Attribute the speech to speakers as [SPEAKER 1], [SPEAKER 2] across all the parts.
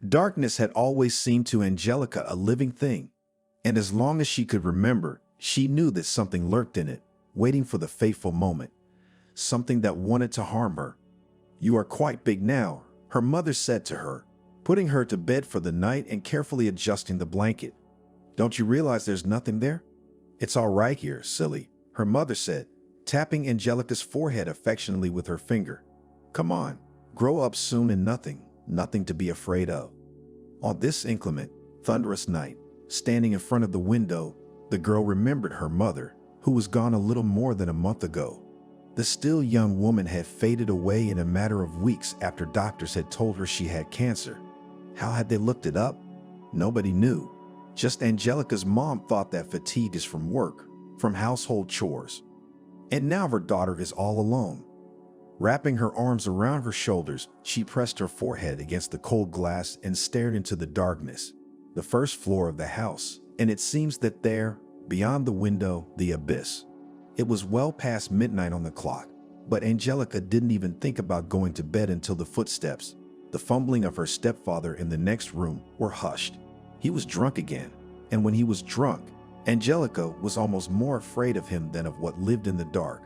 [SPEAKER 1] Darkness had always seemed to Angelica a living thing, and as long as she could remember, she knew that something lurked in it, waiting for the fateful moment, something that wanted to harm her. "You are quite big now," her mother said to her, putting her to bed for the night and carefully adjusting the blanket. "Don't you realize there's nothing there?" "It's all right here, silly," her mother said, tapping Angelica's forehead affectionately with her finger. "Come on, grow up soon and nothing to be afraid of." On this inclement, thunderous night, standing in front of the window, the girl remembered her mother, who was gone a little more than a month ago. The still young woman had faded away in a matter of weeks after doctors had told her she had cancer. How had they looked it up? Nobody knew. Just Angelica's mom thought that fatigue is from work, from household chores. And now her daughter is all alone. Wrapping her arms around her shoulders, she pressed her forehead against the cold glass and stared into the darkness, the first floor of the house, and it seems that there, beyond the window, the abyss. It was well past midnight on the clock, but Angelica didn't even think about going to bed until the footsteps, the fumbling of her stepfather in the next room, were hushed. He was drunk again, and when he was drunk, Angelica was almost more afraid of him than of what lived in the dark.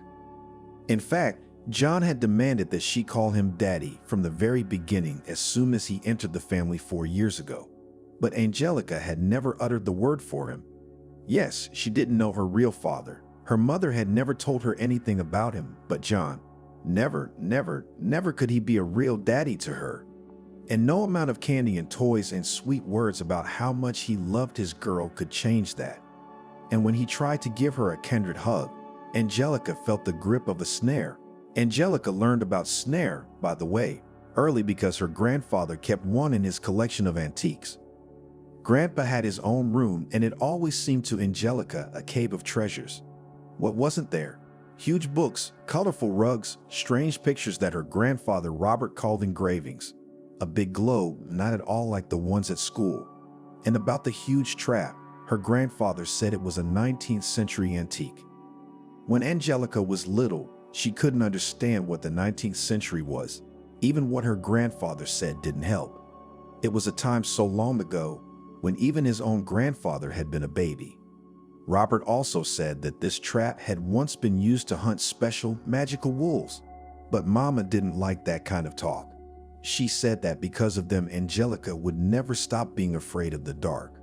[SPEAKER 1] In fact, John had demanded that she call him Daddy from the very beginning as soon as he entered the family 4 years ago. But Angelica had never uttered the word for him. Yes, she didn't know her real father. Her mother had never told her anything about him, but John, never could he be a real daddy to her. And no amount of candy and toys and sweet words about how much he loved his girl could change that. And when he tried to give her a kindred hug, Angelica felt the grip of a snare. Angelica learned about snare, by the way, early because her grandfather kept one in his collection of antiques. Grandpa had his own room, and it always seemed to Angelica a cave of treasures. What wasn't there? Huge books, colorful rugs, strange pictures that her grandfather Robert called engravings. A big globe, not at all like the ones at school. And about the huge trap, her grandfather said it was a 19th century antique. When Angelica was little, she couldn't understand what the 19th century was. Even what her grandfather said didn't help. It was a time so long ago when even his own grandfather had been a baby. Robert also said that this trap had once been used to hunt special, magical wolves. But Mama didn't like that kind of talk. She said that because of them, Angelica would never stop being afraid of the dark.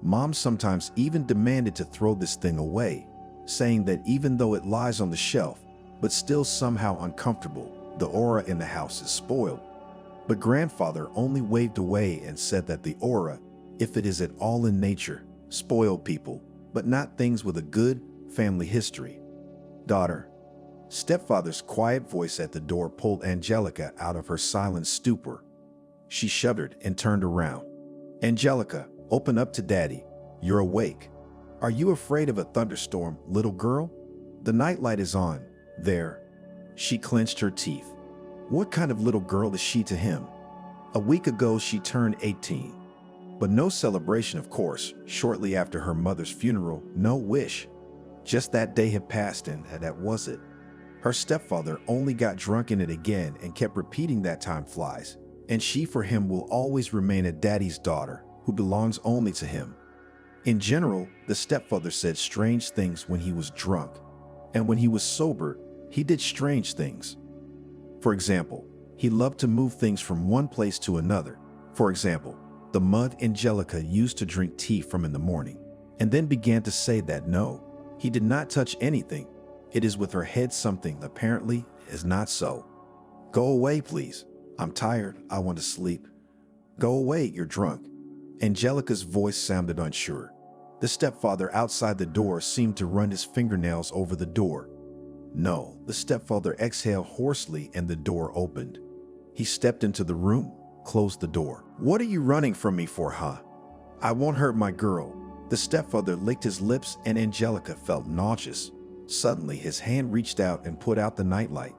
[SPEAKER 1] Mom sometimes even demanded to throw this thing away, saying that even though it lies on the shelf, but still somehow uncomfortable, the aura in the house is spoiled. But grandfather only waved away and said that the aura, if it is at all in nature, spoiled people, but not things with a good family history. "Daughter." Stepfather's quiet voice at the door pulled Angelica out of her silent stupor. She shuddered and turned around. "Angelica, open up to Daddy. You're awake. Are you afraid of a thunderstorm, little girl? The nightlight is on. There." She clenched her teeth. What kind of little girl is she to him? A week ago she turned 18. But no celebration, of course, shortly after her mother's funeral, no wish. Just that day had passed and that was it. Her stepfather only got drunk in it again and kept repeating that time flies, and she for him will always remain a daddy's daughter who belongs only to him. In general, the stepfather said strange things when he was drunk, and when he was sober, he did strange things. For example, he loved to move things from one place to another. For example, the mud Angelica used to drink tea from in the morning, and then began to say that no, he did not touch anything. It is with her head something apparently is not so. "Go away, please. I'm tired. I want to sleep." "Go away, you're drunk." Angelica's voice sounded unsure. The stepfather outside the door seemed to run his fingernails over the door. No, the stepfather exhaled hoarsely and the door opened. He stepped into the room, closed the door. "What are you running from me for, huh? I won't hurt my girl." The stepfather licked his lips and Angelica felt nauseous. Suddenly, his hand reached out and put out the nightlight.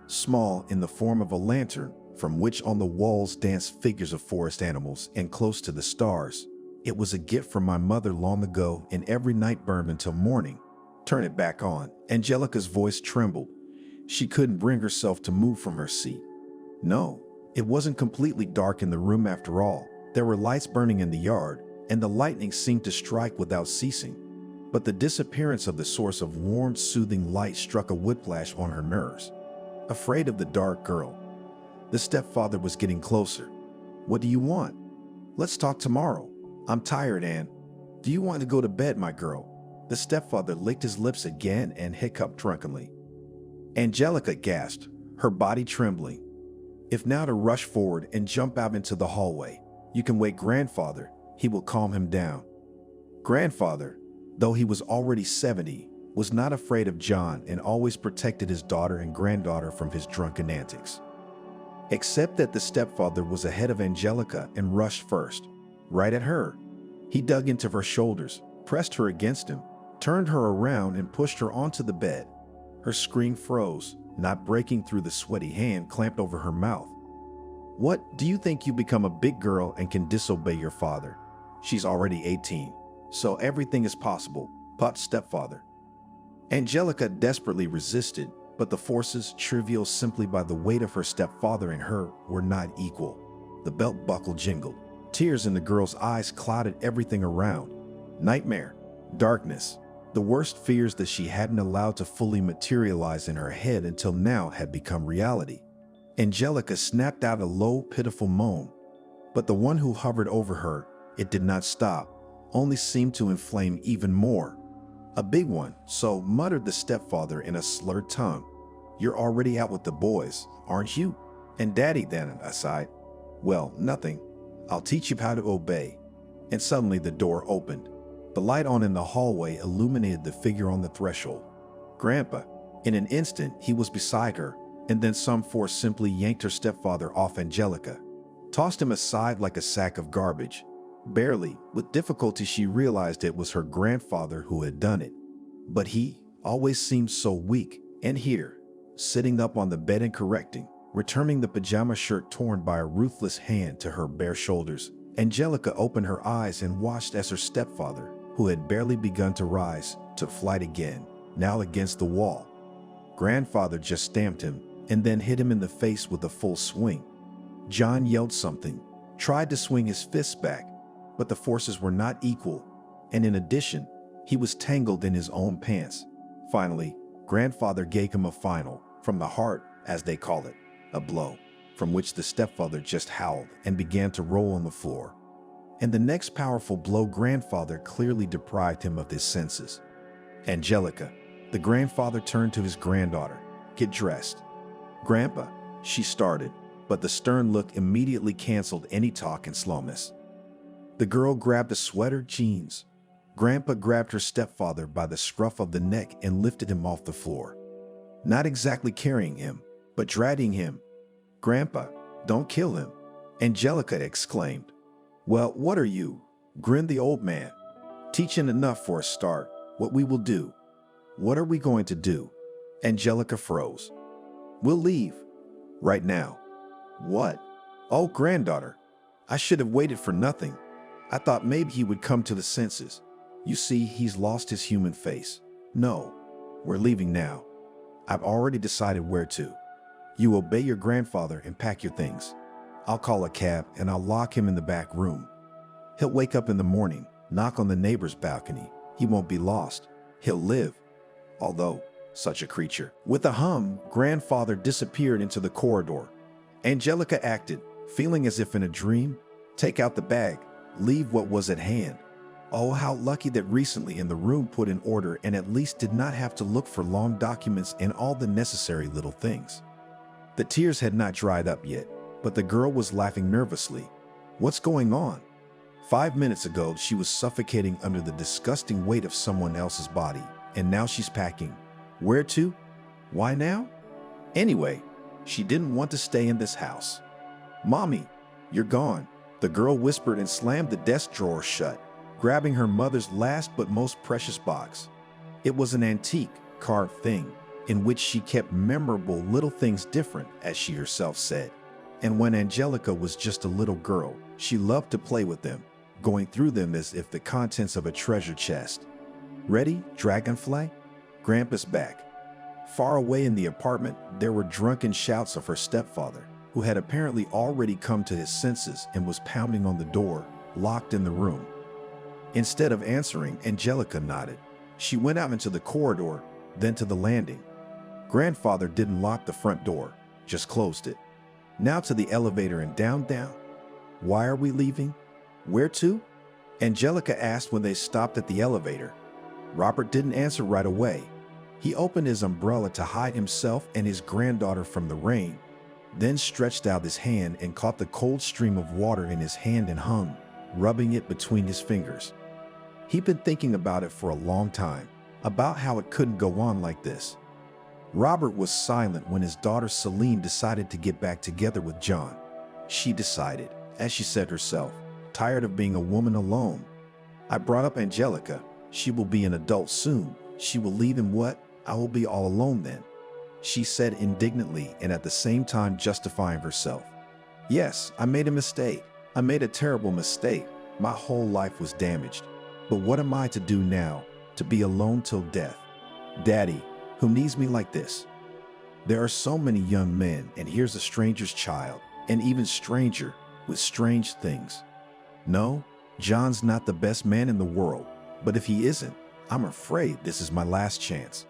[SPEAKER 1] Small, in the form of a lantern, from which on the walls danced figures of forest animals and close to the stars. "It was a gift from my mother long ago, and every night burned until morning." "Turn it back on." Angelica's voice trembled. She couldn't bring herself to move from her seat. "No, It wasn't completely dark in the room after all. There were lights burning in the yard, and the lightning seemed to strike without ceasing. But the disappearance of the source of warm, soothing light struck a whiplash on her nerves. Afraid of the dark girl, the stepfather was getting closer. "What do you want?" "Let's talk tomorrow. I'm tired, Anne." "Do you want to go to bed, my girl?" The stepfather licked his lips again and hiccuped drunkenly. Angelica gasped, her body trembling. If now to rush forward and jump out into the hallway. "You can wake grandfather. He will calm him down." Grandfather, though he was already 70, was not afraid of John and always protected his daughter and granddaughter from his drunken antics. Except that the stepfather was ahead of Angelica and rushed first, right at her. He dug into her shoulders, pressed her against him, turned her around and pushed her onto the bed. Her scream froze, not breaking through the sweaty hand clamped over her mouth. "What, do you think you become a big girl and can disobey your father? She's already 18, so everything is possible," puffed stepfather. Angelica desperately resisted, but the forces, trivial simply by the weight of her stepfather and her, were not equal. The belt buckle jingled. Tears in the girl's eyes clouded everything around. Nightmare, darkness, the worst fears that she hadn't allowed to fully materialize in her head until now had become reality. Angelica snapped out a low, pitiful moan. But the one who hovered over her, it did not stop, only seemed to inflame even more. "A big one, so," muttered the stepfather in a slurred tongue. "You're already out with the boys, aren't you?" "And Daddy," then I sighed. "Well, nothing. I'll teach you how to obey." And suddenly the door opened. The light on in the hallway illuminated the figure on the threshold. Grandpa. In an instant, he was beside her, and then some force simply yanked her stepfather off Angelica, tossed him aside like a sack of garbage. Barely, with difficulty, she realized it was her grandfather who had done it. But he always seemed so weak, and here, sitting up on the bed and correcting, returning the pajama shirt torn by a ruthless hand to her bare shoulders, Angelica opened her eyes and watched as her stepfather, who had barely begun to rise, took flight again, now against the wall. Grandfather just stamped him, and then hit him in the face with a full swing. John yelled something, tried to swing his fists back, but the forces were not equal, and in addition, he was tangled in his own pants. Finally, grandfather gave him a final, from the heart, as they call it, a blow, from which the stepfather just howled and began to roll on the floor. And the next powerful blow, grandfather clearly deprived him of his senses. "Angelica," the grandfather turned to his granddaughter, "get dressed." "Grandpa," she started, but the stern look immediately canceled any talk and slowness. The girl grabbed a sweater, jeans. Grandpa grabbed her stepfather by the scruff of the neck and lifted him off the floor. Not exactly carrying him, but dragging him. "Grandpa, don't kill him," Angelica exclaimed. "Well, what are you?" grinned the old man. "Teaching enough for a start. What we will do." "What are we going to do?" Angelica froze. "We'll leave. Right now." "What?" "Oh, granddaughter, I should have waited for nothing. I thought maybe he would come to the senses. You see, he's lost his human face. No, we're leaving now. I've already decided where to. You obey your grandfather and pack your things. I'll call a cab and I'll lock him in the back room. He'll wake up in the morning, knock on the neighbor's balcony. He won't be lost. He'll live. Although, such a creature." With a hum, grandfather disappeared into the corridor. Angelica acted, feeling as if in a dream. Take out the bag. Leave what was at hand. Oh, how lucky that recently in the room put in order and at least did not have to look for long documents and all the necessary little things. The tears had not dried up yet, but the girl was laughing nervously. "What's going on?" 5 minutes ago, she was suffocating under the disgusting weight of someone else's body, and now she's packing. Where to? Why now? Anyway, she didn't want to stay in this house. "Mommy, you're gone," the girl whispered and slammed the desk drawer shut, grabbing her mother's last but most precious box. It was an antique, carved thing, in which she kept memorable little things, different, as she herself said. And when Angelica was just a little girl, she loved to play with them, going through them as if the contents of a treasure chest. "Ready, dragonfly?" Grandpa's back. Far away in the apartment, there were drunken shouts of her stepfather. who had apparently already come to his senses and was pounding on the door, locked in the room. Instead of answering, Angelica nodded. She went out into the corridor, then to the landing. Grandfather didn't lock the front door, just closed it. Now to the elevator and down. Why are we leaving? Where to? Angelica asked when they stopped at the elevator. Robert didn't answer right away. He opened his umbrella to hide himself and his granddaughter from the rain, then stretched out his hand and caught the cold stream of water in his hand and hung, rubbing it between his fingers. He'd been thinking about it for a long time, about how it couldn't go on like this. Robert was silent when his daughter Celine decided to get back together with John. She decided, as she said herself, tired of being a woman alone. I brought up Angelica. She will be an adult soon. She will leave him what? I will be all alone then, she said indignantly and at the same time justifying herself. Yes, I made a mistake. I made a terrible mistake. My whole life was damaged. But what am I to do now? To be alone till death? Daddy, who needs me like this? There are so many young men, and here's a stranger's child, and even stranger, with strange things. No, John's not the best man in the world, but if he isn't, I'm afraid this is my last chance.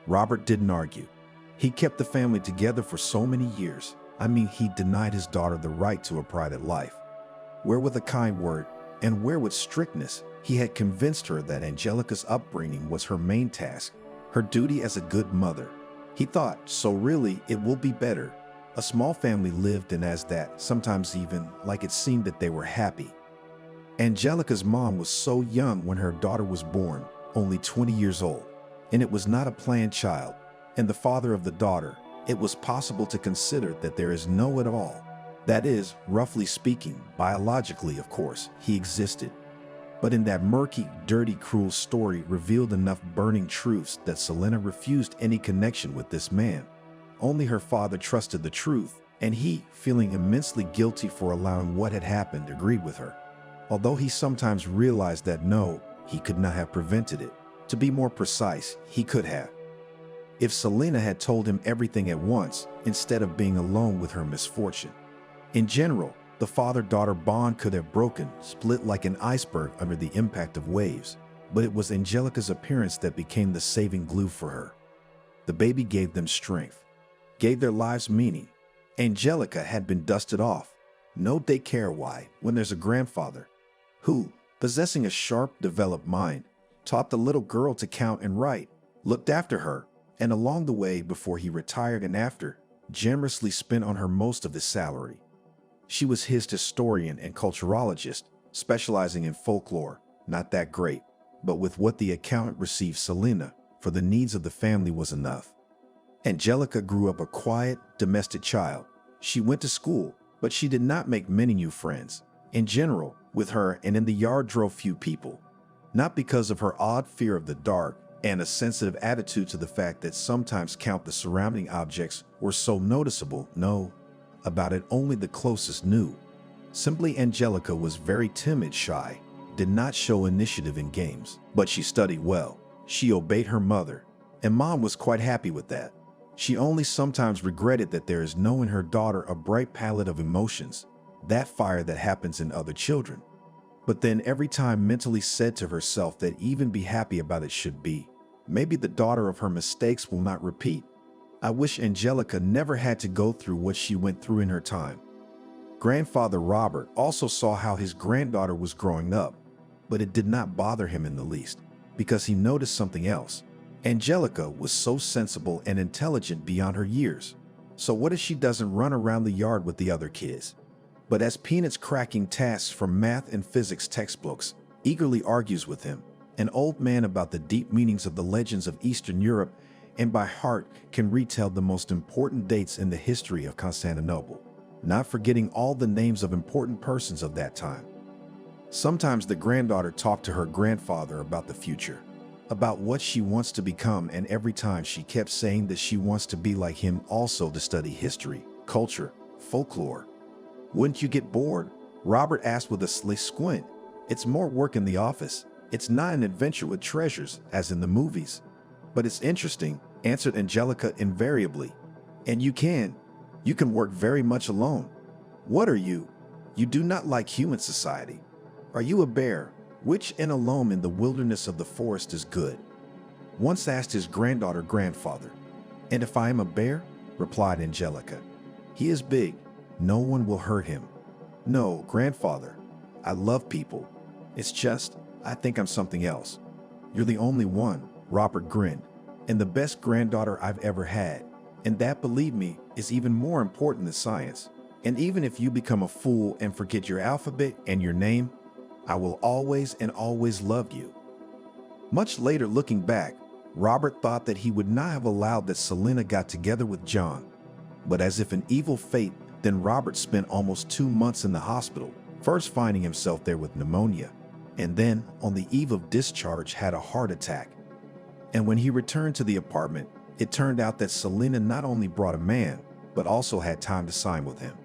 [SPEAKER 1] Robert didn't argue. He kept the family together for so many years. I mean, he denied his daughter the right to a private life. Where with a kind word, and where with strictness, he had convinced her that Angelica's upbringing was her main task, her duty as a good mother. He thought, so really, it will be better. A small family lived and as that, sometimes even like it seemed that they were happy. Angelica's mom was so young when her daughter was born, only 20 years old, and it was not a planned child. And the father of the daughter, it was possible to consider that there is no at all. That is, roughly speaking, biologically, of course, he existed. But in that murky, dirty, cruel story revealed enough burning truths that Selena refused any connection with this man. Only her father trusted the truth, and he, feeling immensely guilty for allowing what had happened, agreed with her. Although he sometimes realized that no, he could not have prevented it. To be more precise, he could have. If Selena had told him everything at once, instead of being alone with her misfortune. In general, the father-daughter bond could have broken, split like an iceberg under the impact of waves, but it was Angelica's appearance that became the saving glue for her. The baby gave them strength, gave their lives meaning. Angelica had been dusted off. No daycare why, when there's a grandfather who, possessing a sharp, developed mind, taught the little girl to count and write, looked after her, and along the way before he retired and after, generously spent on her most of his salary. She was his historian and culturologist, specializing in folklore, not that great, but with what the accountant received Selena for the needs of the family was enough. Angelica grew up a quiet, domestic child. She went to school, but she did not make many new friends. In general, with her and in the yard drove few people, not because of her odd fear of the dark and a sensitive attitude to the fact that sometimes count the surrounding objects were so noticeable, no. About it only the closest knew. Simply Angelica was very timid, shy, did not show initiative in games, but she studied well. She obeyed her mother, and Mom was quite happy with that. She only sometimes regretted that there is no in her daughter a bright palette of emotions, that fire that happens in other children. But then every time mentally said to herself that even be happy about it should be, maybe the daughter of her mistakes will not repeat. I wish Angelica never had to go through what she went through in her time. Grandfather Robert also saw how his granddaughter was growing up, but it did not bother him in the least, because he noticed something else. Angelica was so sensible and intelligent beyond her years. So what if she doesn't run around the yard with the other kids, but as peanuts cracking tasks from math and physics textbooks, eagerly argues with him, an old man about the deep meanings of the legends of Eastern Europe, and by heart can retell the most important dates in the history of Constantinople, not forgetting all the names of important persons of that time. Sometimes the granddaughter talked to her grandfather about the future, about what she wants to become, and every time she kept saying that she wants to be like him, also to study history, culture, folklore. Wouldn't you get bored? Robert asked with a sly squint. It's more work in the office. It's not an adventure with treasures, as in the movies. But it's interesting, answered Angelica invariably. And you can. You can work very much alone. What are you? You do not like human society. Are you a bear, which in alone in the wilderness of the forest is good? Once asked his grandfather. And if I am a bear? Replied Angelica. He is big. No one will hurt him. No, grandfather. I love people. It's just, I think I'm something else. You're the only one, Robert grinned, and the best granddaughter I've ever had. And that, believe me, is even more important than science. And even if you become a fool and forget your alphabet and your name, I will always and always love you. Much later, looking back, Robert thought that he would not have allowed that Selena got together with John. But as if an evil fate, then Robert spent almost 2 months in the hospital, first finding himself there with pneumonia, and then, on the eve of discharge, had a heart attack. And when he returned to the apartment, it turned out that Selena not only brought a man, but also had time to sign with him.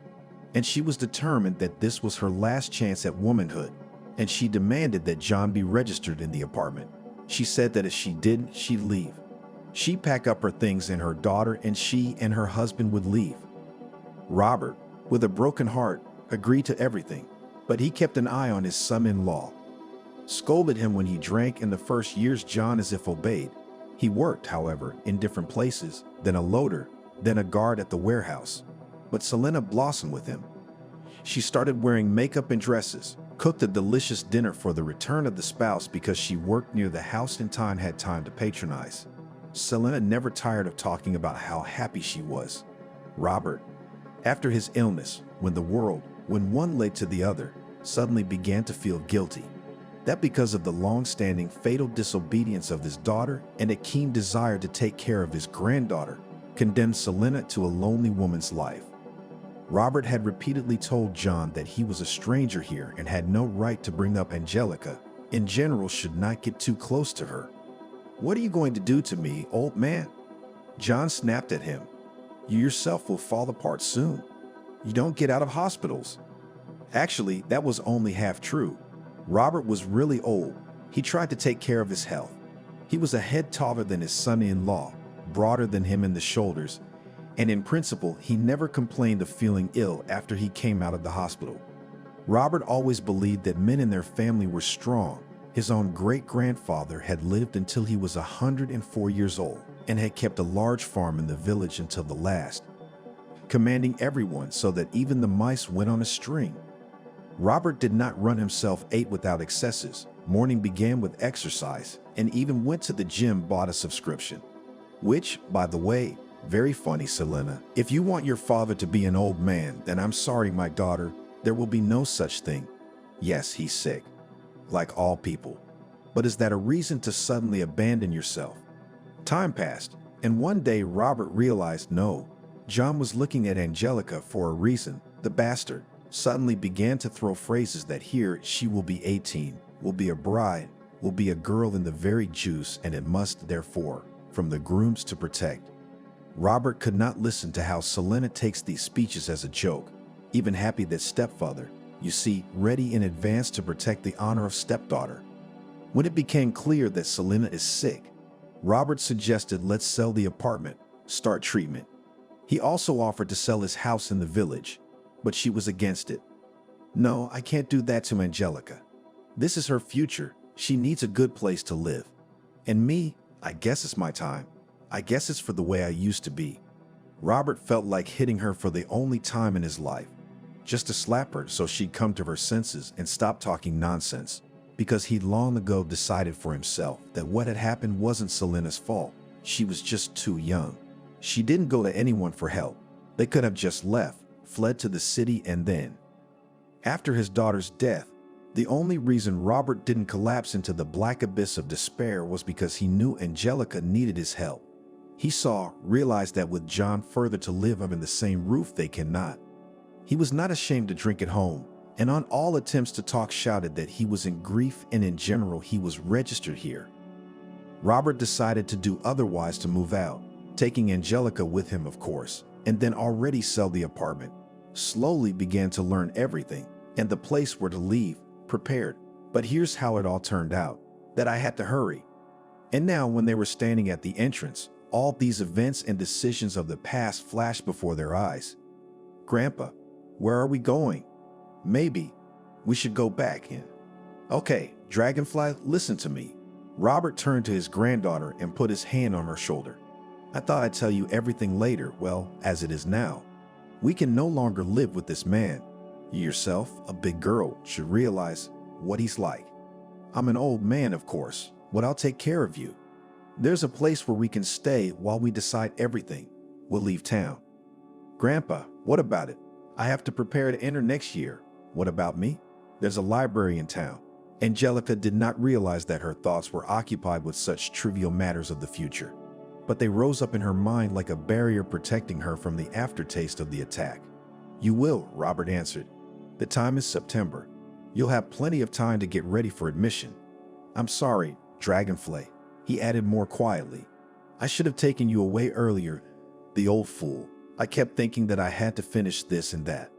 [SPEAKER 1] And she was determined that this was her last chance at womanhood, and she demanded that John be registered in the apartment. She said that if she didn't, she'd leave. She'd pack up her things and her daughter, and she and her husband would leave. Robert, with a broken heart, agreed to everything, but he kept an eye on his son-in-law. Scolded him when he drank in the first years. John as if obeyed. He worked, however, in different places, then a loader, then a guard at the warehouse. But Selena blossomed with him. She started wearing makeup and dresses, cooked a delicious dinner for the return of the spouse because she worked near the house and had time to patronize. Selena never tired of talking about how happy she was. Robert, after his illness, when one led to the other, suddenly began to feel guilty. That because of the long-standing fatal disobedience of his daughter and a keen desire to take care of his granddaughter, condemned Selena to a lonely woman's life. Robert had repeatedly told John that he was a stranger here and had no right to bring up Angelica, in general should not get too close to her. "What are you going to do to me, old man?" John snapped at him. "You yourself will fall apart soon. You don't get out of hospitals." Actually, that was only half true. Robert was really old. He tried to take care of his health. He was a head taller than his son-in-law, broader than him in the shoulders, and in principle, he never complained of feeling ill after he came out of the hospital. Robert always believed that men in their family were strong. His own great-grandfather had lived until he was 104 years old and had kept a large farm in the village until the last, commanding everyone so that even the mice went on a string. Robert did not run himself, ate without excesses. Morning began with exercise and even went to the gym, bought a subscription. Which, by the way, very funny, Selena. If you want your father to be an old man, then I'm sorry, my daughter, there will be no such thing. Yes, he's sick, like all people. But is that a reason to suddenly abandon yourself? Time passed, and one day Robert realized no. John was looking at Angelica for a reason. The bastard suddenly began to throw phrases that here she will be 18, will be a bride, will be a girl in the very juice, and it must therefore, from the grooms to protect. Robert could not listen to how Selena takes these speeches as a joke, even happy that stepfather, you see, ready in advance to protect the honor of stepdaughter. When it became clear that Selena is sick, Robert suggested let's sell the apartment, start treatment. He also offered to sell his house in the village, but she was against it. "No, I can't do that to Angelica. This is her future. She needs a good place to live. And me, I guess it's my time. I guess it's for the way I used to be." Robert felt like hitting her for the only time in his life, just to slap her so she'd come to her senses and stop talking nonsense, because he'd long ago decided for himself that what had happened wasn't Selena's fault. She was just too young. She didn't go to anyone for help. They could have just left, fled to the city, and then. After his daughter's death, the only reason Robert didn't collapse into the black abyss of despair was because he knew Angelica needed his help. He realized that with John further to live under the same roof they cannot. He was not ashamed to drink at home, and on all attempts to talk shouted that he was in grief and in general he was registered here. Robert decided to do otherwise, to move out, taking Angelica with him of course, and then already sell the apartment. Slowly began to learn everything, and the place where to leave, prepared. But here's how it all turned out, that I had to hurry. And now when they were standing at the entrance, all these events and decisions of the past flashed before their eyes. Grandpa, where are we going? Maybe we should go back in. Okay, Dragonfly, listen to me. Robert turned to his granddaughter and put his hand on her shoulder. I thought I'd tell you everything later, well, as it is now. We can no longer live with this man. You yourself, a big girl, should realize what he's like. I'm an old man, of course, but I'll take care of you. There's a place where we can stay while we decide everything. We'll leave town. Grandpa, what about it? I have to prepare to enter next year. What about me? There's a library in town. Angelica did not realize that her thoughts were occupied with such trivial matters of the future, but they rose up in her mind like a barrier protecting her from the aftertaste of the attack. You will, Robert answered. The time is September. You'll have plenty of time to get ready for admission. I'm sorry, Dragonfly, he added more quietly. I should have taken you away earlier. The old fool. I kept thinking that I had to finish this and that.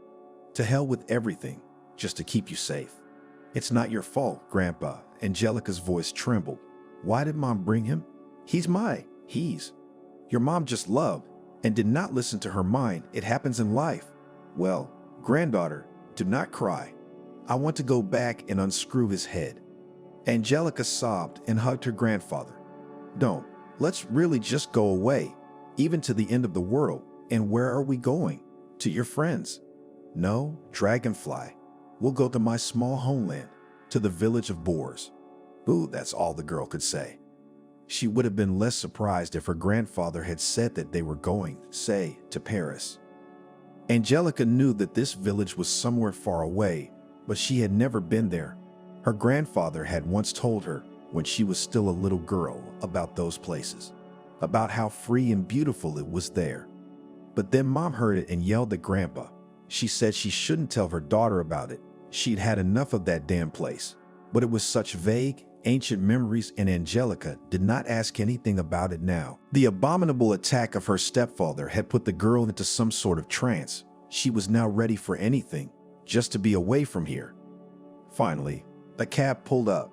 [SPEAKER 1] To hell with everything, just to keep you safe. It's not your fault, Grandpa. Angelica's voice trembled. Why did Mom bring him? He's your mom just loved and did not listen to her mind. It happens in life. Well, granddaughter, do not cry. I want to go back and unscrew his head. Angelica sobbed and hugged her grandfather. Don't. Let's really just go away, even to the end of the world. And where are we going? To your friends? No, Dragonfly. We'll go to my small homeland, to the village of Boars. Boo, that's all the girl could say. She would have been less surprised if her grandfather had said that they were going, say, to Paris. Angelica knew that this village was somewhere far away, but she had never been there. Her grandfather had once told her, when she was still a little girl, about those places, about how free and beautiful it was there. But then Mom heard it and yelled at Grandpa. She said she shouldn't tell her daughter about it. She'd had enough of that damn place. But it was such vague, ancient memories, and Angelica did not ask anything about it now. The abominable attack of her stepfather had put the girl into some sort of trance. She was now ready for anything, just to be away from here. Finally, a cab pulled up.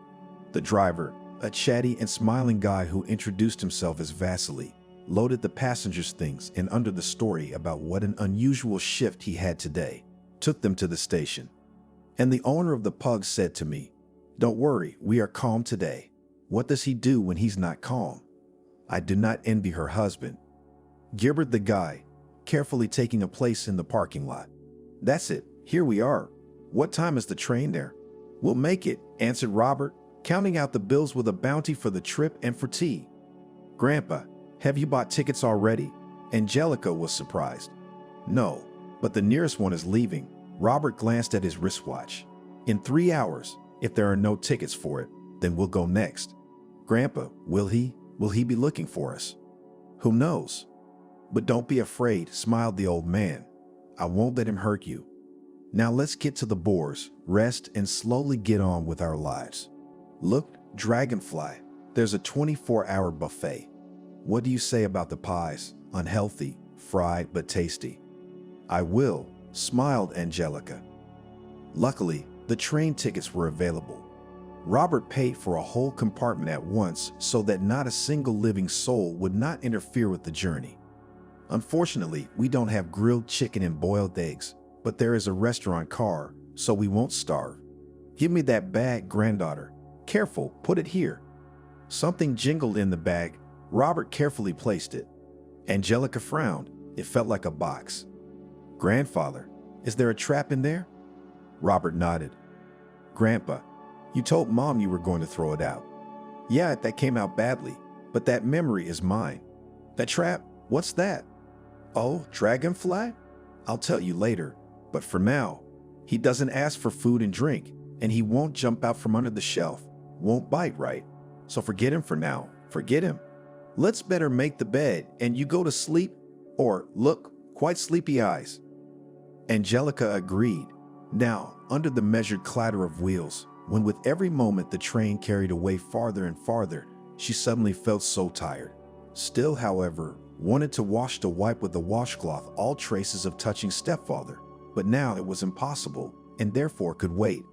[SPEAKER 1] The driver, a chatty and smiling guy who introduced himself as Vasily, loaded the passengers' things and under the story about what an unusual shift he had today, took them to the station. And the owner of the pug said to me, "Don't worry, we are calm today. What does he do when he's not calm?" I do not envy her husband. Gibbered the guy, carefully taking a place in the parking lot. That's it, here we are. What time is the train there? We'll make it, answered Robert, counting out the bills with a bounty for the trip and for tea. Grandpa, have you bought tickets already? Angelica was surprised. No, but the nearest one is leaving. Robert glanced at his wristwatch. In 3 hours, if there are no tickets for it, then we'll go next. Grandpa, will he be looking for us? Who knows? But don't be afraid, smiled the old man. I won't let him hurt you. Now let's get to the Boars, rest, and slowly get on with our lives. Look, Dragonfly, there's a 24-hour buffet. What do you say about the pies? Unhealthy, fried, but tasty. I will, smiled Angelica. Luckily, the train tickets were available. Robert paid for a whole compartment at once so that not a single living soul would not interfere with the journey. Unfortunately, we don't have grilled chicken and boiled eggs, but there is a restaurant car, so we won't starve. Give me that bag, granddaughter. Careful, put it here. Something jingled in the bag. Robert carefully placed it. Angelica frowned. It felt like a box. Grandfather, is there a trap in there? Robert nodded. Grandpa, you told Mom you were going to throw it out. Yeah, that came out badly, but that memory is mine. That trap, what's that? Oh, Dragonfly? I'll tell you later, but for now, he doesn't ask for food and drink, and he won't jump out from under the shelf, won't bite, right? So forget him for now, forget him. Let's better make the bed and you go to sleep, or look, quite sleepy eyes. Angelica agreed. Now, under the measured clatter of wheels, when with every moment the train carried away farther and farther, she suddenly felt so tired. Still, however, wanted to wash to wipe with a washcloth all traces of touching stepfather, but now it was impossible and therefore could wait.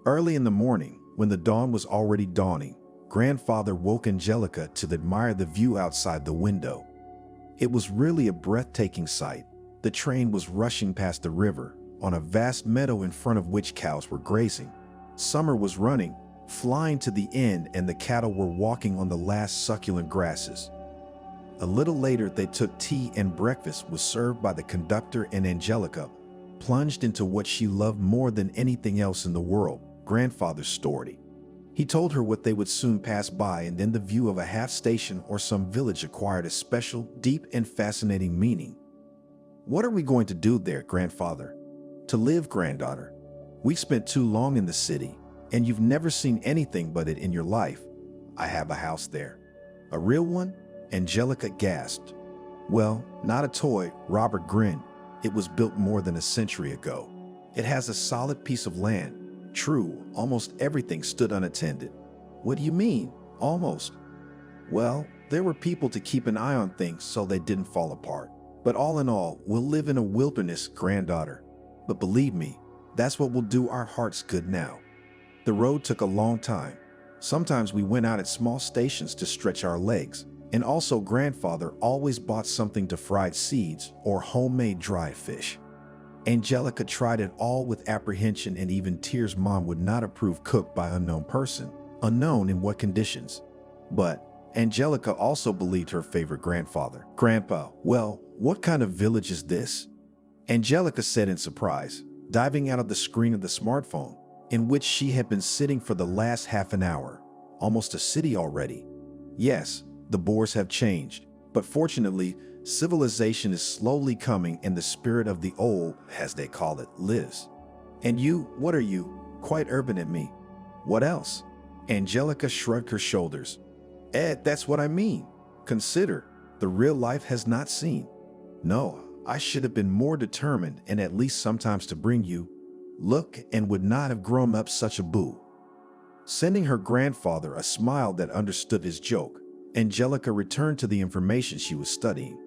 [SPEAKER 1] Early in the morning, when the dawn was already dawning, grandfather woke Angelica to admire the view outside the window. It was really a breathtaking sight. The train was rushing past the river, on a vast meadow in front of which cows were grazing. Summer was running, flying to the end, and the cattle were walking on the last succulent grasses. A little later, they took tea, and breakfast was served by the conductor, and Angelica plunged into what she loved more than anything else in the world, grandfather's story. He told her what they would soon pass by, and then the view of a half station or some village acquired a special, deep, and fascinating meaning. "What are we going to do there, grandfather?" "To live, granddaughter. We spent too long in the city, and you've never seen anything but it in your life. I have a house there." "A real one?" Angelica gasped. "Well, not a toy," Robert grinned. "It was built more than a century ago. It has a solid piece of land. True, almost everything stood unattended." "What do you mean, almost?" "Well, there were people to keep an eye on things so they didn't fall apart. But all in all, we'll live in a wilderness, granddaughter. But believe me, that's what will do our hearts good now." The road took a long time. Sometimes we went out at small stations to stretch our legs. And also, grandfather always bought something to fried seeds or homemade dry fish. Angelica tried it all with apprehension and even tears. Mom would not approve cooked by unknown person, unknown in what conditions. But Angelica also believed her favorite grandfather. "Grandpa, well, what kind of village is this?" Angelica said in surprise, diving out of the screen of the smartphone, in which she had been sitting for the last half an hour. "Almost a city already." "Yes, the Boers have changed, but fortunately, civilization is slowly coming, and the spirit of the old, as they call it, lives." "And you, what are you? Quite urban at me." "What else?" Angelica shrugged her shoulders. That's what I mean. Consider, the real life has not seen." "No, I should have been more determined, and at least sometimes to bring you. Look, and would not have grown up such a boo." Sending her grandfather a smile that understood his joke, Angelica returned to the information she was studying.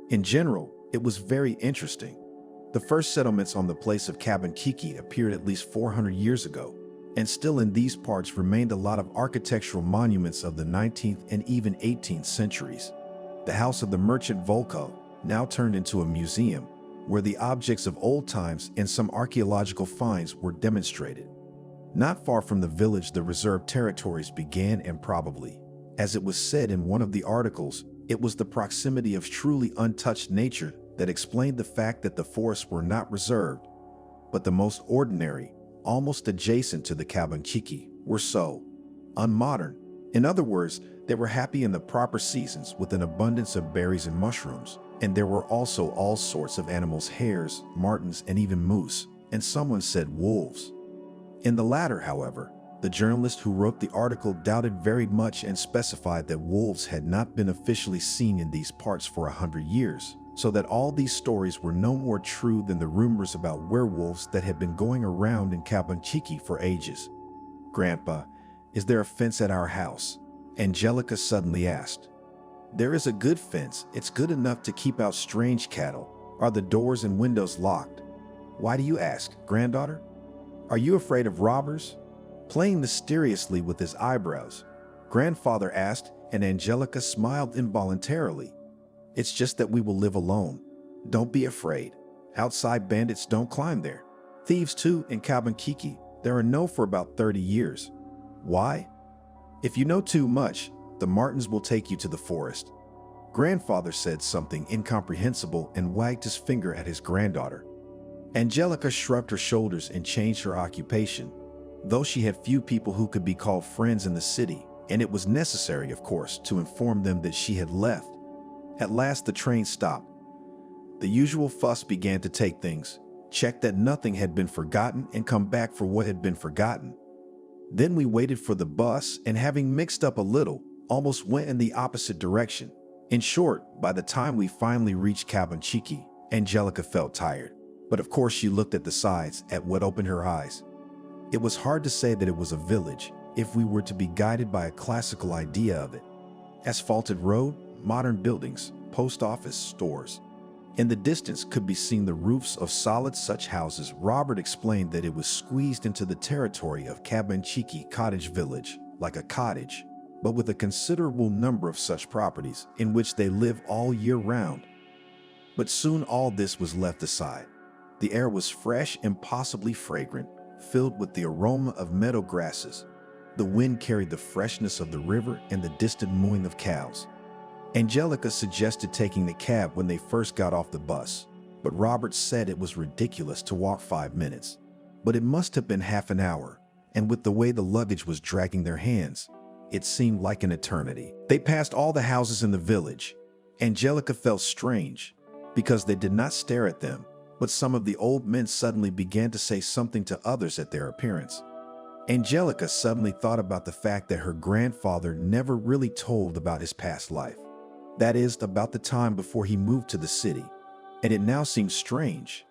[SPEAKER 1] In general, it was very interesting. The first settlements on the place of Kabankiki appeared at least 400 years ago, and still in these parts remained a lot of architectural monuments of the 19th and even 18th centuries. The house of the merchant Volko, now turned into a museum, where the objects of old times and some archaeological finds were demonstrated. Not far from the village, the reserved territories began, and probably, as it was said in one of the articles, it was the proximity of truly untouched nature that explained the fact that the forests were not reserved, but the most ordinary, almost adjacent to the Kabankiki, were so unmodern. In other words, they were happy in the proper seasons with an abundance of berries and mushrooms, and there were also all sorts of animals: hares, martens, and even moose, and someone said wolves. In the latter, however, the journalist who wrote the article doubted very much and specified that wolves had not been officially seen in these parts for 100 years, so that all these stories were no more true than the rumors about werewolves that had been going around in Kabanchiki for ages. "Grandpa, is there a fence at our house?" Angelica suddenly asked. "There is a good fence. It's good enough to keep out strange cattle." "Are the doors and windows locked?" "Why do you ask, granddaughter? Are you afraid of robbers?" Playing mysteriously with his eyebrows, grandfather asked, and Angelica smiled involuntarily. "It's just that we will live alone. Don't be afraid. Outside bandits don't climb there. Thieves too in Kabankiki. There are no for about 30 years. Why? If you know too much, the martens will take you to the forest." Grandfather said something incomprehensible and wagged his finger at his granddaughter. Angelica shrugged her shoulders and changed her occupation, though she had few people who could be called friends in the city, and it was necessary, of course, to inform them that she had left. At last the train stopped. The usual fuss began to take things, check that nothing had been forgotten, and come back for what had been forgotten. Then we waited for the bus, and having mixed up a little, almost went in the opposite direction. In short, by the time we finally reached Kabanchiki, Angelica felt tired. But of course she looked at the sides, at what opened her eyes. It was hard to say that it was a village, if we were to be guided by a classical idea of it. Asphalted road, modern buildings, post office, stores. In the distance could be seen the roofs of solid such houses. Robert explained that it was squeezed into the territory of Kabanchiki Cottage Village, like a cottage, but with a considerable number of such properties in which they live all year round. But soon all this was left aside. The air was fresh and possibly fragrant, filled with the aroma of meadow grasses. The wind carried the freshness of the river and the distant mooing of cows. Angelica suggested taking the cab when they first got off the bus, but Robert said it was ridiculous to walk 5 minutes. But it must have been half an hour, and with the way the luggage was dragging their hands, it seemed like an eternity. They passed all the houses in the village. Angelica felt strange, because they did not stare at them, but some of the old men suddenly began to say something to others at their appearance. Angelica suddenly thought about the fact that her grandfather never really told about his past life. That is, about the time before he moved to the city, and it now seemed strange.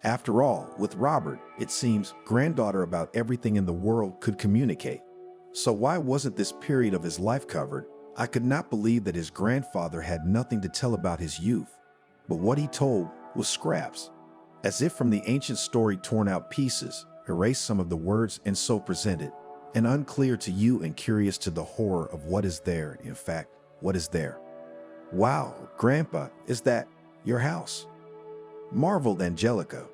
[SPEAKER 1] After all, with Robert, it seems granddaughter about everything in the world could communicate. So why wasn't this period of his life covered? I could not believe that his grandfather had nothing to tell about his youth, but what he told was scraps, as if from the ancient story torn out pieces, erased some of the words and so presented, and unclear to you and curious to the horror of what is there, in fact, what is there. Wow, Grandpa, is that your house? Marveled Angelica.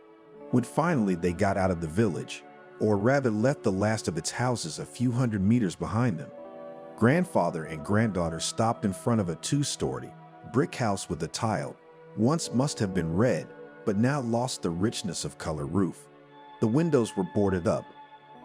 [SPEAKER 1] When finally they got out of the village, or rather left the last of its houses a few hundred meters behind them, grandfather and granddaughter stopped in front of a 2-story brick house with a tile, once must have been red, but now lost the richness of color roof. The windows were boarded up.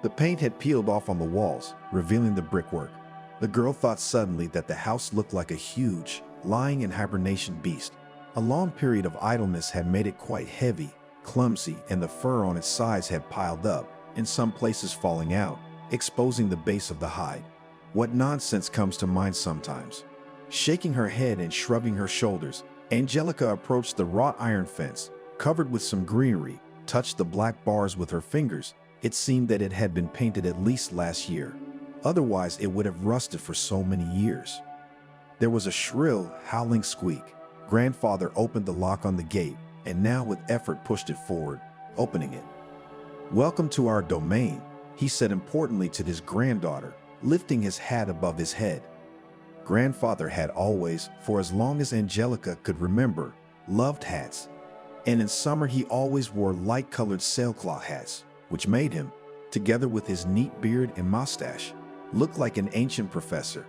[SPEAKER 1] The paint had peeled off on the walls, revealing the brickwork. The girl thought suddenly that the house looked like a huge, lying in hibernation beast. A long period of idleness had made it quite heavy, clumsy, and the fur on its sides had piled up, in some places falling out, exposing the base of the hide. What nonsense comes to mind sometimes. Shaking her head and shrugging her shoulders, Angelica approached the wrought iron fence, covered with some greenery, touched the black bars with her fingers. It seemed that it had been painted at least last year. Otherwise, it would have rusted for so many years. There was a shrill, howling squeak. Grandfather opened the lock on the gate, and now with effort pushed it forward, opening it. "Welcome to our domain," he said importantly to his granddaughter, lifting his hat above his head. Grandfather had always, for as long as Angelica could remember, loved hats, and in summer he always wore light-colored sailcloth hats, which made him, together with his neat beard and mustache, look like an ancient professor.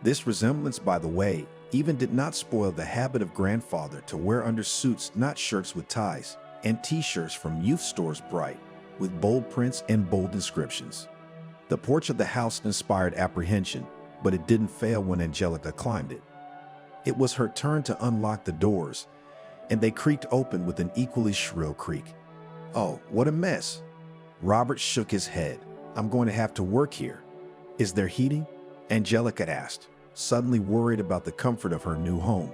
[SPEAKER 1] This resemblance, by the way, even did not spoil the habit of grandfather to wear under suits not shirts with ties, and t-shirts from youth stores bright, with bold prints and bold inscriptions. The porch of the house inspired apprehension, but it didn't fail when Angelica climbed it. It was her turn to unlock the doors, and they creaked open with an equally shrill creak. "Oh, what a mess." Robert shook his head. "I'm going to have to work here." "Is there heating?" Angelica asked, suddenly worried about the comfort of her new home.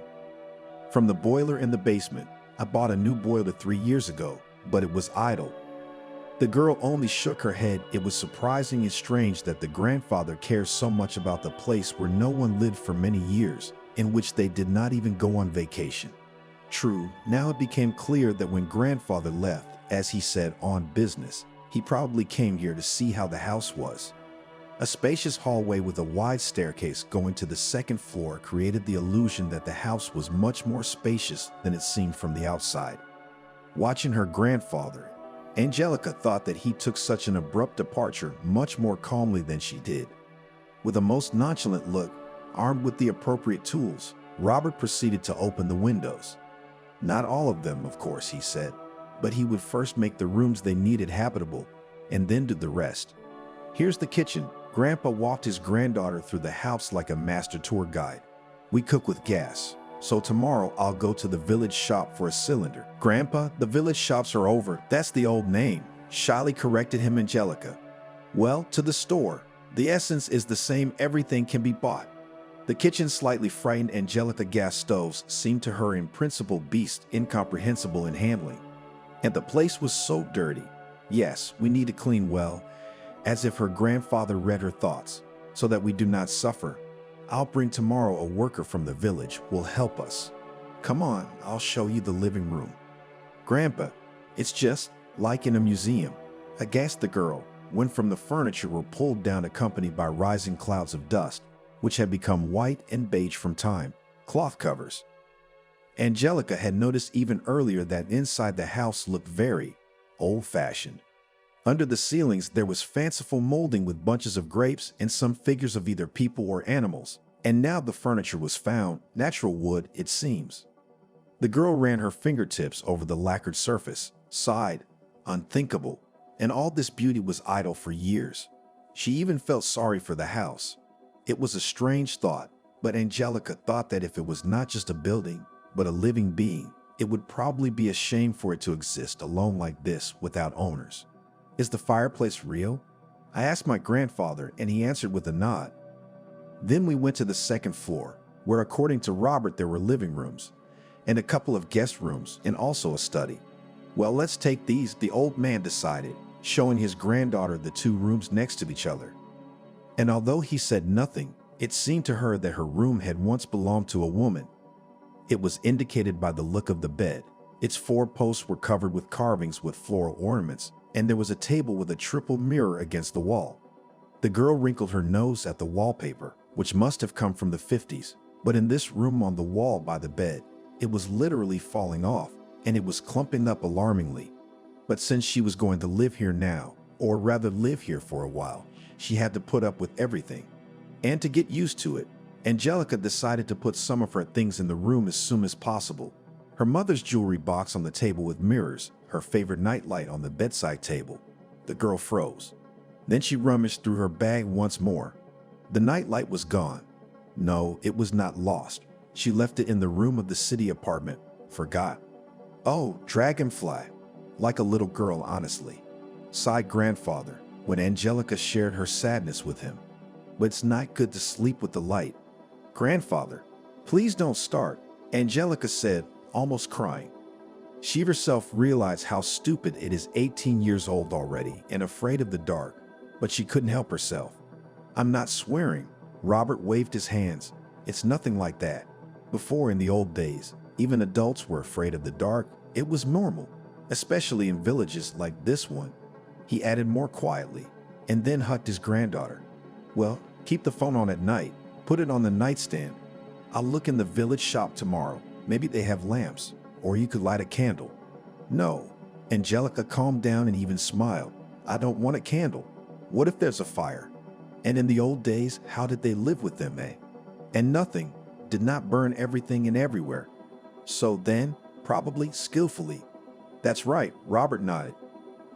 [SPEAKER 1] "From the boiler in the basement. I bought a new boiler 3 years ago, but it was idle." The girl only shook her head. It was surprising and strange that the grandfather cared so much about the place where no one lived for many years, in which they did not even go on vacation. True, now it became clear that when grandfather left, as he said, on business, he probably came here to see how the house was. A spacious hallway with a wide staircase going to the second floor created the illusion that the house was much more spacious than it seemed from the outside. Watching her grandfather, Angelica thought that he took such an abrupt departure much more calmly than she did. With a most nonchalant look, armed with the appropriate tools, Robert proceeded to open the windows. Not all of them, of course, he said, but he would first make the rooms they needed habitable, and then do the rest. "Here's the kitchen." Grandpa walked his granddaughter through the house like a master tour guide. "We cook with gas, so tomorrow I'll go to the village shop for a cylinder." "Grandpa, the village shops are over. That's the old name," shyly corrected him Angelica. "Well, to the store. The essence is the same. Everything can be bought." The kitchen slightly frightened Angelica. Gas stoves seemed to her in principle beasts incomprehensible in handling. And the place was so dirty. "Yes, we need to clean well," as if her grandfather read her thoughts. "So that we do not suffer. I'll bring tomorrow a worker from the village will help us. Come on, I'll show you the living room." "Grandpa, it's just like in a museum," aghast the girl, when from the furniture were pulled down accompanied by rising clouds of dust, which had become white and beige from time, cloth covers. Angelica had noticed even earlier that inside the house looked very old-fashioned. Under the ceilings, there was fanciful molding with bunches of grapes and some figures of either people or animals. And now the furniture was found, natural wood, it seems. The girl ran her fingertips over the lacquered surface, sighed, unthinkable, and all this beauty was idle for years. She even felt sorry for the house. It was a strange thought, but Angelica thought that if it was not just a building, but a living being, it would probably be a shame for it to exist alone like this without owners. Is the fireplace real? I asked my grandfather, and he answered with a nod. Then we went to the second floor, where according to Robert there were living rooms, and a couple of guest rooms, and also a study. Well, let's take these, the old man decided, showing his granddaughter the two rooms next to each other. And although he said nothing, it seemed to her that her room had once belonged to a woman. It was indicated by the look of the bed. Its four posts were covered with carvings with floral ornaments, and there was a table with a triple mirror against the wall. The girl wrinkled her nose at the wallpaper, which must have come from the 50s, but in this room on the wall by the bed, it was literally falling off, and it was clumping up alarmingly. But since she was going to live here now, or rather live here for a while, she had to put up with everything. And to get used to it, Angelica decided to put some of her things in the room as soon as possible. Her mother's jewelry box on the table with mirrors, her favorite nightlight on the bedside table. The girl froze. Then she rummaged through her bag once more. The nightlight was gone. No, it was not lost. She left it in the room of the city apartment. Forgot. Oh, dragonfly. Like a little girl, honestly. Sighed grandfather when Angelica shared her sadness with him. But it's not good to sleep with the light. Grandfather, please don't start, Angelica said, almost crying. She herself realized how stupid it is, 18 years old already and afraid of the dark, but she couldn't help herself. I'm not swearing. Robert waved his hands. It's nothing like that. Before, in the old days, even adults were afraid of the dark. It was normal, especially in villages like this one. He added more quietly, and then hugged his granddaughter. Well, keep the phone on at night. Put it on the nightstand. I'll look in the village shop tomorrow. Maybe they have lamps, or you could light a candle. No. Angelica calmed down and even smiled. I don't want a candle. What if there's a fire? And in the old days, how did they live with them, eh? And nothing did not burn everything and everywhere. So then, probably skillfully. That's right, Robert nodded.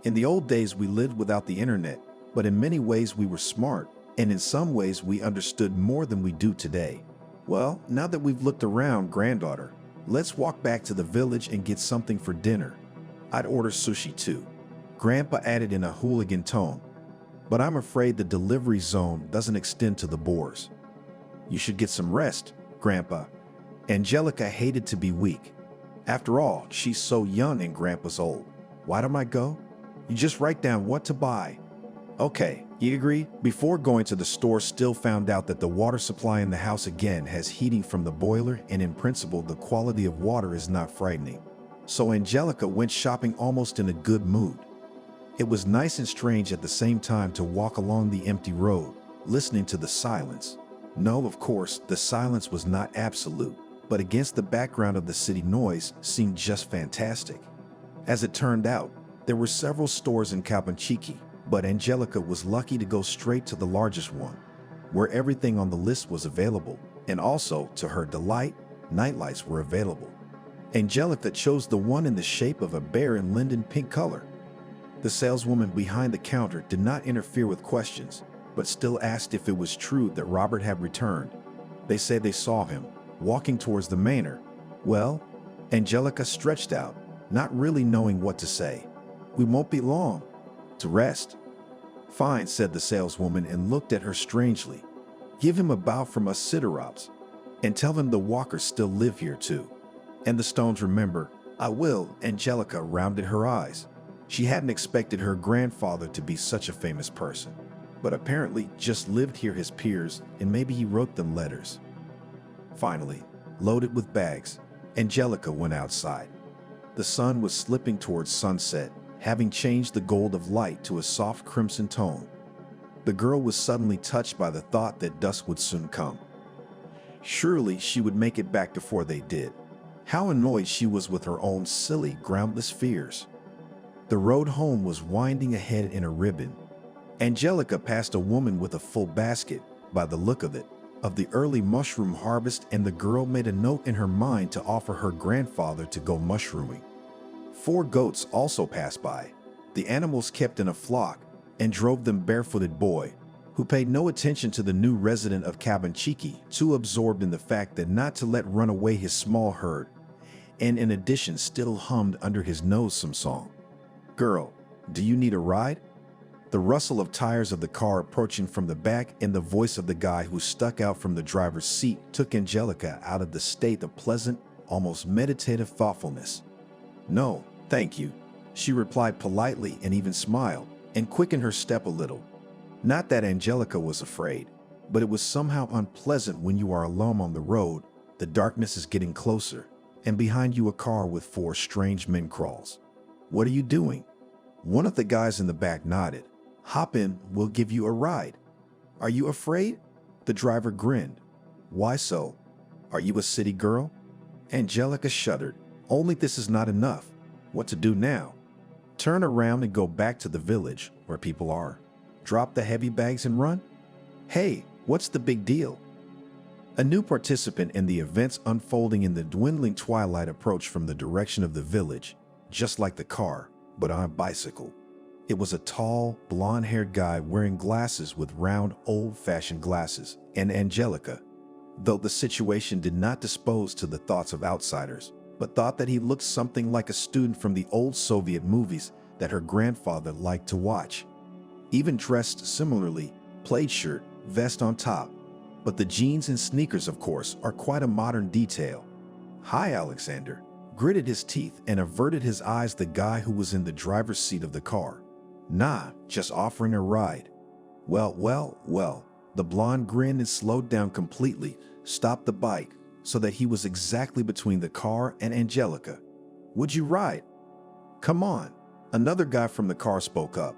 [SPEAKER 1] In the old days, we lived without the internet, but in many ways we were smart, and in some ways we understood more than we do today. Well, now that we've looked around, granddaughter, let's walk back to the village and get something for dinner. I'd order sushi too. Grandpa added in a hooligan tone. But I'm afraid the delivery zone doesn't extend to the Boers. You should get some rest, Grandpa. Angelica hated to be weak. After all, she's so young and Grandpa's old. Why don't I go? You just write down what to buy. Okay, you agree? Before going to the store, still found out that the water supply in the house again has heating from the boiler, and in principle the quality of water is not frightening. So Angelica went shopping almost in a good mood. It was nice and strange at the same time to walk along the empty road, listening to the silence. No, of course, the silence was not absolute, but against the background of the city noise seemed just fantastic. As it turned out, there were several stores in Kapanchiki, but Angelica was lucky to go straight to the largest one, where everything on the list was available, and also, to her delight, nightlights were available. Angelica chose the one in the shape of a bear in linden pink color. The saleswoman behind the counter did not interfere with questions, but still asked if it was true that Robert had returned. They said they saw him, walking towards the manor. Well, Angelica stretched out, not really knowing what to say. We won't be long. To rest. Fine, said the saleswoman and looked at her strangely. Give him a bow from us Sidorops, and tell him the walkers still live here too. And the stones remember. I will, Angelica rounded her eyes. She hadn't expected her grandfather to be such a famous person, but apparently just lived here his peers, and maybe he wrote them letters. Finally, loaded with bags, Angelica went outside. The sun was slipping towards sunset, having changed the gold of light to a soft crimson tone. The girl was suddenly touched by the thought that dusk would soon come. Surely she would make it back before they did. How annoyed she was with her own silly, groundless fears. The road home was winding ahead in a ribbon. Angelica passed a woman with a full basket, by the look of it, of the early mushroom harvest, and the girl made a note in her mind to offer her grandfather to go mushrooming. 4 goats also passed by. The animals kept in a flock and drove them barefooted boy, who paid no attention to the new resident of Cabanchique, too absorbed in the fact that not to let run away his small herd, and in addition still hummed under his nose some song. "Girl, do you need a ride?" The rustle of tires of the car approaching from the back and the voice of the guy who stuck out from the driver's seat took Angelica out of the state of pleasant, almost meditative thoughtfulness. "No, thank you," she replied politely and even smiled, and quickened her step a little. Not that Angelica was afraid, but it was somehow unpleasant when you are alone on the road, the darkness is getting closer, and behind you a car with 4 strange men crawls. "What are you doing?" One of the guys in the back nodded. "Hop in, we'll give you a ride." "Are you afraid?" The driver grinned. "Why so? Are you a city girl?" Angelica shuddered. "Only this is not enough. What to do now?" "Turn around and go back to the village where people are. Drop the heavy bags and run?" "Hey, what's the big deal?" A new participant in the events unfolding in the dwindling twilight approached from the direction of the village, just like the car, but on a bicycle. It was a tall, blonde-haired guy wearing glasses with round, old-fashioned glasses, and Angelica, though the situation did not dispose to the thoughts of outsiders, but thought that he looked something like a student from the old Soviet movies that her grandfather liked to watch. Even dressed similarly, plaid shirt, vest on top, but the jeans and sneakers, of course, are quite a modern detail. "Hi, Alexander," gritted his teeth and averted his eyes the guy who was in the driver's seat of the car. "Nah, just offering a ride." Well, the blonde grinned and slowed down completely, stopped the bike, so that he was exactly between the car and Angelica. "Would you ride?" "Come on." Another guy from the car spoke up.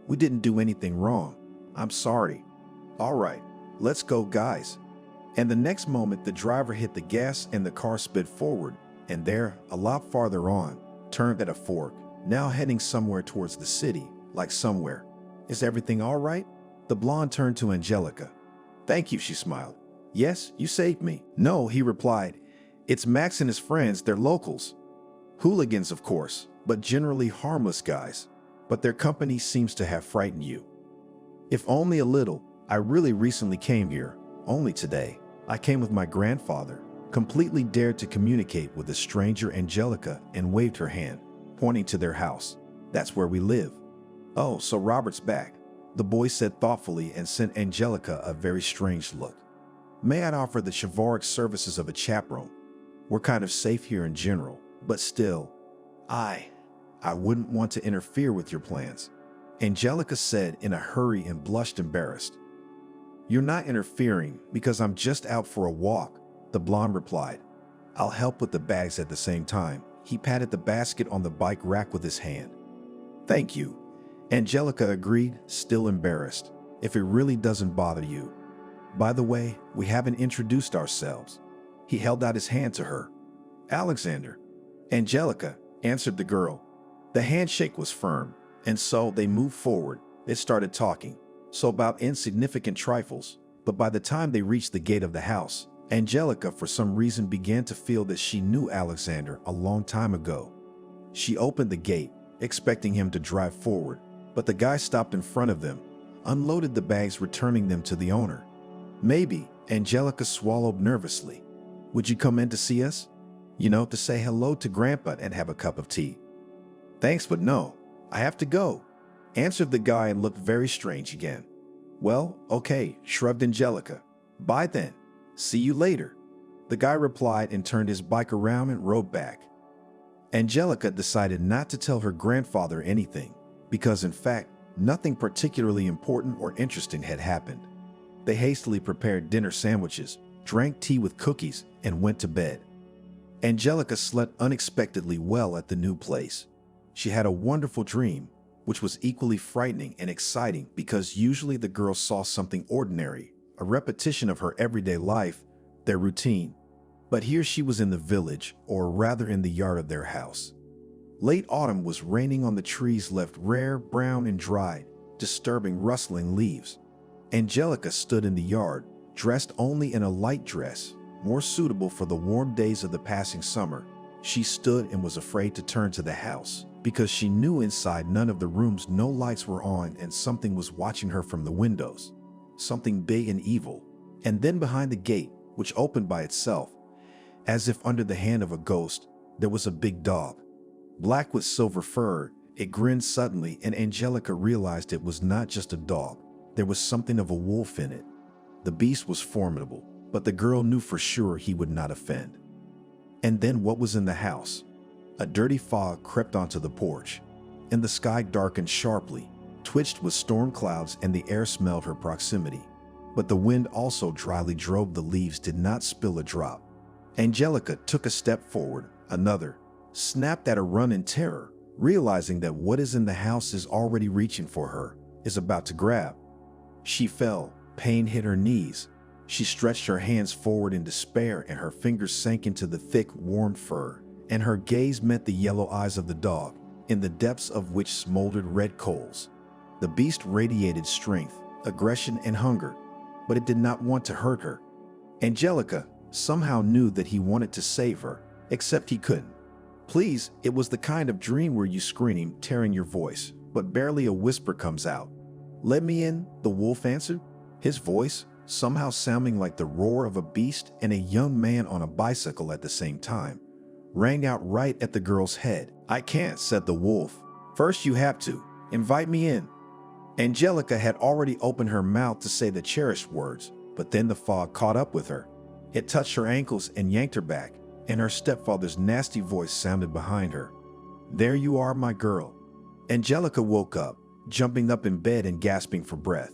[SPEAKER 1] "We didn't do anything wrong. I'm sorry." "All right, let's go, guys." And the next moment, the driver hit the gas and the car sped forward, and there, a lot farther on, turned at a fork, now heading somewhere towards the city, like somewhere. "Is everything all right?" The blonde turned to Angelica. "Thank you," she smiled. "Yes, you saved me." "No," he replied. "It's Max and his friends, they're locals. Hooligans, of course, but generally harmless guys. But their company seems to have frightened you." "If only a little. I really recently came here, only today. I came with my grandfather." Completely dared to communicate with the stranger Angelica and waved her hand, pointing to their house. "That's where we live." "Oh, so Robert's back," the boy said thoughtfully and sent Angelica a very strange look. "May I offer the chivalric services of a chaperone? We're kind of safe here in general, but still, I wouldn't want to interfere with your plans," Angelica said in a hurry and blushed embarrassed. "You're not interfering because I'm just out for a walk," the blonde replied. "I'll help with the bags at the same time." He patted the basket on the bike rack with his hand. "Thank you," Angelica agreed, still embarrassed. "If it really doesn't bother you. By the way, we haven't introduced ourselves." He held out his hand to her. "Alexander." "Angelica," answered the girl. The handshake was firm, and so they moved forward. They started talking, so about insignificant trifles, but by the time they reached the gate of the house, Angelica for some reason began to feel that she knew Alexander a long time ago. She opened the gate, expecting him to drive forward, but the guy stopped in front of them, unloaded the bags, returning them to the owner. "Maybe," Angelica swallowed nervously. "Would you come in to see us? You know, to say hello to Grandpa and have a cup of tea." "Thanks, but no. I have to go," answered the guy and looked very strange again. "Well, okay," shrugged Angelica. "Bye then. See you later." The guy replied and turned his bike around and rode back. Angelica decided not to tell her grandfather anything, because in fact, nothing particularly important or interesting had happened. They hastily prepared dinner sandwiches, drank tea with cookies, and went to bed. Angelica slept unexpectedly well at the new place. She had a wonderful dream, which was equally frightening and exciting because usually the girl saw something ordinary, a repetition of her everyday life, their routine. But here she was in the village, or rather in the yard of their house. Late autumn was raining on the trees left rare, brown and dried, disturbing rustling leaves. Angelica stood in the yard, dressed only in a light dress, more suitable for the warm days of the passing summer. She stood and was afraid to turn to the house, because she knew inside none of the rooms no lights were on and something was watching her from the windows. Something big and evil. And then behind the gate, which opened by itself, as if under the hand of a ghost, there was a big dog. Black with silver fur, it grinned suddenly, and Angelica realized it was not just a dog. There was something of a wolf in it. The beast was formidable, but the girl knew for sure he would not offend. And then what was in the house? A dirty fog crept onto the porch, and the sky darkened sharply, twitched with storm clouds, and the air smelled her proximity. But the wind also dryly drove the leaves, did not spill a drop. Angelica took a step forward, another, snapped at a run in terror, realizing that what is in the house is already reaching for her, is about to grab. She fell, pain hit her knees. She stretched her hands forward in despair, and her fingers sank into the thick, warm fur, and her gaze met the yellow eyes of the dog, in the depths of which smoldered red coals. The beast radiated strength, aggression, and hunger, but it did not want to hurt her. Angelica somehow knew that he wanted to save her, except he couldn't. Please, it was the kind of dream where you scream, tearing your voice, but barely a whisper comes out. Let me in, the wolf answered, his voice somehow sounding like the roar of a beast, and a young man on a bicycle at the same time rang out right at the girl's head. I can't, said the wolf. First you have to invite me in. Angelica had already opened her mouth to say the cherished words, but then the fog caught up with her. It touched her ankles and yanked her back, and her stepfather's nasty voice sounded behind her. There you are, my girl. Angelica woke up, jumping up in bed and gasping for breath.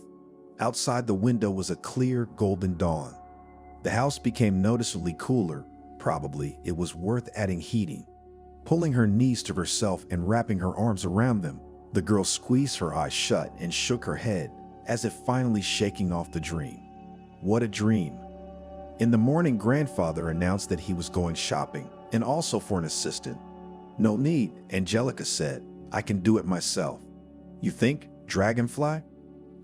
[SPEAKER 1] Outside the window was a clear, golden dawn. The house became noticeably cooler. Probably it was worth adding heating. Pulling her knees to herself and wrapping her arms around them, the girl squeezed her eyes shut and shook her head, as if finally shaking off the dream. What a dream. In the morning, grandfather announced that he was going shopping, and also for an assistant. No need, Angelica said. I can do it myself. You think, Dragonfly?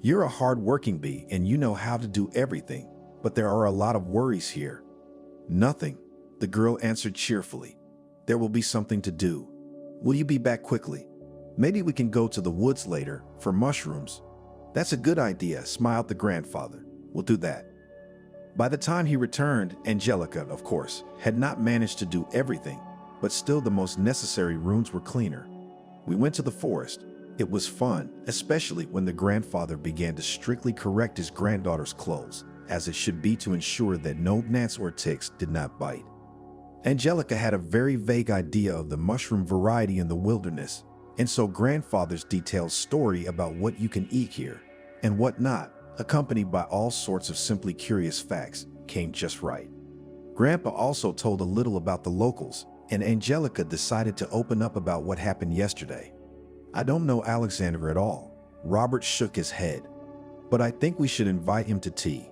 [SPEAKER 1] You're a hard-working bee and you know how to do everything, but there are a lot of worries here. Nothing, the girl answered cheerfully. There will be something to do. Will you be back quickly? Maybe we can go to the woods later for mushrooms. That's a good idea, smiled the grandfather. We'll do that. By the time he returned, Angelica, of course, had not managed to do everything, but still the most necessary rooms were cleaner. We went to the forest. It was fun, especially when the grandfather began to strictly correct his granddaughter's clothes, as it should be, to ensure that no gnats or ticks did not bite. Angelica had a very vague idea of the mushroom variety in the wilderness, and so grandfather's detailed story about what you can eat here and what not, accompanied by all sorts of simply curious facts, came just right. Grandpa also told a little about the locals, and Angelica decided to open up about what happened yesterday. I don't know Alexander at all. Robert shook his head. But I think we should invite him to tea,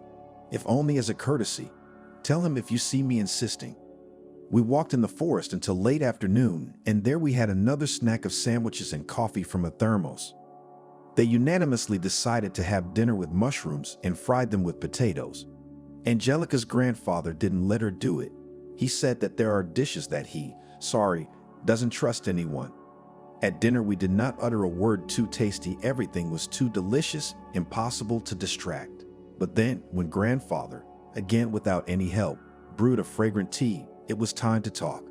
[SPEAKER 1] if only as a courtesy. Tell him if you see me insisting. We walked in the forest until late afternoon, and there we had another snack of sandwiches and coffee from a thermos. They unanimously decided to have dinner with mushrooms and fried them with potatoes. Angelica's grandfather didn't let her do it. He said that there are dishes that he, doesn't trust anyone. At dinner, we did not utter a word too tasty. Everything was too delicious, impossible to distract. But then, when grandfather, again without any help, brewed a fragrant tea, it was time to talk.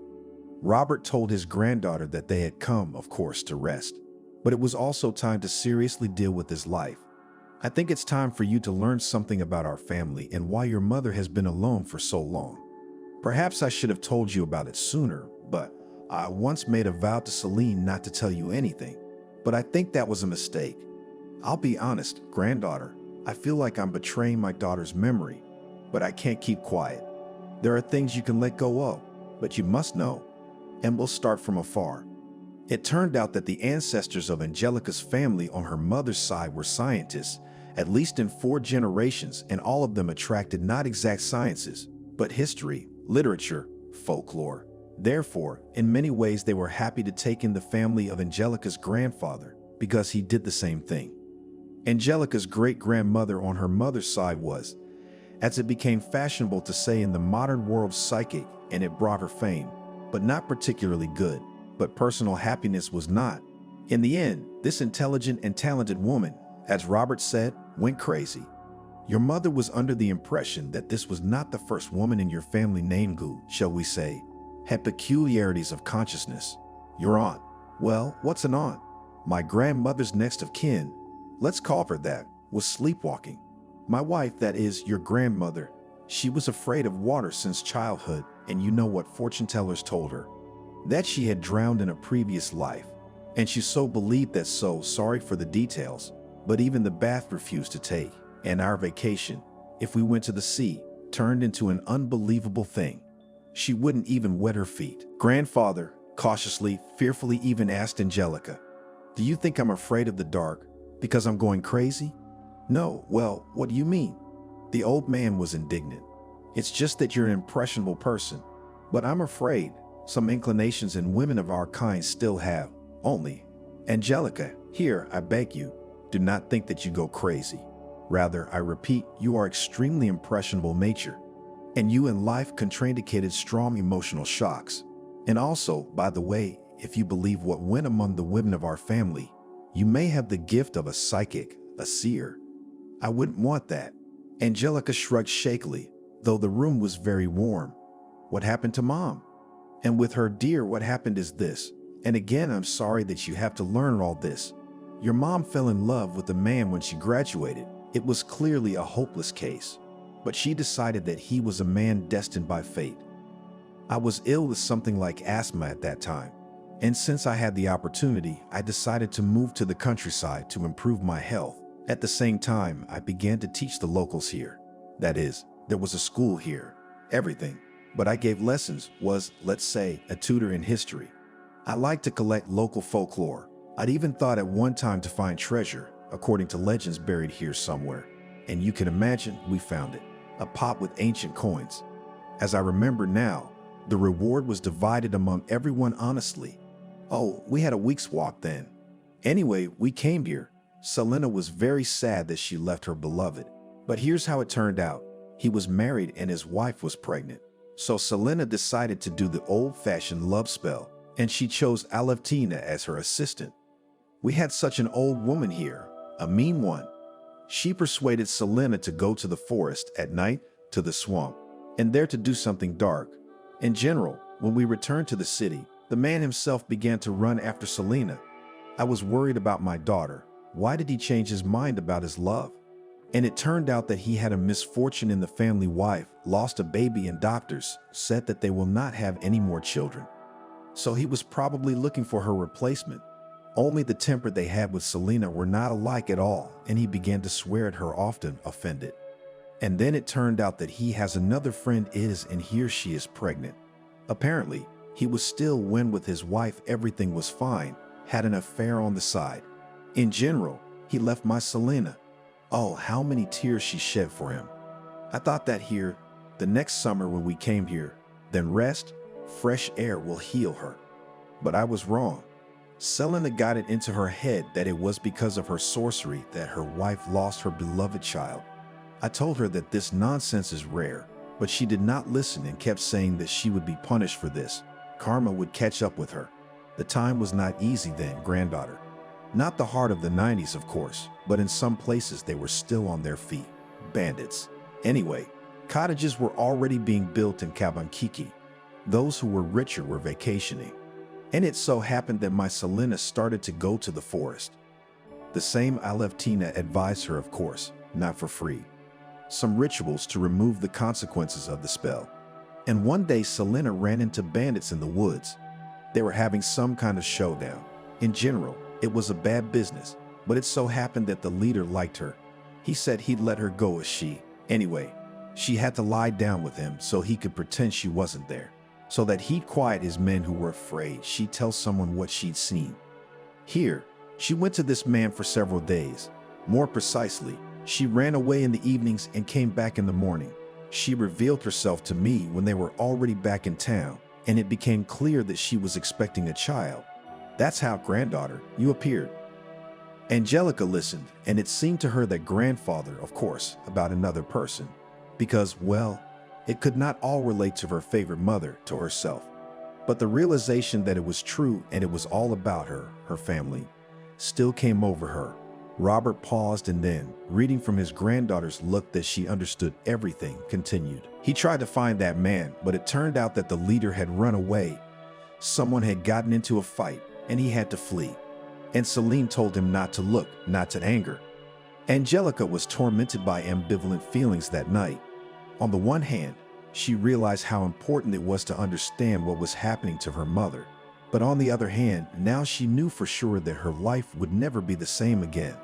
[SPEAKER 1] Robert told his granddaughter that they had come, of course, to rest. But it was also time to seriously deal with his life. I think it's time for you to learn something about our family and why your mother has been alone for so long. Perhaps I should have told you about it sooner, but I once made a vow to Celine not to tell you anything, but I think that was a mistake. I'll be honest, granddaughter, I feel like I'm betraying my daughter's memory, but I can't keep quiet. There are things you can let go of, but you must know, and we'll start from afar. It turned out that the ancestors of Angelica's family on her mother's side were scientists, at least in 4 generations, and all of them attracted not exact sciences, but history, literature, folklore. Therefore, in many ways they were happy to take in the family of Angelica's grandfather because he did the same thing. Angelica's great-grandmother on her mother's side was, as it became fashionable to say in the modern world, psychic, and it brought her fame, but not particularly good. But personal happiness was not. In the end, this intelligent and talented woman, as Robert said, went crazy. Your mother was under the impression that this was not the first woman in your family named Gu, shall we say, had peculiarities of consciousness. Your aunt. Well, what's an aunt? My grandmother's next of kin, let's call her that, was sleepwalking. My wife, that is, your grandmother, she was afraid of water since childhood, and you know what fortune tellers told her? That she had drowned in a previous life, and she so believed that. So sorry for the details, but even the bath refused to take, and our vacation, if we went to the sea, turned into an unbelievable thing. She wouldn't even wet her feet. Grandfather, cautiously, fearfully even asked Angelica, "Do you think I'm afraid of the dark because I'm going crazy?" "No, well, what do you mean?" The old man was indignant. "It's just that you're an impressionable person, but I'm afraid some inclinations in women of our kind still have. Only, Angelica, here, I beg you, do not think that you go crazy. Rather, I repeat, you are extremely impressionable nature, and you in life contraindicated strong emotional shocks. And also, by the way, if you believe what went among the women of our family, you may have the gift of a psychic, a seer. I wouldn't want that." Angelica shrugged shakily, though the room was very warm. "What happened to Mom?" "And with her, dear, what happened is this. And again, I'm sorry that you have to learn all this. Your mom fell in love with a man when she graduated. It was clearly a hopeless case, but she decided that he was a man destined by fate. I was ill with something like asthma at that time, and since I had the opportunity, I decided to move to the countryside to improve my health. At the same time, I began to teach the locals here. That is, there was a school here, everything. But I gave lessons, was, let's say, a tutor in history. I liked to collect local folklore. I'd even thought at one time to find treasure, according to legends, buried here somewhere. And you can imagine, we found it, a pot with ancient coins. As I remember now, the reward was divided among everyone honestly. Oh, we had a week's walk then. Anyway, we came here. Selena was very sad that she left her beloved. But here's how it turned out. He was married and his wife was pregnant. So Selena decided to do the old-fashioned love spell, and she chose Alevtina as her assistant. We had such an old woman here, a mean one. She persuaded Selena to go to the forest at night, to the swamp, and there to do something dark. In general, when we returned to the city, the man himself began to run after Selena. I was worried about my daughter. Why did he change his mind about his love? And it turned out that he had a misfortune in the family. Wife lost a baby and doctors said that they will not have any more children. So he was probably looking for her replacement. Only the temper they had with Selena were not alike at all, and he began to swear at her often, offended. And then it turned out that he has another friend and here she is pregnant. Apparently, he was still when with his wife everything was fine, had an affair on the side. In general, he left my Selena. Oh, how many tears she shed for him. I thought that here, the next summer when we came here, then rest, fresh air will heal her. But I was wrong. Selena got it into her head that it was because of her sorcery that her wife lost her beloved child. I told her that this nonsense is rare, but she did not listen and kept saying that she would be punished for this. Karma would catch up with her. The time was not easy then, granddaughter. Not the heart of the 90s, of course, but in some places they were still on their feet. Bandits. Anyway, cottages were already being built in Kabankiki. Those who were richer were vacationing. And it so happened that my Selena started to go to the forest. The same Alevtina advised her, of course, not for free. Some rituals to remove the consequences of the spell. And one day Selena ran into bandits in the woods. They were having some kind of showdown. In general, it was a bad business, but it so happened that the leader liked her. He said he'd let her go as anyway, she had to lie down with him so he could pretend she wasn't there, so that he'd quiet his men who were afraid she'd tell someone what she'd seen. Here, she went to this man for several days. More precisely, she ran away in the evenings and came back in the morning. She revealed herself to me when they were already back in town, and it became clear that she was expecting a child. That's how, granddaughter, you appeared. Angelica listened, and it seemed to her that grandfather, of course, about another person. Because, well, it could not all relate to her favorite mother, to herself. But the realization that it was true and it was all about her, her family, still came over her. Robert paused and then, reading from his granddaughter's look that she understood everything, continued. He tried to find that man, but it turned out that the leader had run away. Someone had gotten into a fight, and he had to flee. And Celine told him not to look, not to anger. Angelica was tormented by ambivalent feelings that night. On the one hand, she realized how important it was to understand what was happening to her mother. But on the other hand, now she knew for sure that her life would never be the same again.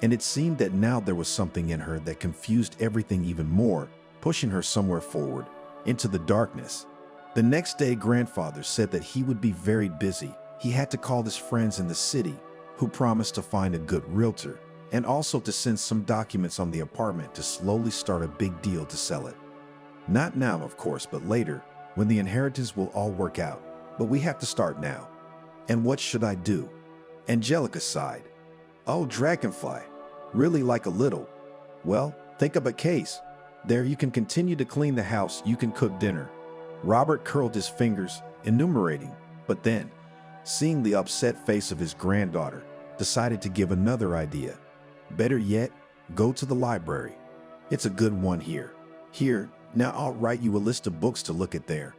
[SPEAKER 1] And it seemed that now there was something in her that confused everything even more, pushing her somewhere forward, into the darkness. The next day, grandfather said that he would be very busy. He had to call his friends in the city, who promised to find a good realtor, and also to send some documents on the apartment to slowly start a big deal to sell it. Not now, of course, but later, when the inheritance will all work out. But we have to start now. And what should I do? Angelica sighed. Oh, dragonfly. Really like a little. Well, think of a case. There you can continue to clean the house, you can cook dinner. Robert curled his fingers, enumerating, but then, seeing the upset face of his granddaughter, decided to give another idea. Better yet, go to the library. It's a good one here. Here, now I'll write you a list of books to look at there.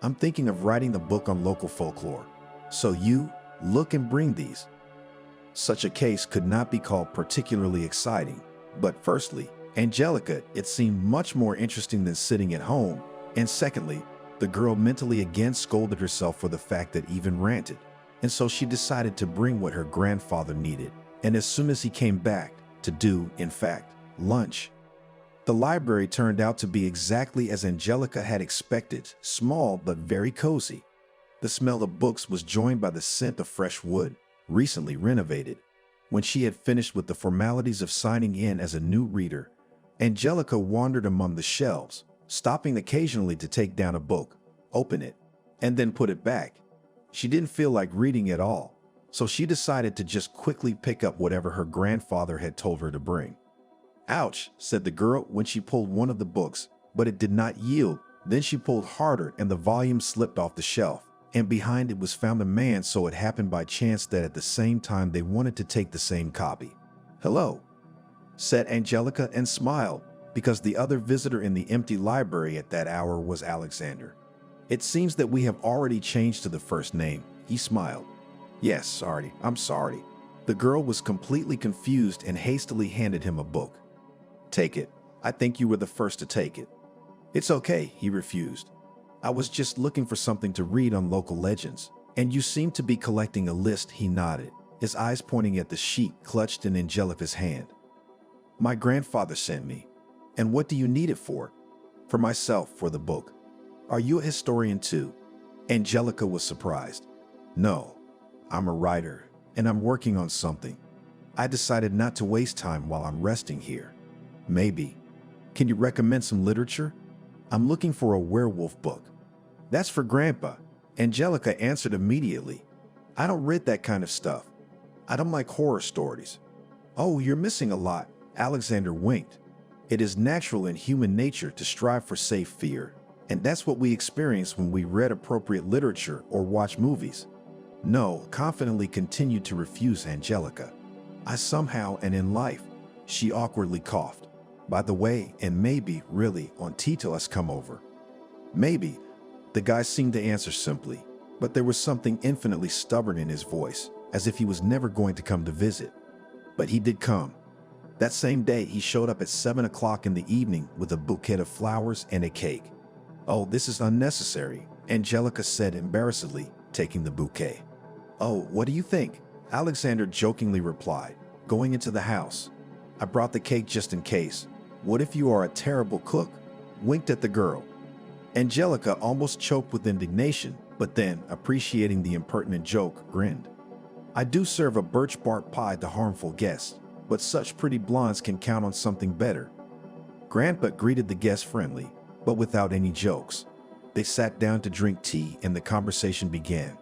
[SPEAKER 1] I'm thinking of writing a book on local folklore. So you, look and bring these. Such a case could not be called particularly exciting. But firstly, Angelica, it seemed much more interesting than sitting at home. And secondly, the girl mentally again scolded herself for the fact that even ranted. And so she decided to bring what her grandfather needed. And as soon as he came back, to do, in fact, lunch. The library turned out to be exactly as Angelica had expected, small but very cozy. The smell of books was joined by the scent of fresh wood, recently renovated. When she had finished with the formalities of signing in as a new reader, Angelica wandered among the shelves, stopping occasionally to take down a book, open it, and then put it back. She didn't feel like reading at all, so she decided to just quickly pick up whatever her grandfather had told her to bring. Ouch, said the girl when she pulled one of the books, but it did not yield. Then she pulled harder and the volume slipped off the shelf, and behind it was found a man, so it happened by chance that at the same time they wanted to take the same copy. Hello, said Angelica and smiled, because the other visitor in the empty library at that hour was Alexander. It seems that we have already changed to the first name, he smiled. Yes, sorry, I'm sorry. The girl was completely confused and hastily handed him a book. Take it. I think you were the first to take it. It's okay, he refused. I was just looking for something to read on local legends, and you seem to be collecting a list, he nodded, his eyes pointing at the sheet clutched in Angelica's hand. My grandfather sent me. And what do you need it for? For myself, for the book. Are you a historian too? Angelica was surprised. No, I'm a writer, and I'm working on something. I decided not to waste time while I'm resting here. Maybe. Can you recommend some literature? I'm looking for a werewolf book. That's for Grandpa. Angelica answered immediately. I don't read that kind of stuff. I don't like horror stories. Oh, you're missing a lot. Alexander winked. It is natural in human nature to strive for safe fear, and that's what we experience when we read appropriate literature or watch movies. No, confidently continued to refuse Angelica. I somehow and in life, she awkwardly coughed. By the way, and maybe, really, on Tito has come over. Maybe, the guy seemed to answer simply, but there was something infinitely stubborn in his voice, as if he was never going to come to visit. But he did come. That same day, he showed up at 7 o'clock in the evening with a bouquet of flowers and a cake. Oh, this is unnecessary, Angelica said embarrassedly, taking the bouquet. Oh, what do you think? Alexander jokingly replied, going into the house. I brought the cake just in case. What if you are a terrible cook? Winked at the girl. Angelica almost choked with indignation, but then, appreciating the impertinent joke, grinned. I do serve a birch bark pie to harmful guests, but such pretty blondes can count on something better. Grandpa greeted the guest friendly, but without any jokes. They sat down to drink tea and the conversation began.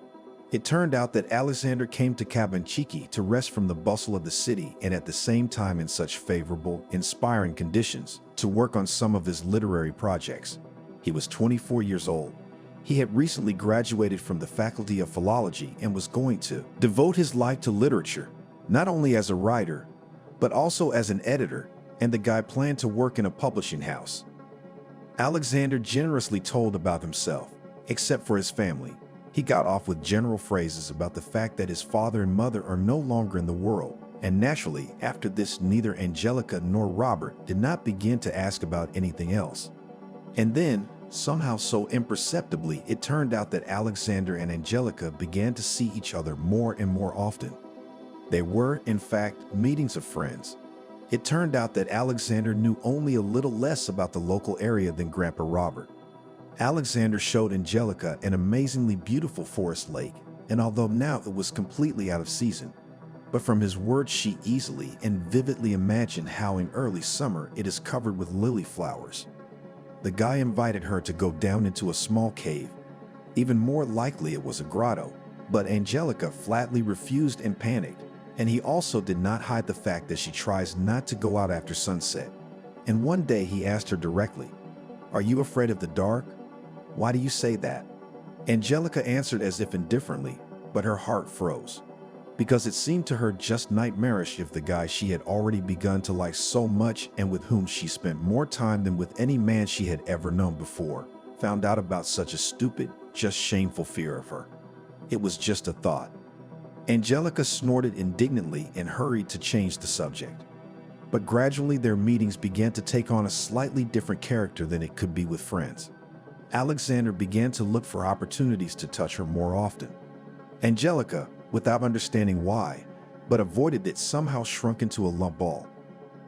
[SPEAKER 1] It turned out that Alexander came to Cabanchichi to rest from the bustle of the city and at the same time in such favorable, inspiring conditions to work on some of his literary projects. He was 24 years old. He had recently graduated from the Faculty of Philology and was going to devote his life to literature, not only as a writer, but also as an editor, and the guy planned to work in a publishing house. Alexander generously told about himself, except for his family. He got off with general phrases about the fact that his father and mother are no longer in the world, and naturally, after this, neither Angelica nor Robert did not begin to ask about anything else. And then, somehow so imperceptibly, it turned out that Alexander and Angelica began to see each other more and more often. They were, in fact, meetings of friends. It turned out that Alexander knew only a little less about the local area than Grandpa Robert. Alexander showed Angelica an amazingly beautiful forest lake, and although now it was completely out of season, but from his words she easily and vividly imagined how in early summer it is covered with lily flowers. The guy invited her to go down into a small cave. Even more likely it was a grotto, but Angelica flatly refused and panicked, and he also did not hide the fact that she tries not to go out after sunset. And one day he asked her directly, "Are you afraid of the dark? Why do you say that?" Angelica answered as if indifferently, but her heart froze, because it seemed to her just nightmarish if the guy she had already begun to like so much and with whom she spent more time than with any man she had ever known before, found out about such a stupid, just shameful fear of her. It was just a thought. Angelica snorted indignantly and hurried to change the subject. But gradually their meetings began to take on a slightly different character than it could be with friends. Alexander began to look for opportunities to touch her more often. Angelica, without understanding why, but avoided it, somehow shrunk into a lump ball.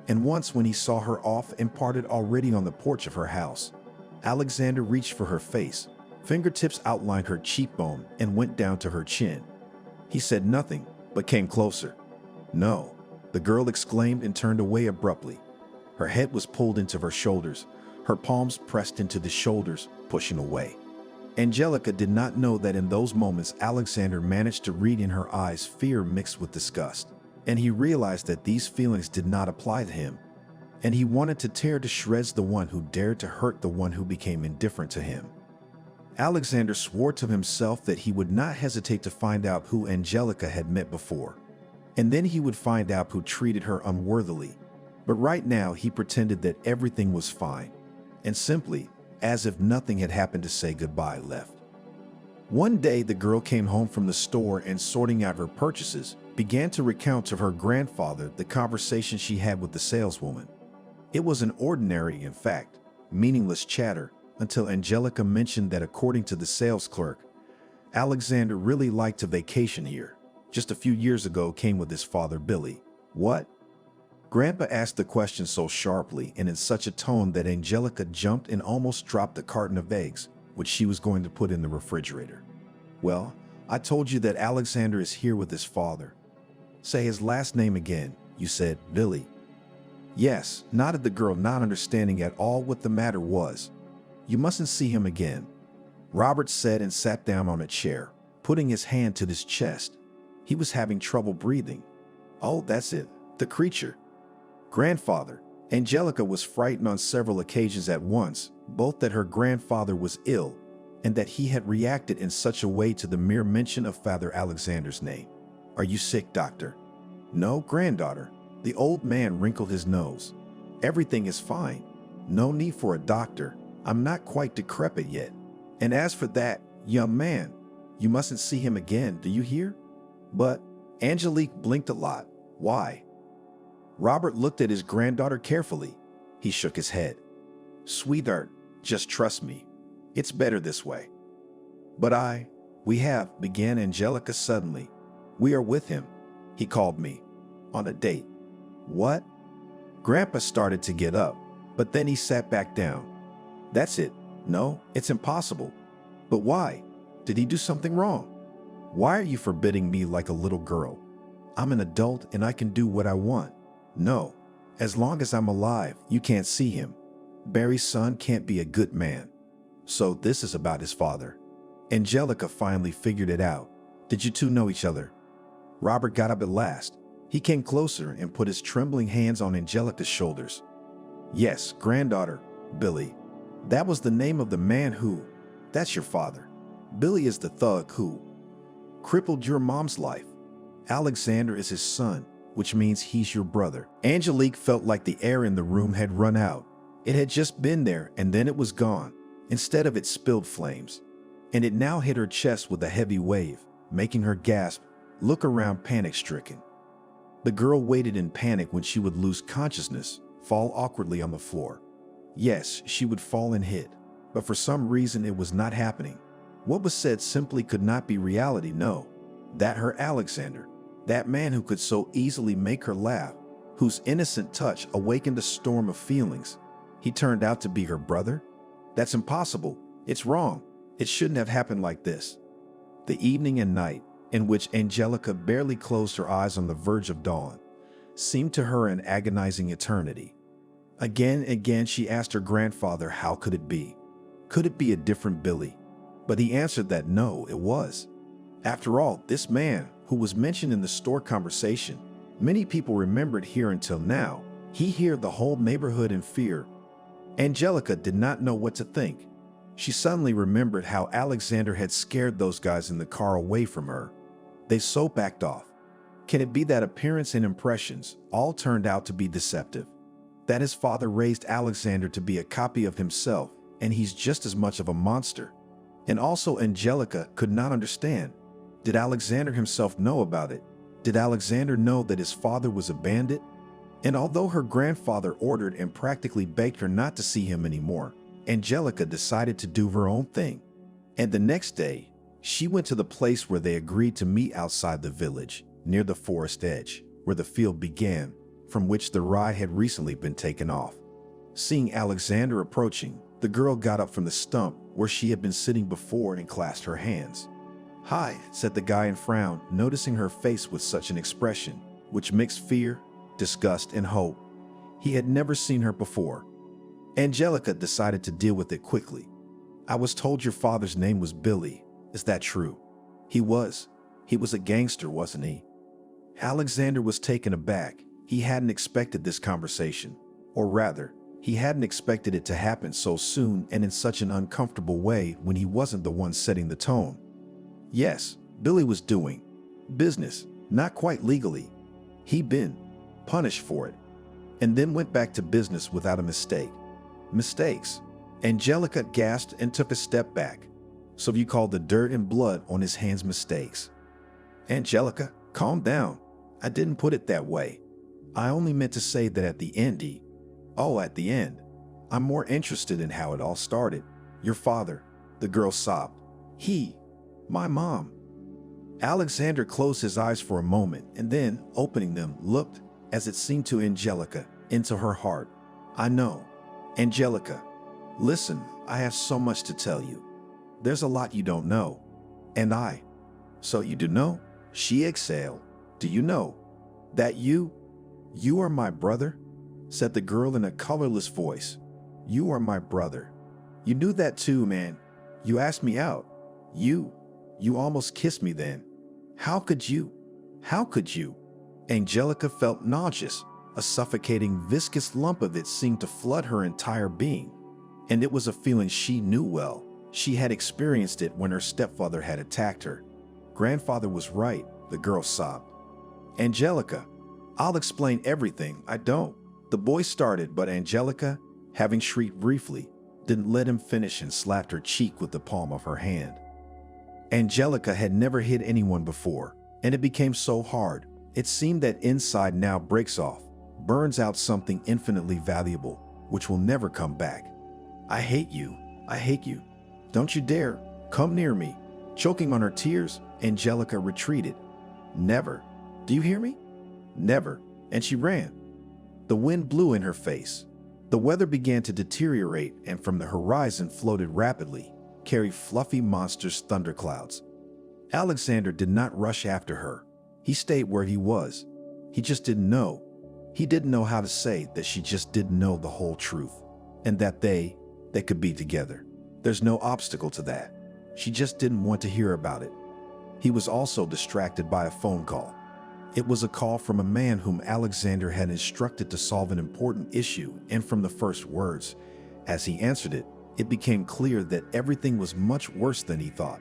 [SPEAKER 1] And once when he saw her off and parted already on the porch of her house, Alexander reached for her face, fingertips outlined her cheekbone and went down to her chin. He said nothing, but came closer. "No," the girl exclaimed and turned away abruptly. Her head was pulled into her shoulders, her palms pressed into the shoulders, pushing away. Angelica did not know that in those moments Alexander managed to read in her eyes fear mixed with disgust, and he realized that these feelings did not apply to him, and he wanted to tear to shreds the one who dared to hurt the one who became indifferent to him. Alexander swore to himself that he would not hesitate to find out who Angelica had met before, and then he would find out who treated her unworthily. But right now he pretended that everything was fine, and simply, as if nothing had happened to say goodbye, left. One day the girl came home from the store and, sorting out her purchases, began to recount to her grandfather the conversation she had with the saleswoman. It was an ordinary, in fact, meaningless chatter, until Angelica mentioned that according to the sales clerk, Alexander really liked to vacation here. Just a few years ago came with his father Billy. "What?" Grandpa asked the question so sharply and in such a tone that Angelica jumped and almost dropped the carton of eggs, which she was going to put in the refrigerator. "Well, I told you that Alexander is here with his father." "Say his last name again," you said, "Billy." "Yes," nodded the girl, not understanding at all what the matter was. "You mustn't see him again," Robert said and sat down on a chair, putting his hand to his chest. He was having trouble breathing. "Oh, that's it, the creature." "Grandfather." Angelica was frightened on several occasions at once, both that her grandfather was ill and that he had reacted in such a way to the mere mention of Father Alexander's name. "Are you sick, doctor?" "No, granddaughter." The old man wrinkled his nose. "Everything is fine. No need for a doctor. I'm not quite decrepit yet. And as for that, young man, you mustn't see him again, do you hear?" "But," Angelique blinked a lot. "Why?" Robert looked at his granddaughter carefully. He shook his head. "Sweetheart, just trust me. It's better this way." "But we have," began Angelica suddenly. "We are with him. He called me. On a date." "What?" Grandpa started to get up, but then he sat back down. "That's it. No, it's impossible." "But why? Did he do something wrong? Why are you forbidding me like a little girl? I'm an adult and I can do what I want." "No, as long as I'm alive, you can't see him." Barry's son can't be a good man. So this is about his father. Angelica finally figured it out. Did you two know each other? Robert got up at last. He came closer and put his trembling hands on Angelica's shoulders. Yes, granddaughter, Billy. That was the name of the man who... That's your father. Billy is the thug who crippled your mom's life. Alexander is his son, which means he's your brother. Angelique felt like the air in the room had run out. It had just been there and then it was gone. Instead of it spilled flames. And it now hit her chest with a heavy wave, making her gasp, look around panic-stricken. The girl waited in panic when she would lose consciousness, fall awkwardly on the floor. Yes, she would fall and hit, but for some reason it was not happening. What was said simply could not be reality, no. That her Alexander, that man who could so easily make her laugh, whose innocent touch awakened a storm of feelings, he turned out to be her brother? That's impossible. It's wrong. It shouldn't have happened like this. The evening and night, in which Angelica barely closed her eyes on the verge of dawn, seemed to her an agonizing eternity. Again and again she asked her grandfather how could it be? Could it be a different Billy? But he answered that no, it was. After all, this man, who was mentioned in the store conversation, many people remembered here until now, he heard the whole neighborhood in fear. Angelica did not know what to think. She suddenly remembered how Alexander had scared those guys in the car away from her. They so backed off. Can it be that appearance and impressions all turned out to be deceptive? That his father raised Alexander to be a copy of himself, and he's just as much of a monster? And also Angelica could not understand. Did Alexander himself know about it? Did Alexander know that his father was a bandit? And although her grandfather ordered and practically begged her not to see him anymore, Angelica decided to do her own thing. And the next day, she went to the place where they agreed to meet outside the village, near the forest edge, where the field began, from which the ride had recently been taken off. Seeing Alexander approaching, the girl got up from the stump where she had been sitting before and clasped her hands. "Hi," said the guy and frowned, noticing her face with such an expression, which mixed fear, disgust, and hope. He had never seen her before. Angelica decided to deal with it quickly. "I was told your father's name was Billy. Is that true?" He was a gangster, wasn't he?" Alexander was taken aback. He hadn't expected this conversation. Or rather, he hadn't expected it to happen so soon and in such an uncomfortable way when he wasn't the one setting the tone. Yes, Billy was doing business, not quite legally. He'd been punished for it, and then went back to business without a mistake. Mistakes? Angelica gasped and took a step back. "So you call the dirt and blood on his hands mistakes?" "Angelica, calm down. I didn't put it that way. I only meant to say that at the end at the end. I'm more interested in how it all started. Your father," the girl sobbed. My mom." Alexander closed his eyes for a moment and then, opening them, looked, as it seemed to Angelica, into her heart. "I know. Angelica, listen, I have so much to tell you. There's a lot you don't know. And I." "So you do know?" She exhaled. "Do you know that you are my brother?" said the girl in a colorless voice. "You are my brother. You knew that too, man. You asked me out. You almost kissed me then. How could you? How could you?" Angelica felt nauseous. A suffocating, viscous lump of it seemed to flood her entire being. And it was a feeling she knew well. She had experienced it when her stepfather had attacked her. "Grandfather was right," the girl sobbed. "Angelica, I'll explain everything. I don't." The boy started, but Angelica, having shrieked briefly, didn't let him finish and slapped her cheek with the palm of her hand. Angelica had never hit anyone before, and it became so hard. It seemed that inside now breaks off, burns out something infinitely valuable, which will never come back. "I hate you. I hate you. Don't you dare. Come near me." Choking on her tears, Angelica retreated. "Never. Do you hear me? Never." And she ran. The wind blew in her face. The weather began to deteriorate, and from the horizon floated rapidly, carried fluffy monstrous thunderclouds. Alexander did not rush after her. He stayed where he was. He just didn't know. He didn't know how to say that she just didn't know the whole truth. and that they could be together. There's no obstacle to that. She just didn't want to hear about it. He was also distracted by a phone call. It was a call from a man whom Alexander had instructed to solve an important issue, and from the first words, as he answered it, it became clear that everything was much worse than he thought.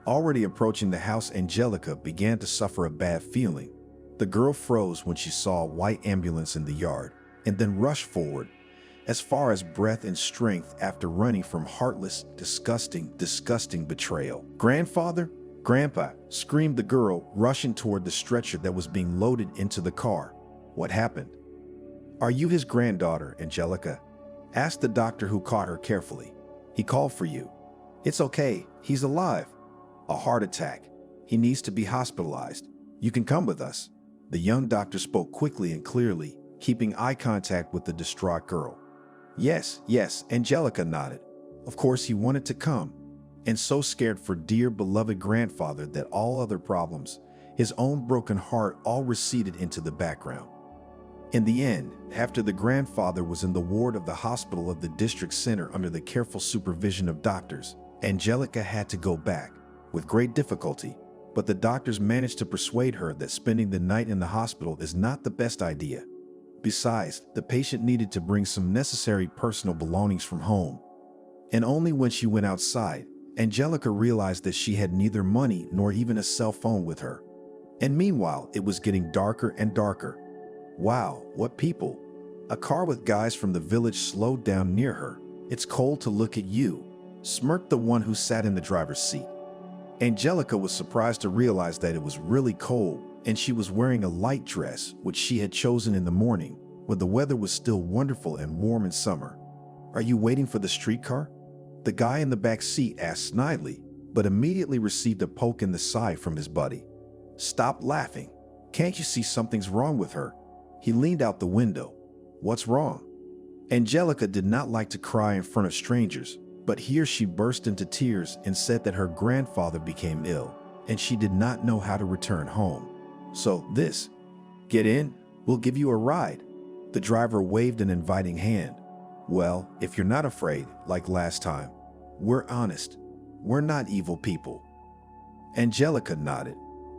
[SPEAKER 1] Already approaching the house, Angelica began to suffer a bad feeling. The girl froze when she saw a white ambulance in the yard, and then rushed forward, as far as breath and strength after running from heartless, disgusting betrayal. "Grandfather? Grandpa!" screamed the girl, rushing toward the stretcher that was being loaded into the car. "What happened?" "Are you his granddaughter, Angelica?" asked the doctor, who caught her carefully. "He called for you." "It's okay. He's alive." "A heart attack. He needs to be hospitalized. You can come with us." The young doctor spoke quickly and clearly, keeping eye contact with the distraught girl. Yes, Angelica nodded. Of course he wanted to come, and so scared for dear beloved grandfather that all other problems, his own broken heart, all receded into the background. In the end, after the grandfather was in the ward of the hospital of the district center under the careful supervision of doctors, Angelica had to go back, with great difficulty, but the doctors managed to persuade her that spending the night in the hospital is not the best idea. Besides, the patient needed to bring some necessary personal belongings from home. And only when she went outside, Angelica realized that she had neither money nor even a cell phone with her. And meanwhile, it was getting darker and darker. "Wow, what people." A car with guys from the village slowed down near her. "It's cold to look at you," smirked the one who sat in the driver's seat. Angelica was surprised to realize that it was really cold, and she was wearing a light dress, which she had chosen in the morning, when the weather was still wonderful and warm in summer. "Are you waiting for the streetcar?" the guy in the back seat asked snidely, but immediately received a poke in the side from his buddy. "Stop laughing. Can't you see something's wrong with her?" He leaned out the window. "What's wrong?" Angelica did not like to cry in front of strangers, but here she burst into tears and said that her grandfather became ill, and she did not know how to return home. "So get in, we'll give you a ride." The driver waved an inviting hand. "Well, if you're not afraid, like last time, we're honest. We're not evil people." Angelica nodded.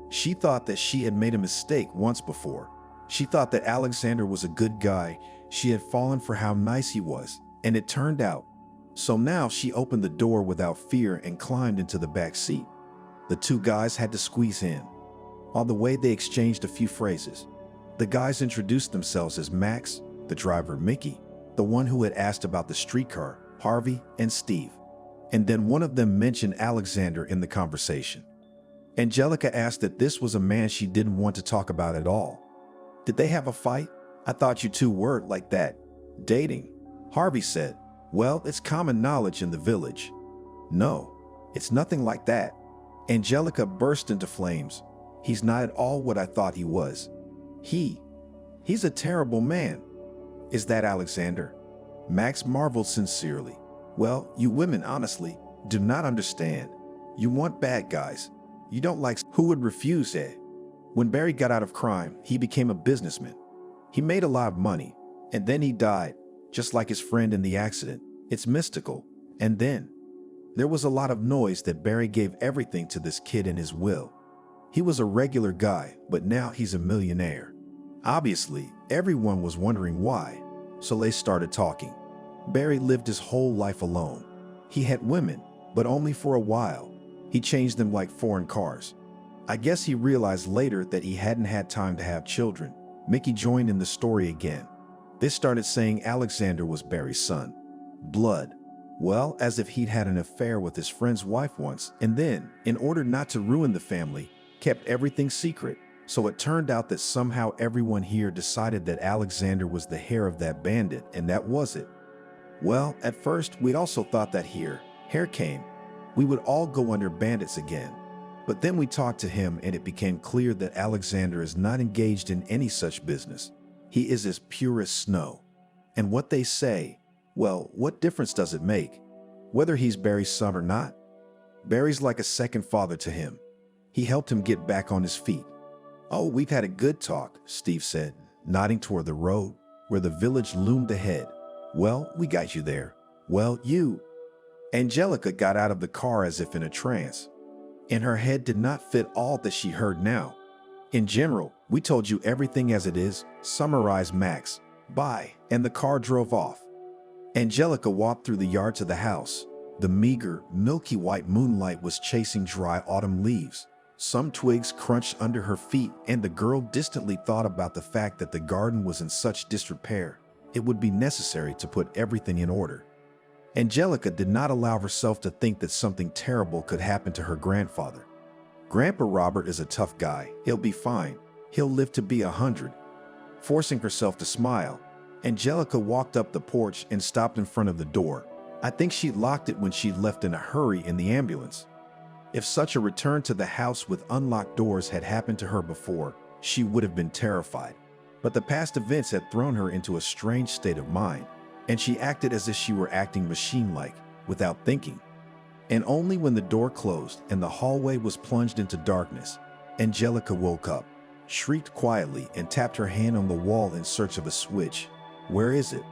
[SPEAKER 1] She thought that she had made a mistake once before. She thought that Alexander was a good guy. She had fallen for how nice he was, and it turned out. So now she opened the door without fear and climbed into the back seat. The two guys had to squeeze in. On the way, they exchanged a few phrases. The guys introduced themselves as Max, the driver Mickey, the one who had asked about the streetcar, Harvey, and Steve. And then one of them mentioned Alexander in the conversation. Angelica asked that this was a man she didn't want to talk about at all. "Did they have a fight? I thought you two were like that. Dating." Harvey said, "Well, it's common knowledge in the village." "No, it's nothing like that." Angelica burst into flames. "He's not at all what I thought he was. He's a terrible man." "Is that Alexander?" Max marveled sincerely. "Well, you women honestly do not understand. You want bad guys. You don't like who would refuse it." When Barry got out of crime, he became a businessman. He made a lot of money, and then he died, just like his friend in the accident. It's mystical. And then there was a lot of noise that Barry gave everything to this kid in his will. He was a regular guy, but now he's a millionaire. Obviously, everyone was wondering why, so they started talking. Barry lived his whole life alone. He had women, but only for a while. He changed them like foreign cars. I guess he realized later that he hadn't had time to have children. Mickey joined in the story again. They started saying Alexander was Barry's son. Blood. Well, as if he'd had an affair with his friend's wife once, and then, in order not to ruin the family, kept everything secret. So it turned out that somehow everyone here decided that Alexander was the heir of that bandit, and that was it. Well, at first, we'd also thought that hair came, we would all go under bandits again. But then we talked to him, and it became clear that Alexander is not engaged in any such business. He is as pure as snow. And what they say, well, what difference does it make, whether he's Barry's son or not? Barry's like a second father to him. He helped him get back on his feet. "Oh, we've had a good talk," Steve said, nodding toward the road, where the village loomed ahead. Well, we got you there. Well, you. Angelica got out of the car as if in a trance, and her head did not fit all that she heard now. In general, we told you everything as it is, summarized Max. Bye. And the car drove off. Angelica walked through the yard to the house. The meager, milky white moonlight was chasing dry autumn leaves. Some twigs crunched under her feet, and the girl distantly thought about the fact that the garden was in such disrepair. It would be necessary to put everything in order. Angelica did not allow herself to think that something terrible could happen to her grandfather. Grandpa Robert is a tough guy. He'll be fine. He'll live to be 100. Forcing herself to smile, Angelica walked up the porch and stopped in front of the door. I think she locked it when she left in a hurry in the ambulance. If such a return to the house with unlocked doors had happened to her before, she would have been terrified. But the past events had thrown her into a strange state of mind, and she acted as if she were acting machine-like, without thinking. And only when the door closed and the hallway was plunged into darkness, Angelica woke up, shrieked quietly, and tapped her hand on the wall in search of a switch. Where is it?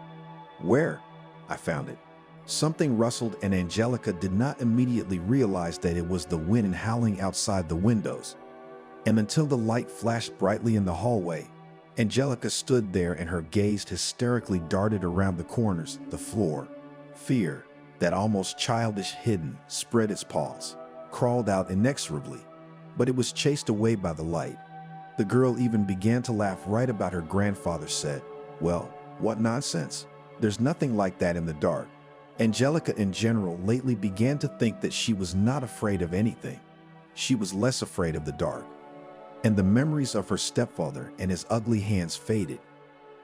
[SPEAKER 1] Where? I found it. Something rustled, and Angelica did not immediately realize that it was the wind howling outside the windows. And until the light flashed brightly in the hallway, Angelica stood there and her gaze hysterically darted around the corners, the floor. Fear, that almost childish hidden, spread its paws, crawled out inexorably, but it was chased away by the light. The girl even began to laugh right about her grandfather said, "Well, what nonsense. There's nothing like that in the dark." Angelica in general lately began to think that she was not afraid of anything. She was less afraid of the dark. And the memories of her stepfather and his ugly hands faded.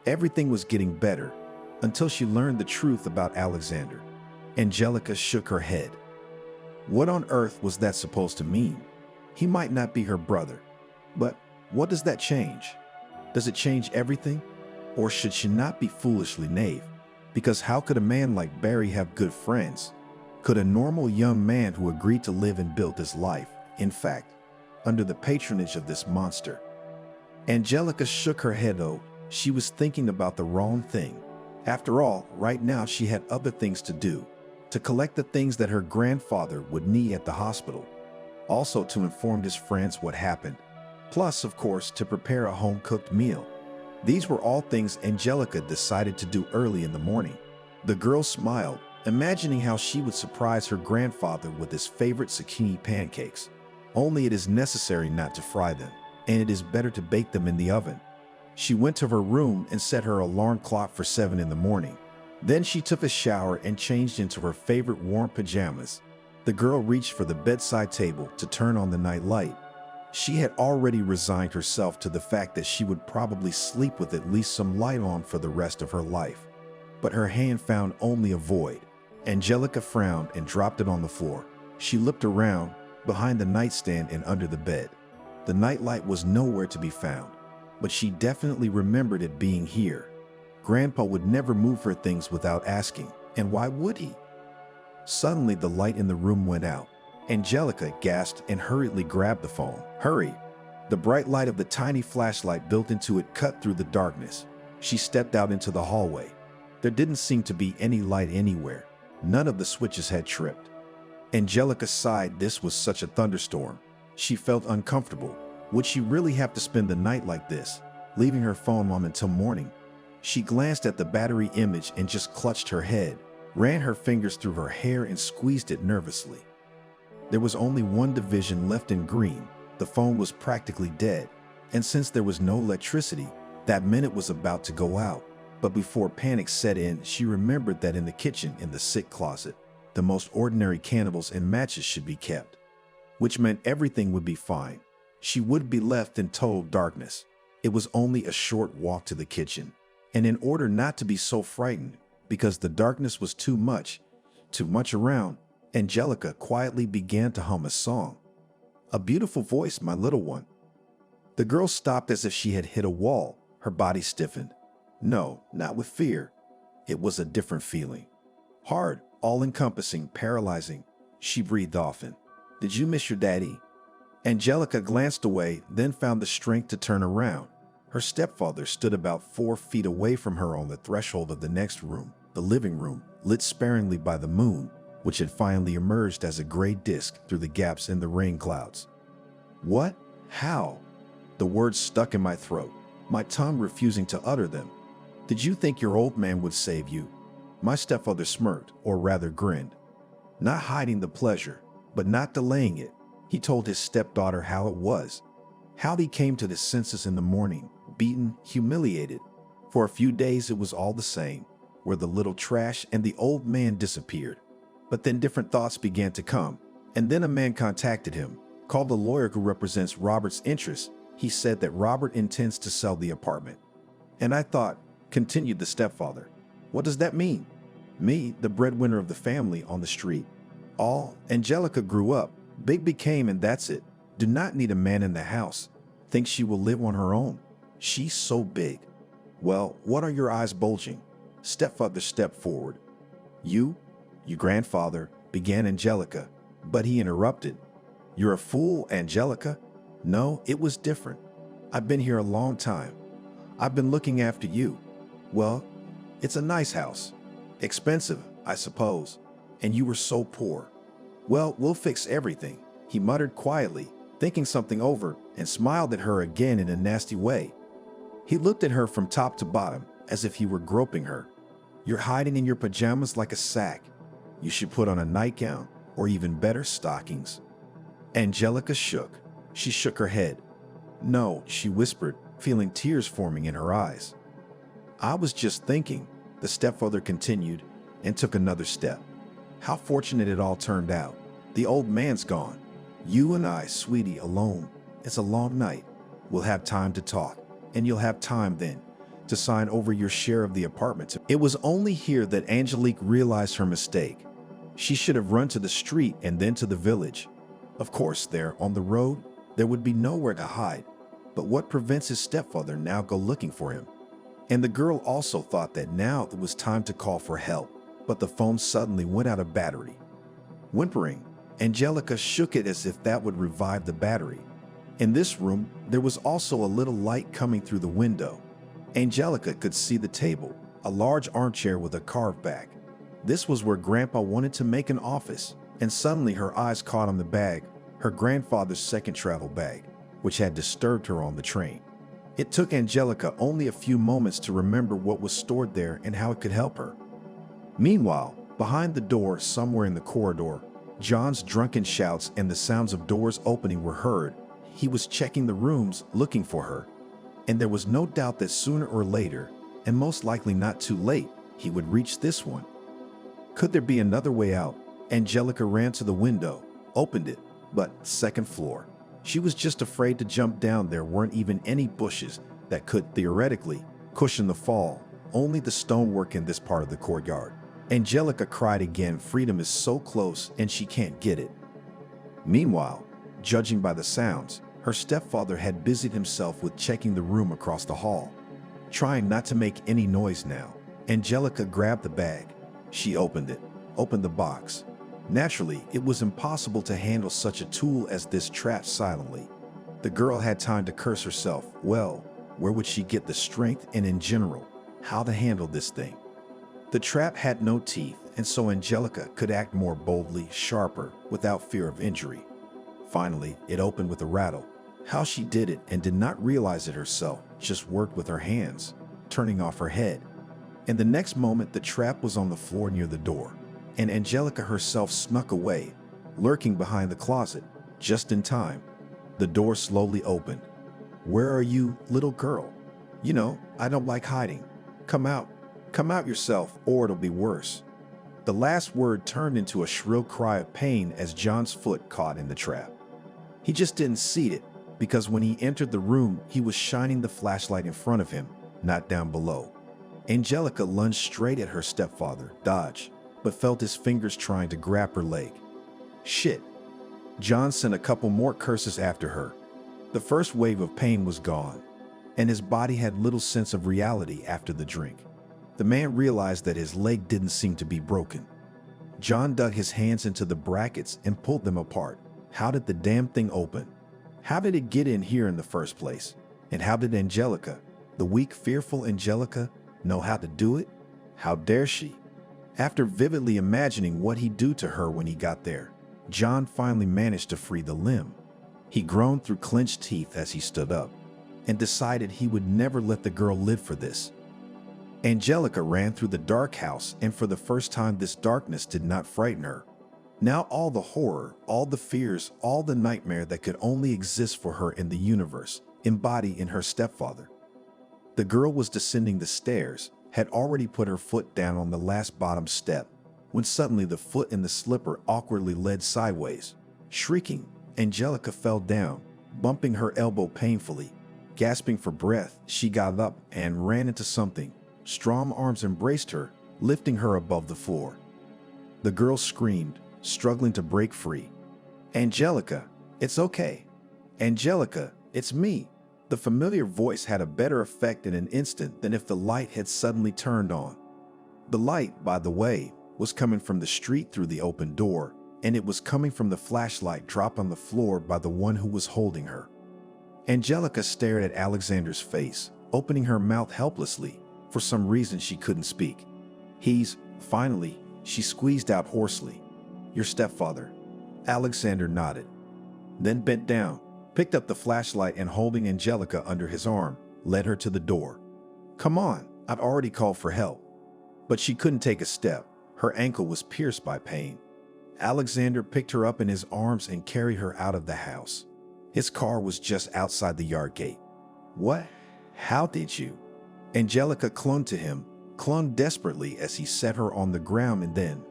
[SPEAKER 1] Everything was getting better until she learned the truth about Alexander. Angelica shook her head. What on earth was that supposed to mean? He might not be her brother, but what does that change? Does it change everything? Or should she not be foolishly naive? Because how could a man like Barry have good friends? Could a normal young man who agreed to live and build his life, in fact, under the patronage of this monster? Angelica shook her head though. She was thinking about the wrong thing. After all, right now she had other things to do. To collect the things that her grandfather would need at the hospital. Also to inform his friends what happened. Plus, of course, to prepare a home-cooked meal. These were all things Angelica decided to do early in the morning. The girl smiled, imagining how she would surprise her grandfather with his favorite zucchini pancakes. Only it is necessary not to fry them, and it is better to bake them in the oven. She went to her room and set her alarm clock for 7 in the morning. Then she took a shower and changed into her favorite warm pajamas. The girl reached for the bedside table to turn on the night light. She had already resigned herself to the fact that she would probably sleep with at least some light on for the rest of her life. But her hand found only a void. Angelica frowned and dropped it on the floor. She looked around, behind the nightstand and under the bed. The nightlight was nowhere to be found, but she definitely remembered it being here. Grandpa would never move her things without asking, and why would he? Suddenly the light in the room went out. Angelica gasped and hurriedly grabbed the phone. Hurry! The bright light of the tiny flashlight built into it cut through the darkness. She stepped out into the hallway. There didn't seem to be any light anywhere. None of the switches had tripped. Angelica sighed. This was such a thunderstorm. She felt uncomfortable. Would she really have to spend the night like this, leaving her phone on until morning? She glanced at the battery image and just clutched her head, ran her fingers through her hair and squeezed it nervously. There was only one division left in green. The phone was practically dead, and since there was no electricity, that meant it was about to go out. But before panic set in, she remembered that in the kitchen, in the sick closet, the most ordinary candles and matches should be kept, which meant everything would be fine. She would be left in total darkness. It was only a short walk to the kitchen, and in order not to be so frightened, because the darkness was too much around, Angelica quietly began to hum a song. A beautiful voice, my little one. The girl stopped as if she had hit a wall. Her body stiffened. No, not with fear. It was a different feeling. Hard, all-encompassing, paralyzing. She breathed often. Did you miss your daddy? Angelica glanced away, then found the strength to turn around. Her stepfather stood about 4 feet away from her on the threshold of the next room. the living room, lit sparingly by the moon, which had finally emerged as a gray disk through the gaps in the rain clouds. What? How? The words stuck in my throat, my tongue refusing to utter them. Did you think your old man would save you? My stepfather smirked, or rather grinned. Not hiding the pleasure, but not delaying it, he told his stepdaughter how it was. How he came to his senses in the morning, beaten, humiliated. For a few days it was all the same, where the little trash and the old man disappeared. But then different thoughts began to come, and then a man contacted him, called the lawyer who represents Robert's interests. He said that Robert intends to sell the apartment. And I thought, continued the stepfather, what does that mean? Me, the breadwinner of the family on the street. All Angelica grew up, big became, and that's it. Do not need a man in the house. Thinks she will live on her own. She's so big. Well, what are your eyes bulging? Stepfather stepped forward. You grandfather, began Angelica, but he interrupted. You're a fool, Angelica. No, it was different. I've been here a long time. I've been looking after you. Well, it's a nice house. Expensive, I suppose. And you were so poor. Well, we'll fix everything, he muttered quietly, thinking something over, and smiled at her again in a nasty way. He looked at her from top to bottom, as if he were groping her. You're hiding in your pajamas like a sack. You should put on a nightgown, or even better, stockings. Angelica shook. She shook her head. No, she whispered, feeling tears forming in her eyes. I was just thinking, the stepfather continued, and took another step. How fortunate it all turned out. The old man's gone. You and I, sweetie, alone. It's a long night. We'll have time to talk, and you'll have time then to sign over your share of the apartment. It was only here that Angelique realized her mistake. She should have run to the street and then to the village. Of course, there, on the road, there would be nowhere to hide. But what prevents his stepfather now go looking for him? And the girl also thought that now it was time to call for help, but the phone suddenly went out of battery. Whimpering, Angelica shook it as if that would revive the battery. In this room, there was also a little light coming through the window. Angelica could see the table, a large armchair with a carved back. This was where Grandpa wanted to make an office, and suddenly her eyes caught on the bag, her grandfather's second travel bag, which had disturbed her on the train. It took Angelica only a few moments to remember what was stored there and how it could help her. Meanwhile, behind the door, somewhere in the corridor, John's drunken shouts and the sounds of doors opening were heard. He was checking the rooms, looking for her. And there was no doubt that sooner or later, and most likely not too late, he would reach this one. Could there be another way out? Angelica ran to the window, opened it, but second floor. She was just afraid to jump down. There weren't even any bushes that could, theoretically, cushion the fall, only the stonework in this part of the courtyard. Angelica cried again. Freedom is so close and she can't get it. Meanwhile, judging by the sounds, her stepfather had busied himself with checking the room across the hall. Trying not to make any noise now, Angelica grabbed the bag. She opened it, opened the box. Naturally, it was impossible to handle such a tool as this trapped silently. The girl had time to curse herself. Well, where would she get the strength and in general, how to handle this thing? The trap had no teeth, and so Angelica could act more boldly, sharper, without fear of injury. Finally, it opened with a rattle. How she did it and did not realize it herself, just worked with her hands, turning off her head. And the next moment, the trap was on the floor near the door, and Angelica herself snuck away, lurking behind the closet, just in time. The door slowly opened. Where are you, little girl? You know, I don't like hiding. Come out yourself, or it'll be worse. The last word turned into a shrill cry of pain as John's foot caught in the trap. He just didn't see it, because when he entered the room, he was shining the flashlight in front of him, not down below. Angelica lunged straight at her stepfather, dodged, but felt his fingers trying to grab her leg. Shit. John sent a couple more curses after her. The first wave of pain was gone, and his body had little sense of reality after the drink. The man realized that his leg didn't seem to be broken. John dug his hands into the brackets and pulled them apart. How did the damn thing open? How did it get in here in the first place? And how did Angelica, the weak, fearful Angelica, know how to do it? How dare she? After vividly imagining what he'd do to her when he got there, John finally managed to free the limb. He groaned through clenched teeth as he stood up and decided he would never let the girl live for this. Angelica ran through the dark house, and for the first time this darkness did not frighten her. Now all the horror, all the fears, all the nightmare that could only exist for her in the universe embodied in her stepfather. The girl was descending the stairs, had already put her foot down on the last bottom step, when suddenly the foot in the slipper awkwardly led sideways. Shrieking, Angelica fell down, bumping her elbow painfully. Gasping for breath, she got up and ran into something. Strong arms embraced her, lifting her above the floor. The girl screamed, struggling to break free. "Angelica, it's okay. Angelica, it's me." The familiar voice had a better effect in an instant than if the light had suddenly turned on. The light, by the way, was coming from the street through the open door, and it was coming from the flashlight dropped on the floor by the one who was holding her. Angelica stared at Alexander's face, opening her mouth helplessly. For some reason she couldn't speak. Finally, she squeezed out hoarsely. "Your stepfather." Alexander nodded, then bent down, picked up the flashlight, and holding Angelica under his arm, led her to the door. "Come on, I'd already called for help." But she couldn't take a step. Her ankle was pierced by pain. Alexander picked her up in his arms and carried her out of the house. His car was just outside the yard gate. "What? How did you?" Angelica clung to him, clung desperately as he set her on the ground, and then,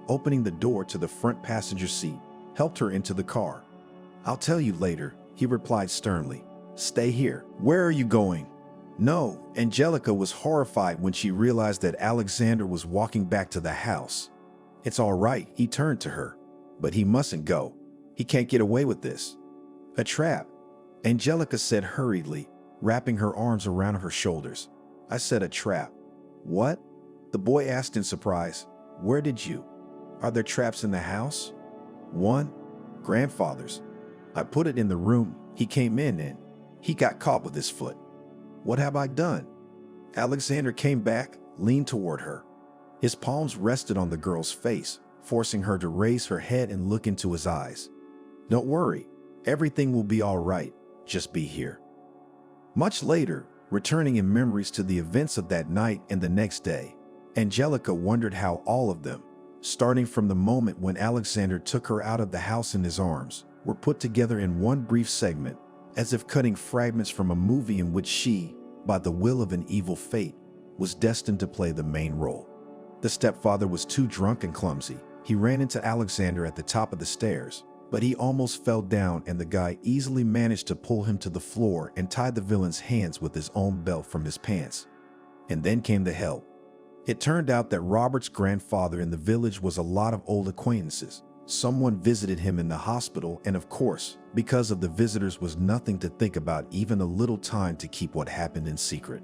[SPEAKER 1] opening the door to the front passenger seat, helped her into the car. "I'll tell you later," he replied sternly. "Stay here." "Where are you going?" "No." Angelica was horrified when she realized that Alexander was walking back to the house. "It's all right," he turned to her. "But he mustn't go. He can't get away with this." "A trap," Angelica said hurriedly, wrapping her arms around her shoulders. "I said a trap." "What?" the boy asked in surprise. "Where did you? Are there traps in the house?" "One. Grandfather's. I put it in the room he came in and he got caught with his foot." "What have I done?" Alexander came back, leaned toward her. His palms rested on the girl's face, forcing her to raise her head and look into his eyes. "Don't worry. Everything will be all right. Just be here." Much later, returning in memories to the events of that night and the next day, Angelica wondered how all of them, starting from the moment when Alexander took her out of the house in his arms, were put together in one brief segment, as if cutting fragments from a movie in which she, by the will of an evil fate, was destined to play the main role. The stepfather was too drunk and clumsy. He ran into Alexander at the top of the stairs, but he almost fell down, and the guy easily managed to pull him to the floor and tie the villain's hands with his own belt from his pants. And then came the help. It turned out that Robert's grandfather in the village was a lot of old acquaintances. Someone visited him in the hospital, and of course, because of the visitors was nothing to think about, even a little time to keep what happened in secret.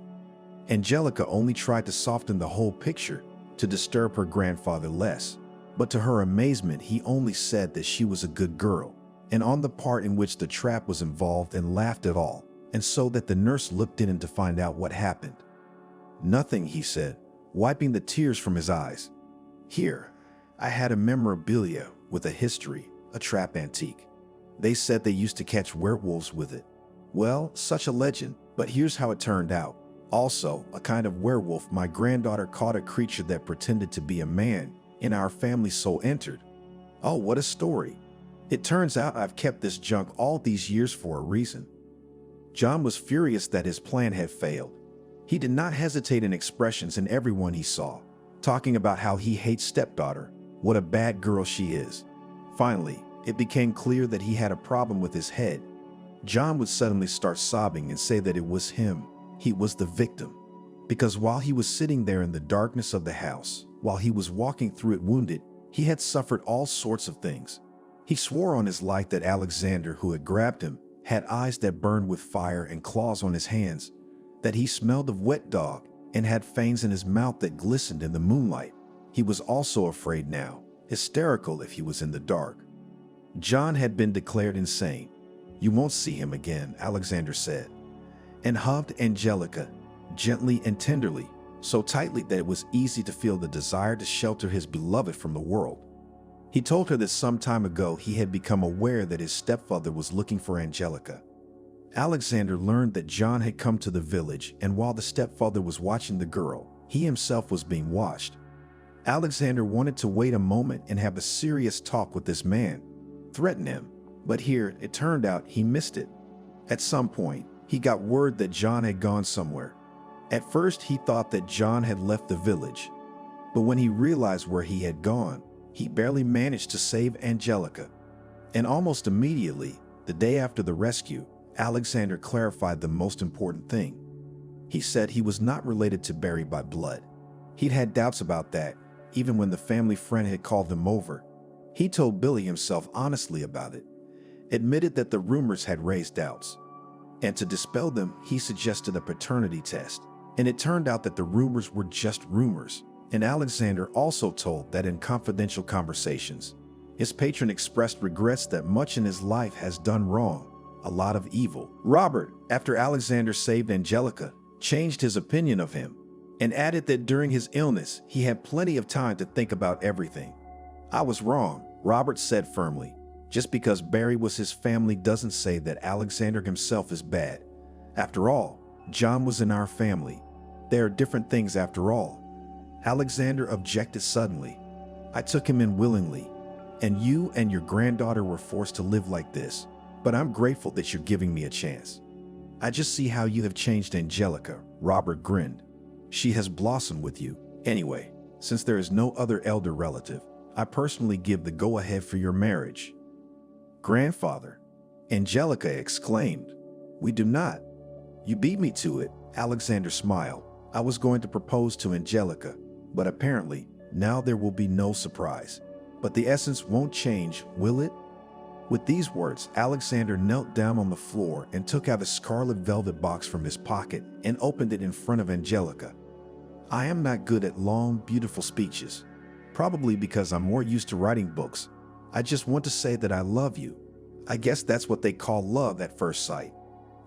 [SPEAKER 1] Angelica only tried to soften the whole picture, to disturb her grandfather less. But to her amazement, he only said that she was a good girl, and on the part in which the trap was involved, and laughed at all, and so that the nurse looked in to find out what happened. "Nothing," he said, wiping the tears from his eyes. "Here, I had a memorabilia with a history, a trap antique. They said they used to catch werewolves with it. Well, such a legend, but here's how it turned out. Also, a kind of werewolf. My granddaughter caught a creature that pretended to be a man, and our family soul entered. Oh, what a story. It turns out I've kept this junk all these years for a reason." John was furious that his plan had failed. He did not hesitate in expressions in everyone he saw, talking about how he hates stepdaughter, what a bad girl she is. Finally, it became clear that he had a problem with his head. John would suddenly start sobbing and say that it was him. He was the victim. Because while he was sitting there in the darkness of the house, while he was walking through it wounded, he had suffered all sorts of things. He swore on his life that Alexander, who had grabbed him, had eyes that burned with fire and claws on his hands, that he smelled of wet dog and had fangs in his mouth that glistened in the moonlight. He was also afraid now, hysterical if he was in the dark. John had been declared insane. "You won't see him again," Alexander said, and hugged Angelica, gently and tenderly, so tightly that it was easy to feel the desire to shelter his beloved from the world. He told her that some time ago he had become aware that his stepfather was looking for Angelica. Alexander learned that John had come to the village, and while the stepfather was watching the girl, he himself was being watched. Alexander wanted to wait a moment and have a serious talk with this man, threaten him, but here it turned out he missed it. At some point, he got word that John had gone somewhere. At first, he thought that John had left the village, but when he realized where he had gone, he barely managed to save Angelica. And almost immediately, the day after the rescue, Alexander clarified the most important thing. He said he was not related to Barry by blood. He'd had doubts about that, even when the family friend had called them over. He told Billy himself honestly about it, admitted that the rumors had raised doubts. And to dispel them, he suggested a paternity test. And it turned out that the rumors were just rumors. And Alexander also told that in confidential conversations, his patron expressed regrets that much in his life has done wrong, a lot of evil. Robert, after Alexander saved Angelica, changed his opinion of him and added that during his illness, he had plenty of time to think about everything. "I was wrong," Robert said firmly. "Just because Barry was his family doesn't say that Alexander himself is bad. After all, John was in our family. There are different things after all." Alexander objected suddenly. "I took him in willingly, and you and your granddaughter were forced to live like this. But I'm grateful that you're giving me a chance. I just see how you have changed Angelica," Robert grinned. "She has blossomed with you. Anyway, since there is no other elder relative, I personally give the go-ahead for your marriage." "Grandfather," Angelica exclaimed. "We do not." "You beat me to it," Alexander smiled. "I was going to propose to Angelica, but apparently now there will be no surprise. But the essence won't change, will it?" With these words, Alexander knelt down on the floor and took out a scarlet velvet box from his pocket and opened it in front of Angelica. "I am not good at long, beautiful speeches, probably because I'm more used to writing books. I just want to say that I love you. I guess that's what they call love at first sight.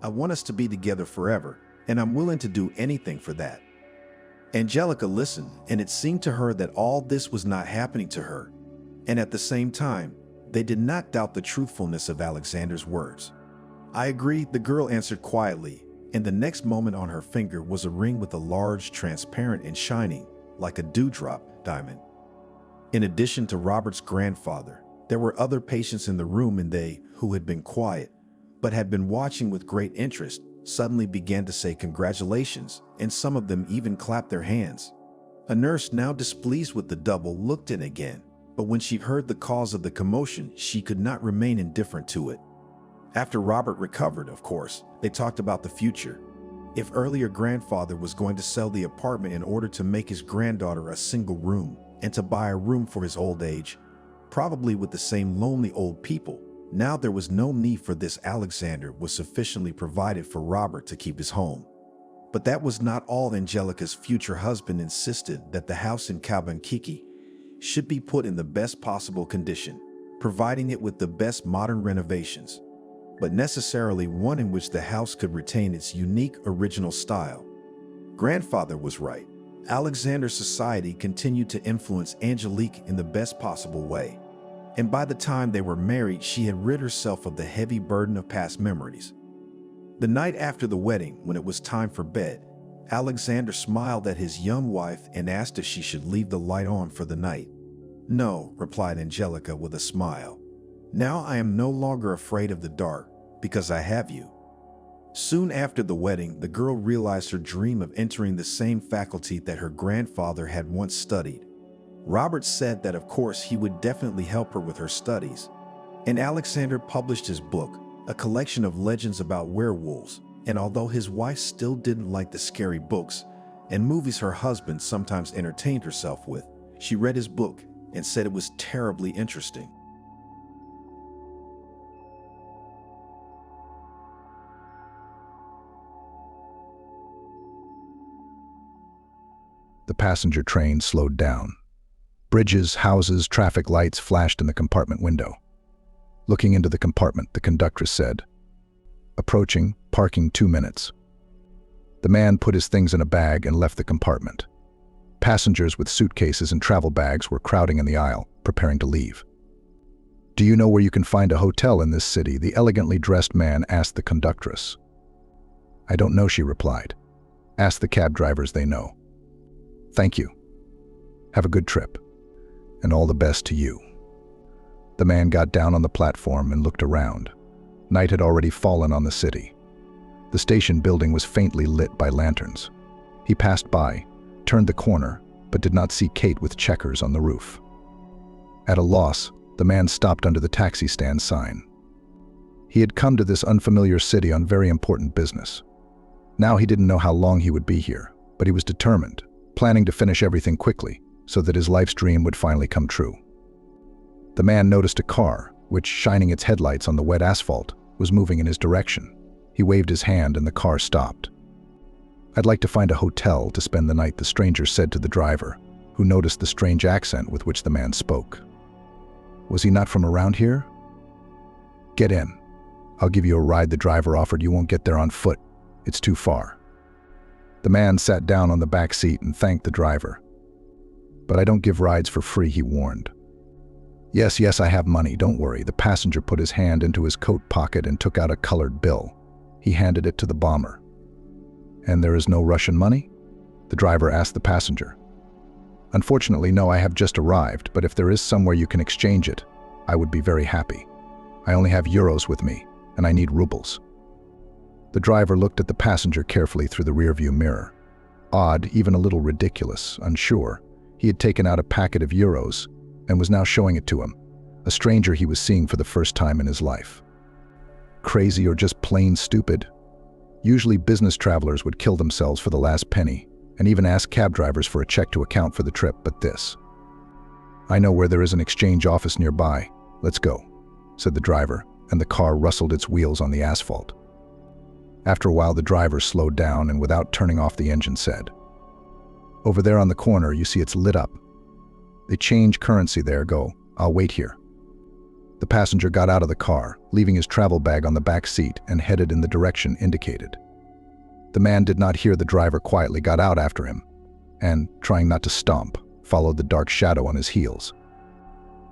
[SPEAKER 1] I want us to be together forever, and I'm willing to do anything for that." Angelica listened, and it seemed to her that all this was not happening to her. And at the same time, they did not doubt the truthfulness of Alexander's words. "I agree," the girl answered quietly, and the next moment on her finger was a ring with a large, transparent and shining, like a dewdrop, diamond. In addition to Robert's grandfather, there were other patients in the room, and they, who had been quiet, but had been watching with great interest, suddenly began to say congratulations, and some of them even clapped their hands. A nurse, now displeased with the double, looked in again, but when she heard the cause of the commotion, she could not remain indifferent to it. After Robert recovered, of course, they talked about the future. If earlier grandfather was going to sell the apartment in order to make his granddaughter a single room and to buy a room for his old age, probably with the same lonely old people, now there was no need for this. Alexander was sufficiently provided for Robert to keep his home. But that was not all. Angelica's future husband insisted that the house in Kabankiki should be put in the best possible condition, providing it with the best modern renovations, but necessarily one in which the house could retain its unique original style. Grandfather was right. Alexander's society continued to influence Angelique in the best possible way, and by the time they were married, she had rid herself of the heavy burden of past memories. The night after the wedding, when it was time for bed, Alexander smiled at his young wife and asked if she should leave the light on for the night. "No," replied Angelica with a smile. "Now I am no longer afraid of the dark, because I have you." Soon after the wedding, the girl realized her dream of entering the same faculty that her grandfather had once studied. Robert said that of course he would definitely help her with her studies, and Alexander published his book, a collection of legends about werewolves. And although his wife still didn't like the scary books and movies her husband sometimes entertained herself with, she read his book and said it was terribly interesting.
[SPEAKER 2] The passenger train slowed down. Bridges, houses, traffic lights flashed in the compartment window. Looking into the compartment, the conductress said, "Approaching, parking 2 minutes." The man put his things in a bag and left the compartment. Passengers with suitcases and travel bags were crowding in the aisle, preparing to leave. "Do you know where you can find a hotel in this city?" the elegantly dressed man asked the conductress. "I don't know," she replied. "Ask the cab drivers, they know." "Thank you. Have a good trip, and all the best to you." The man got down on the platform and looked around. Night had already fallen on the city. The station building was faintly lit by lanterns. He passed by, turned the corner, but did not see Kate with checkers on the roof. At a loss, the man stopped under the taxi stand sign. He had come to this unfamiliar city on very important business. Now he didn't know how long he would be here, but he was determined, planning to finish everything quickly so that his life's dream would finally come true. The man noticed a car, which, shining its headlights on the wet asphalt, was moving in his direction. He waved his hand and the car stopped. "I'd like to find a hotel to spend the night," the stranger said to the driver, who noticed the strange accent with which the man spoke. Was he not from around here? "Get in. I'll give you a ride," the driver offered. "You won't get there on foot. It's too far." The man sat down on the back seat and thanked the driver. "But I don't give rides for free," he warned. Yes, I have money, don't worry." The passenger put his hand into his coat pocket and took out a colored bill. He handed it to the bomber. "And there is no Russian money?" the driver asked the passenger. "Unfortunately, no, I have just arrived, but if there is somewhere you can exchange it, I would be very happy. I only have euros with me, and I need rubles." The driver looked at the passenger carefully through the rearview mirror. Odd, even a little ridiculous, unsure, he had taken out a packet of euros and was now showing it to him, a stranger he was seeing for the first time in his life. Crazy or just plain stupid? Usually business travelers would kill themselves for the last penny and even ask cab drivers for a check to account for the trip, but this. "I know where there is an exchange office nearby. Let's go," said the driver, and the car rustled its wheels on the asphalt. After a while, the driver slowed down and, without turning off the engine, said, "Over there on the corner, you see it's lit up. They change currency there. Go. I'll wait here." The passenger got out of the car, leaving his travel bag on the back seat, and headed in the direction indicated. The man did not hear the driver, quietly got out after him, and, trying not to stomp, followed the dark shadow on his heels.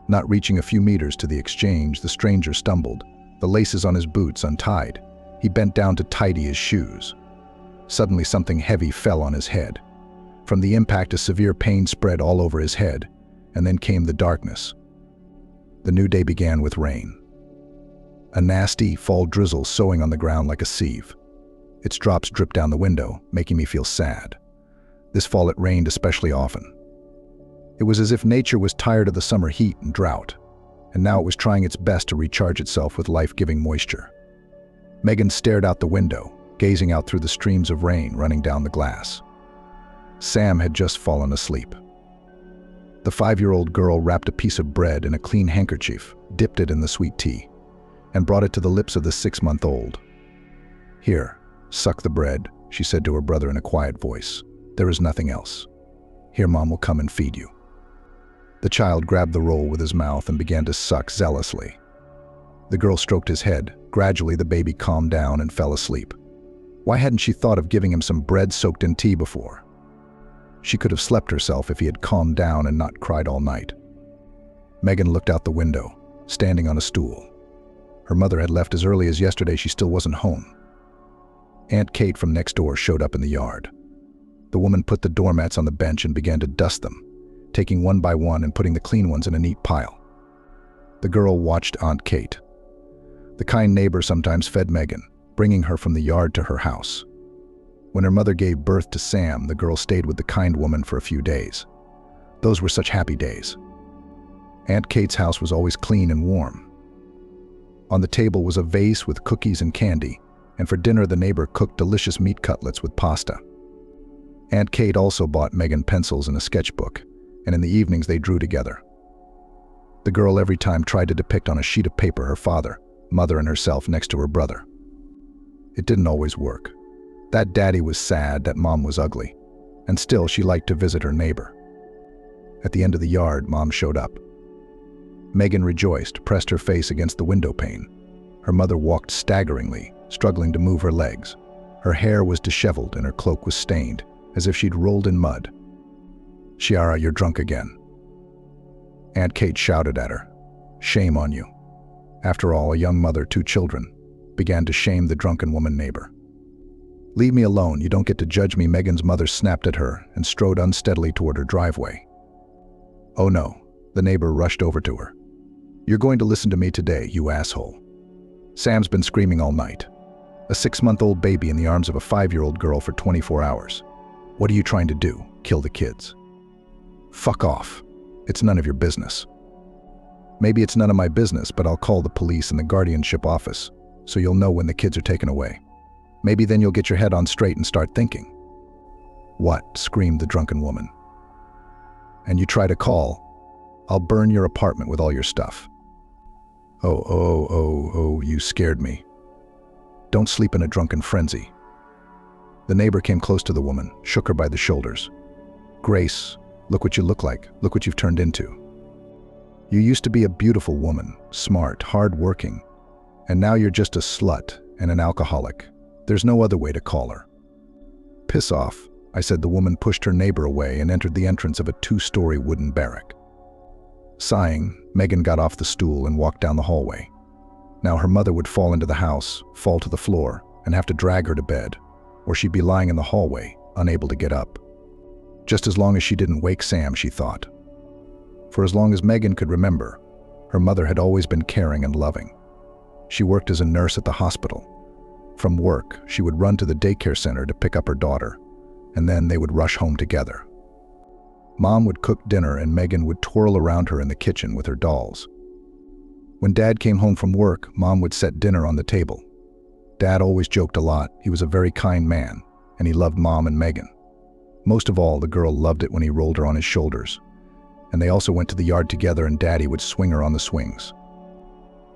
[SPEAKER 2] Not reaching a few meters to the exchange, the stranger stumbled, the laces on his boots untied. He bent down to tidy his shoes. Suddenly something heavy fell on his head. From the impact, a severe pain spread all over his head, and then came the darkness. The new day began with rain. A nasty, fall drizzle sowing on the ground like a sieve. Its drops dripped down the window, making me feel sad. This fall it rained especially often. It was as if nature was tired of the summer heat and drought, and now it was trying its best to recharge itself with life-giving moisture. Megan stared out the window, gazing out through the streams of rain running down the glass. Sam had just fallen asleep. The 5-year-old girl wrapped a piece of bread in a clean handkerchief, dipped it in the sweet tea, and brought it to the lips of the 6-month-old. "Here, suck the bread," she said to her brother in a quiet voice. "There is nothing else. Here, Mom will come and feed you." The child grabbed the roll with his mouth and began to suck zealously. The girl stroked his head. Gradually, the baby calmed down and fell asleep. Why hadn't she thought of giving him some bread soaked in tea before? She could have slept herself if he had calmed down and not cried all night. Megan looked out the window, standing on a stool. Her mother had left as early as yesterday. She still wasn't home. Aunt Kate from next door showed up in the yard. The woman put the doormats on the bench and began to dust them, taking one by one and putting the clean ones in a neat pile. The girl watched Aunt Kate. The kind neighbor sometimes fed Megan, bringing her from the yard to her house. When her mother gave birth to Sam, the girl stayed with the kind woman for a few days. Those were such happy days. Aunt Kate's house was always clean and warm. On the table was a vase with cookies and candy, and for dinner the neighbor cooked delicious meat cutlets with pasta. Aunt Kate also bought Megan pencils and a sketchbook, and in the evenings they drew together. The girl every time tried to depict on a sheet of paper her father, mother, and herself next to her brother. It didn't always work. That daddy was sad, that mom was ugly, and still she liked to visit her neighbor. At the end of the yard, Mom showed up. Megan rejoiced, pressed her face against the window pane. Her mother walked staggeringly, struggling to move her legs. Her hair was disheveled and her cloak was stained, as if she'd rolled in mud. "Chiara, you're drunk again." Aunt Kate shouted at her. "Shame on you." After all, a young mother, 2 children, began to shame the drunken woman neighbor. "Leave me alone, you don't get to judge me," Megan's mother snapped at her and strode unsteadily toward her driveway. "Oh no," the neighbor rushed over to her. "You're going to listen to me today, you asshole. Sam's been screaming all night. A 6-month-old baby in the arms of a 5-year-old girl for 24 hours. What are you trying to do? Kill the kids?" "Fuck off. It's none of your business." "Maybe it's none of my business, but I'll call the police and the guardianship office, so you'll know when the kids are taken away. Maybe then you'll get your head on straight and start thinking." "What?" screamed the drunken woman. "And you try to call, I'll burn your apartment with all your stuff." Oh, you scared me. Don't sleep in a drunken frenzy." The neighbor came close to the woman, shook her by the shoulders. "Grace, look what you look like. Look what you've turned into. You used to be a beautiful woman, smart, hard-working, and now you're just a slut and an alcoholic. There's no other way to call her." "Piss off," I said. The woman pushed her neighbor away and entered the entrance of a 2-story wooden barrack. Sighing, Megan got off the stool and walked down the hallway. Now her mother would fall into the house, fall to the floor, and have to drag her to bed, or she'd be lying in the hallway, unable to get up. Just as long as she didn't wake Sam, she thought. For as long as Megan could remember, her mother had always been caring and loving. She worked as a nurse at the hospital. From work, she would run to the daycare center to pick up her daughter, and then they would rush home together. Mom would cook dinner and Megan would twirl around her in the kitchen with her dolls. When Dad came home from work, Mom would set dinner on the table. Dad always joked a lot. He was a very kind man, and he loved Mom and Megan. Most of all, the girl loved it when he rolled her on his shoulders. And they also went to the yard together and Daddy would swing her on the swings.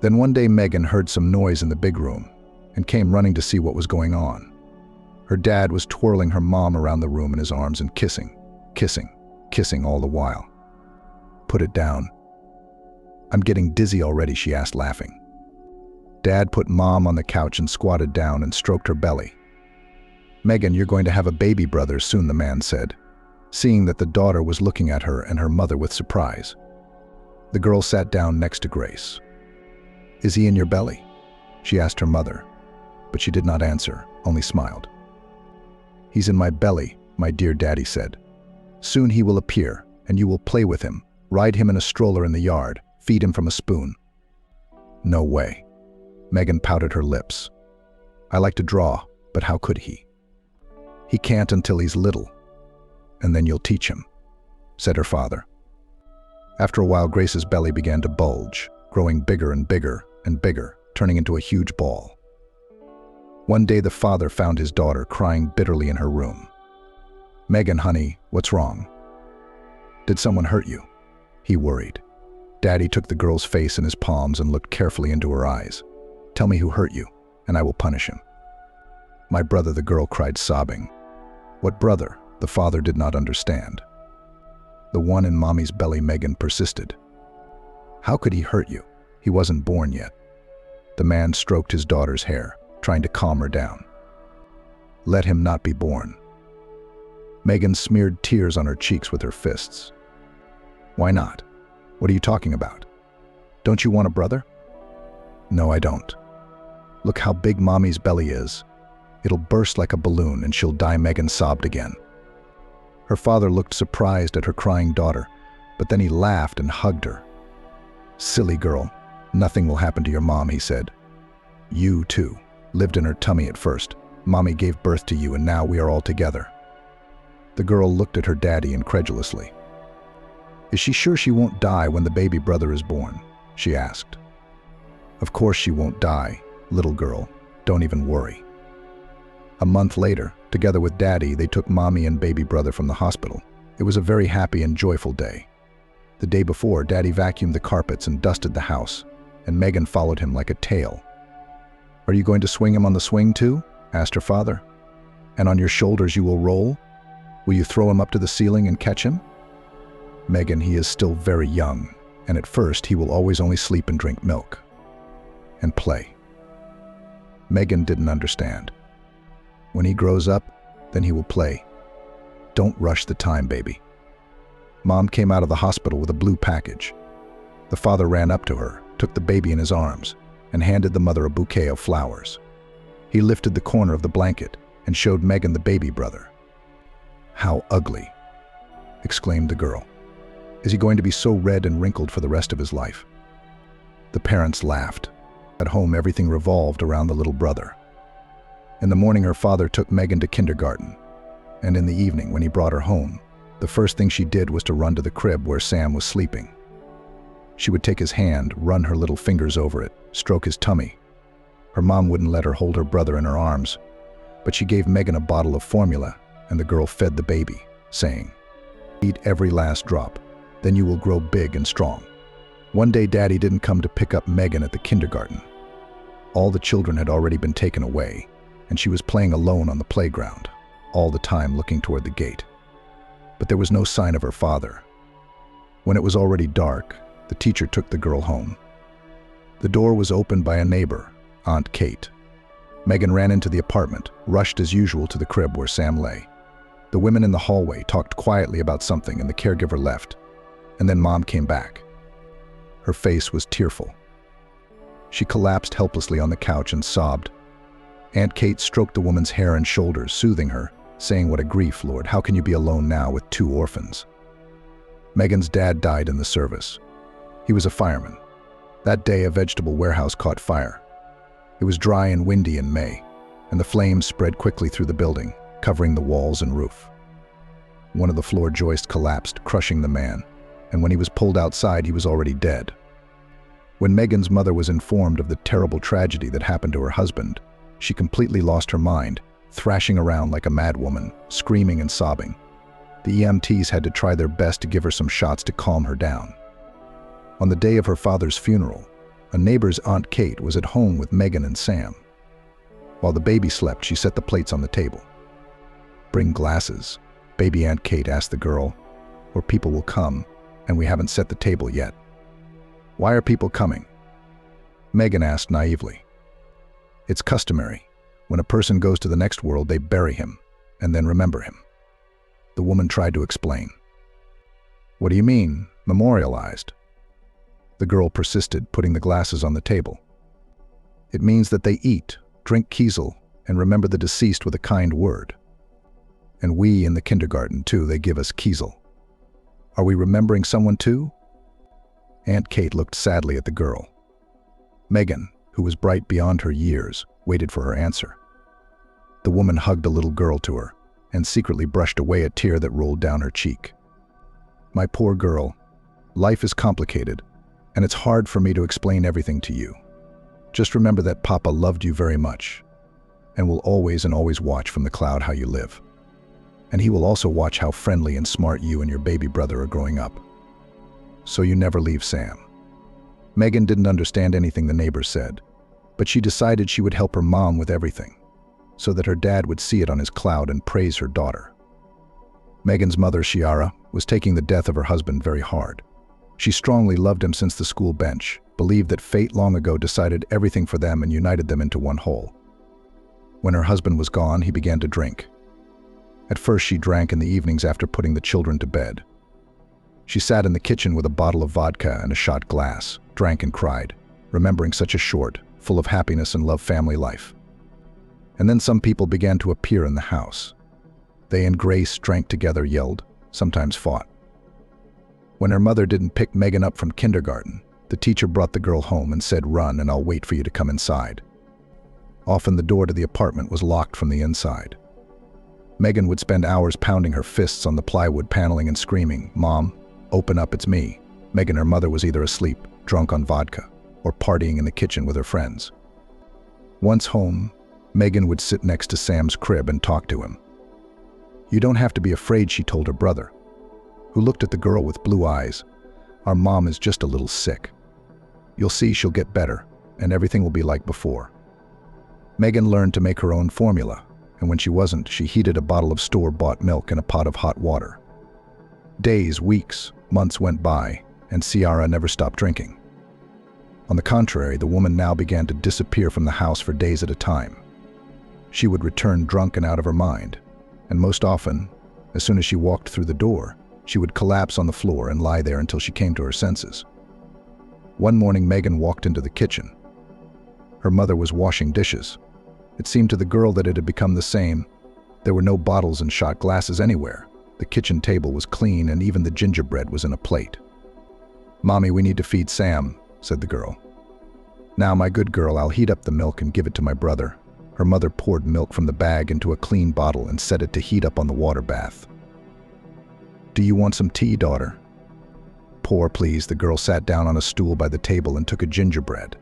[SPEAKER 2] Then one day Megan heard some noise in the big room and came running to see what was going on. Her dad was twirling her mom around the room in his arms and kissing all the while. "Put it down." "I'm getting dizzy already," she asked, laughing. Dad put Mom on the couch and squatted down and stroked her belly. "Megan, you're going to have a baby brother soon," the man said, seeing that the daughter was looking at her and her mother with surprise. The girl sat down next to Grace. "Is he in your belly?" she asked her mother, but she did not answer, only smiled. "He's in my belly," my dear Daddy said. "Soon he will appear, and you will play with him, ride him in a stroller in the yard, feed him from a spoon." "No way." Megan pouted her lips. "I like to draw, but how could he?" "He can't until he's little, and then you'll teach him," said her father. After a while, Grace's belly began to bulge, growing bigger and bigger and bigger, turning into a huge ball. One day, the father found his daughter crying bitterly in her room. "Megan, honey, what's wrong? Did someone hurt you?" he worried. Daddy took the girl's face in his palms and looked carefully into her eyes. "Tell me who hurt you, and I will punish him." "My brother," the girl cried, sobbing. "What brother?" The father did not understand. "The one in Mommy's belly," Megan persisted. "How could he hurt you? He wasn't born yet." The man stroked his daughter's hair, trying to calm her down. "Let him not be born." Megan smeared tears on her cheeks with her fists. "Why not? What are you talking about? Don't you want a brother?" "No, I don't. Look how big Mommy's belly is. It'll burst like a balloon and she'll die," Megan sobbed again. Her father looked surprised at her crying daughter, but then he laughed and hugged her. "Silly girl, nothing will happen to your mom," he said. "You, too, lived in her tummy at first. Mommy gave birth to you and now we are all together." The girl looked at her daddy incredulously. "Is she sure she won't die when the baby brother is born?" she asked. "Of course she won't die, little girl. Don't even worry." A month later, together with Daddy, they took Mommy and baby brother from the hospital. It was a very happy and joyful day. The day before, Daddy vacuumed the carpets and dusted the house, and Megan followed him like a tail. "Are you going to swing him on the swing too?" asked her father. "And on your shoulders you will roll? Will you throw him up to the ceiling and catch him?" "Megan, he is still very young, and at first he will always only sleep and drink milk. And play." Megan didn't understand. When he grows up, then he will play. Don't rush the time, baby. Mom came out of the hospital with a blue package. The father ran up to her, took the baby in his arms, and handed the mother a bouquet of flowers. He lifted the corner of the blanket and showed Megan the baby brother. "How ugly," exclaimed the girl. "Is he going to be so red and wrinkled for the rest of his life?" The parents laughed. At home, everything revolved around the little brother. In the morning, her father took Megan to kindergarten, and in the evening, when he brought her home, the first thing she did was to run to the crib where Sam was sleeping. She would take his hand, run her little fingers over it, stroke his tummy. Her mom wouldn't let her hold her brother in her arms, but she gave Megan a bottle of formula, and the girl fed the baby, saying, "Eat every last drop, then you will grow big and strong." One day, Daddy didn't come to pick up Megan at the kindergarten. All the children had already been taken away, and she was playing alone on the playground, all the time looking toward the gate. But there was no sign of her father. When it was already dark, the teacher took the girl home. The door was opened by a neighbor, Aunt Kate. Megan ran into the apartment, rushed as usual to the crib where Sam lay. The women in the hallway talked quietly about something and the caregiver left, and then Mom came back. Her face was tearful. She collapsed helplessly on the couch and sobbed. Aunt Kate stroked the woman's hair and shoulders, soothing her, saying, "What a grief, Lord. How can you be alone now with 2 orphans?" Megan's dad died in the service. He was a fireman. That day, a vegetable warehouse caught fire. It was dry and windy in May, and the flames spread quickly through the building, covering the walls and roof. One of the floor joists collapsed, crushing the man, and when he was pulled outside, he was already dead. When Megan's mother was informed of the terrible tragedy that happened to her husband, she completely lost her mind, thrashing around like a mad woman, screaming and sobbing. The EMTs had to try their best to give her some shots to calm her down. On the day of her father's funeral, a neighbor's Aunt Kate was at home with Megan and Sam. While the baby slept, she set the plates on the table. "Bring glasses," baby Aunt Kate asked the girl, "or people will come, and we haven't set the table yet." "Why are people coming?" Megan asked naively. "It's customary. When a person goes to the next world, they bury him, and then remember him." The woman tried to explain. "What do you mean, memorialized?" The girl persisted, putting the glasses on the table. "It means that they eat, drink Kiesel, and remember the deceased with a kind word. And we in the kindergarten, too, they give us Kiesel. Are we remembering someone, too?" Aunt Kate looked sadly at the girl. Megan, who was bright beyond her years, waited for her answer. The woman hugged the little girl to her and secretly brushed away a tear that rolled down her cheek. "My poor girl, life is complicated, and it's hard for me to explain everything to you. Just remember that Papa loved you very much, and will always and always watch from the cloud how you live. And he will also watch how friendly and smart you and your baby brother are growing up. So you never leave Sam." Megan didn't understand anything the neighbor said, but she decided she would help her mom with everything, so that her dad would see it on his cloud and praise her daughter. Megan's mother, Shiara, was taking the death of her husband very hard. She strongly loved him since the school bench, believed that fate long ago decided everything for them and united them into one whole. When her husband was gone, he began to drink. At first, she drank in the evenings after putting the children to bed. She sat in the kitchen with a bottle of vodka and a shot glass, drank and cried, remembering such a short, full of happiness and love family life. And then some people began to appear in the house. They and Grace drank together, yelled, sometimes fought. When her mother didn't pick Megan up from kindergarten, the teacher brought the girl home and said, "Run and I'll wait for you to come inside." Often the door to the apartment was locked from the inside. Megan would spend hours pounding her fists on the plywood paneling and screaming, "Mom, open up, it's me." Megan, her mother, was either asleep, drunk on vodka, or partying in the kitchen with her friends. Once home, Megan would sit next to Sam's crib and talk to him. "You don't have to be afraid," she told her brother, who looked at the girl with blue eyes. "Our mom is just a little sick. You'll see she'll get better, and everything will be like before." Megan learned to make her own formula, and when she wasn't, she heated a bottle of store-bought milk in a pot of hot water. Days, weeks, months went by, and Ciara never stopped drinking. On the contrary, the woman now began to disappear from the house for days at a time. She would return drunk and out of her mind, and most often, as soon as she walked through the door, she would collapse on the floor and lie there until she came to her senses. One morning, Megan walked into the kitchen. Her mother was washing dishes. It seemed to the girl that it had become the same. There were no bottles and shot glasses anywhere. The kitchen table was clean, and even the gingerbread was in a plate. "Mommy, we need to feed Sam," said the girl. "Now, my good girl, I'll heat up the milk and give it to my brother." Her mother poured milk from the bag into a clean bottle and set it to heat up on the water bath. "Do you want some tea, daughter?" "Pour, please." The girl sat down on a stool by the table and took a gingerbread.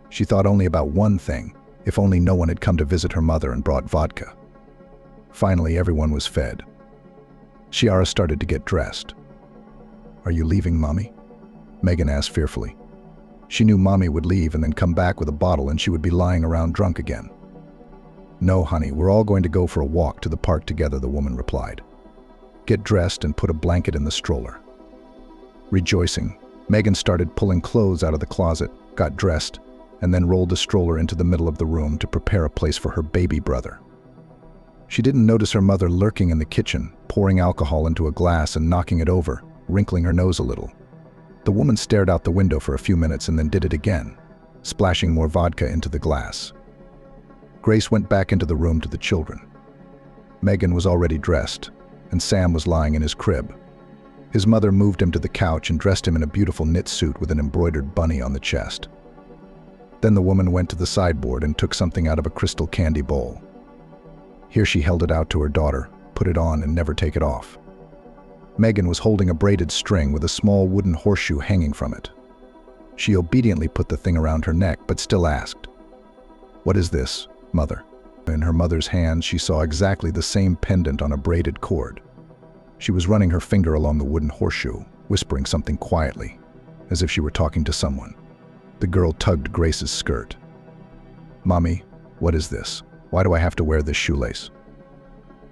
[SPEAKER 2] She thought only about one thing: if only no one had come to visit her mother and brought vodka. Finally, everyone was fed. Ciara started to get dressed. "Are you leaving, Mommy?" Megan asked fearfully. She knew Mommy would leave and then come back with a bottle and she would be lying around drunk again. "No, honey, we're all going to go for a walk to the park together," the woman replied. "Get dressed and put a blanket in the stroller." Rejoicing, Megan started pulling clothes out of the closet, got dressed, and then rolled the stroller into the middle of the room to prepare a place for her baby brother. She didn't notice her mother lurking in the kitchen, pouring alcohol into a glass and knocking it over, wrinkling her nose a little. The woman stared out the window for a few minutes and then did it again, splashing more vodka into the glass. Grace went back into the room to the children. Megan was already dressed, and Sam was lying in his crib. His mother moved him to the couch and dressed him in a beautiful knit suit with an embroidered bunny on the chest. Then the woman went to the sideboard and took something out of a crystal candy bowl. Here she held it out to her daughter, put it on and never take it off. Megan was holding a braided string with a small wooden horseshoe hanging from it. She obediently put the thing around her neck, but still asked, "What is this, Mother?" In her mother's hand, she saw exactly the same pendant on a braided cord. She was running her finger along the wooden horseshoe, whispering something quietly, as if she were talking to someone. The girl tugged Grace's skirt. "Mommy, what is this? Why do I have to wear this shoelace?"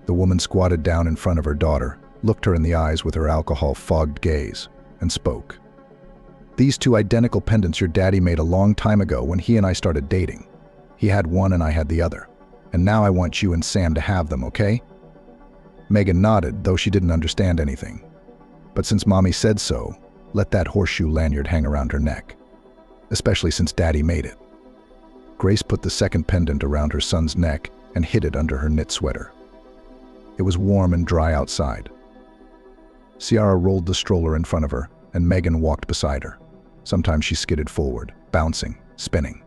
[SPEAKER 2] The woman squatted down in front of her daughter, looked her in the eyes with her alcohol-fogged gaze, and spoke. "These two identical pendants your daddy made a long time ago when he and I started dating. He had one and I had the other. And now I want you and Sam to have them, okay?" Megan nodded, though she didn't understand anything. "But since Mommy said so, let that horseshoe lanyard hang around her neck. Especially since Daddy made it." Grace put the second pendant around her son's neck and hid it under her knit sweater. It was warm and dry outside. Ciara rolled the stroller in front of her, and Megan walked beside her. Sometimes she skidded forward, bouncing, spinning.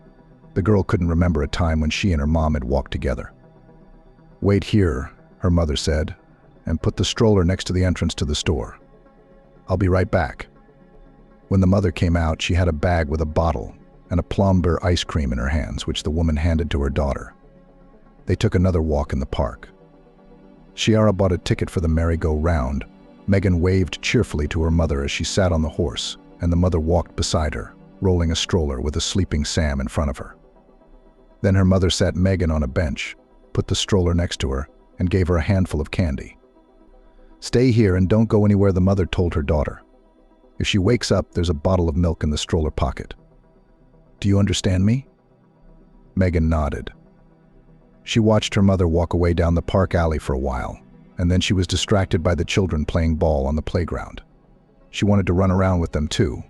[SPEAKER 2] The girl couldn't remember a time when she and her mom had walked together. "Wait here," her mother said, and put the stroller next to the entrance to the store. "I'll be right back." When the mother came out, she had a bag with a bottle and a Plomber ice cream in her hands, which the woman handed to her daughter. They took another walk in the park. Ciara bought a ticket for the merry-go-round. Megan waved cheerfully to her mother as she sat on the horse, and the mother walked beside her, rolling a stroller with a sleeping Sam in front of her. Then her mother sat Megan on a bench, put the stroller next to her, and gave her a handful of candy. "Stay here and don't go anywhere," the mother told her daughter. "If she wakes up, there's a bottle of milk in the stroller pocket. Do you understand me?" Megan nodded. She watched her mother walk away down the park alley for a while, and then she was distracted by the children playing ball on the playground. She wanted to run around with them too,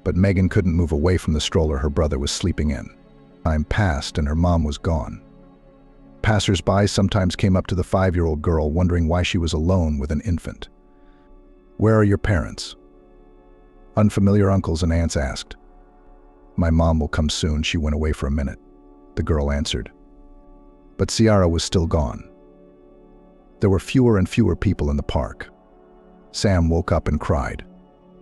[SPEAKER 2] but Megan couldn't move away from the stroller her brother was sleeping in. Time passed and her mom was gone. Passers-by sometimes came up to the 5-year-old girl wondering why she was alone with an infant. "Where are your parents?" Unfamiliar uncles and aunts asked. "My mom will come soon. She went away for a minute," the girl answered. But Ciara was still gone. There were fewer and fewer people in the park. Sam woke up and cried.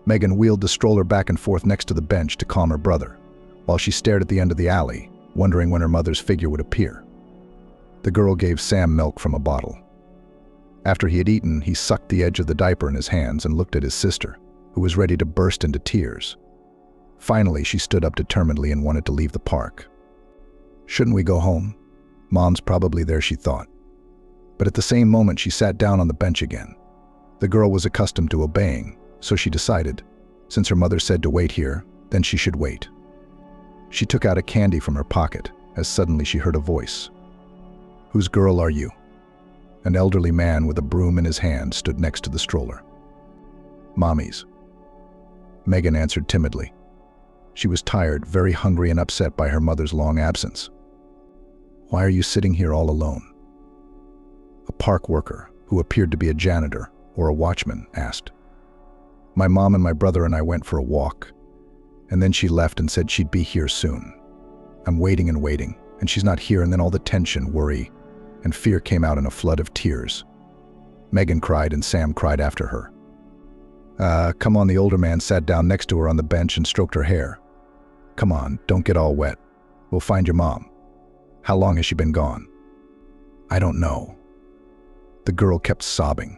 [SPEAKER 2] Megan wheeled the stroller back and forth next to the bench to calm her brother, while she stared at the end of the alley, wondering when her mother's figure would appear. The girl gave Sam milk from a bottle. After he had eaten, he sucked the edge of the diaper in his hands and looked at his sister, who was ready to burst into tears. Finally, she stood up determinedly and wanted to leave the park. "Shouldn't we go home? Mom's probably there," she thought. But at the same moment, she sat down on the bench again. The girl was accustomed to obeying, so she decided, since her mother said to wait here, then she should wait. She took out a candy from her pocket, as suddenly she heard a voice. Whose girl are you? An elderly man with a broom in his hand stood next to the stroller. Mommy's. Megan answered timidly. She was tired, very hungry and upset by her mother's long absence. Why are you sitting here all alone? A park worker, who appeared to be a janitor or a watchman, asked. My mom and my brother and I went for a walk, and then she left and said she'd be here soon. I'm waiting and waiting, and she's not here, and then all the tension, worry, and fear came out in a flood of tears. Megan cried and Sam cried after her. Come on, the older man sat down next to her on the bench and stroked her hair. Come on, don't get all wet. We'll find your mom. How long has she been gone? I don't know. The girl kept sobbing.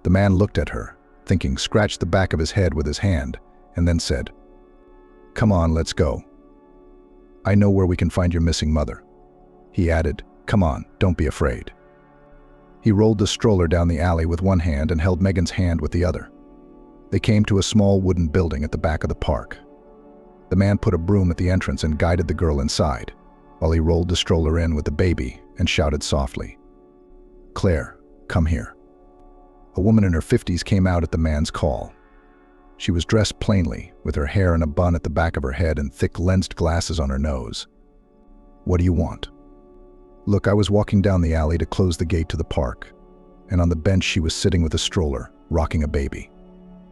[SPEAKER 2] The man looked at her, thinking, scratched the back of his head with his hand, and then said, Come on, let's go. I know where we can find your missing mother. He added, Come on, don't be afraid. He rolled the stroller down the alley with one hand and held Megan's hand with the other. They came to a small wooden building at the back of the park. The man put a broom at the entrance and guided the girl inside, while he rolled the stroller in with the baby and shouted softly, Claire, come here. A woman in her 50s came out at the man's call. She was dressed plainly, with her hair in a bun at the back of her head and thick lensed glasses on her nose. What do you want? Look, I was walking down the alley to close the gate to the park, and on the bench she was sitting with a stroller, rocking a baby.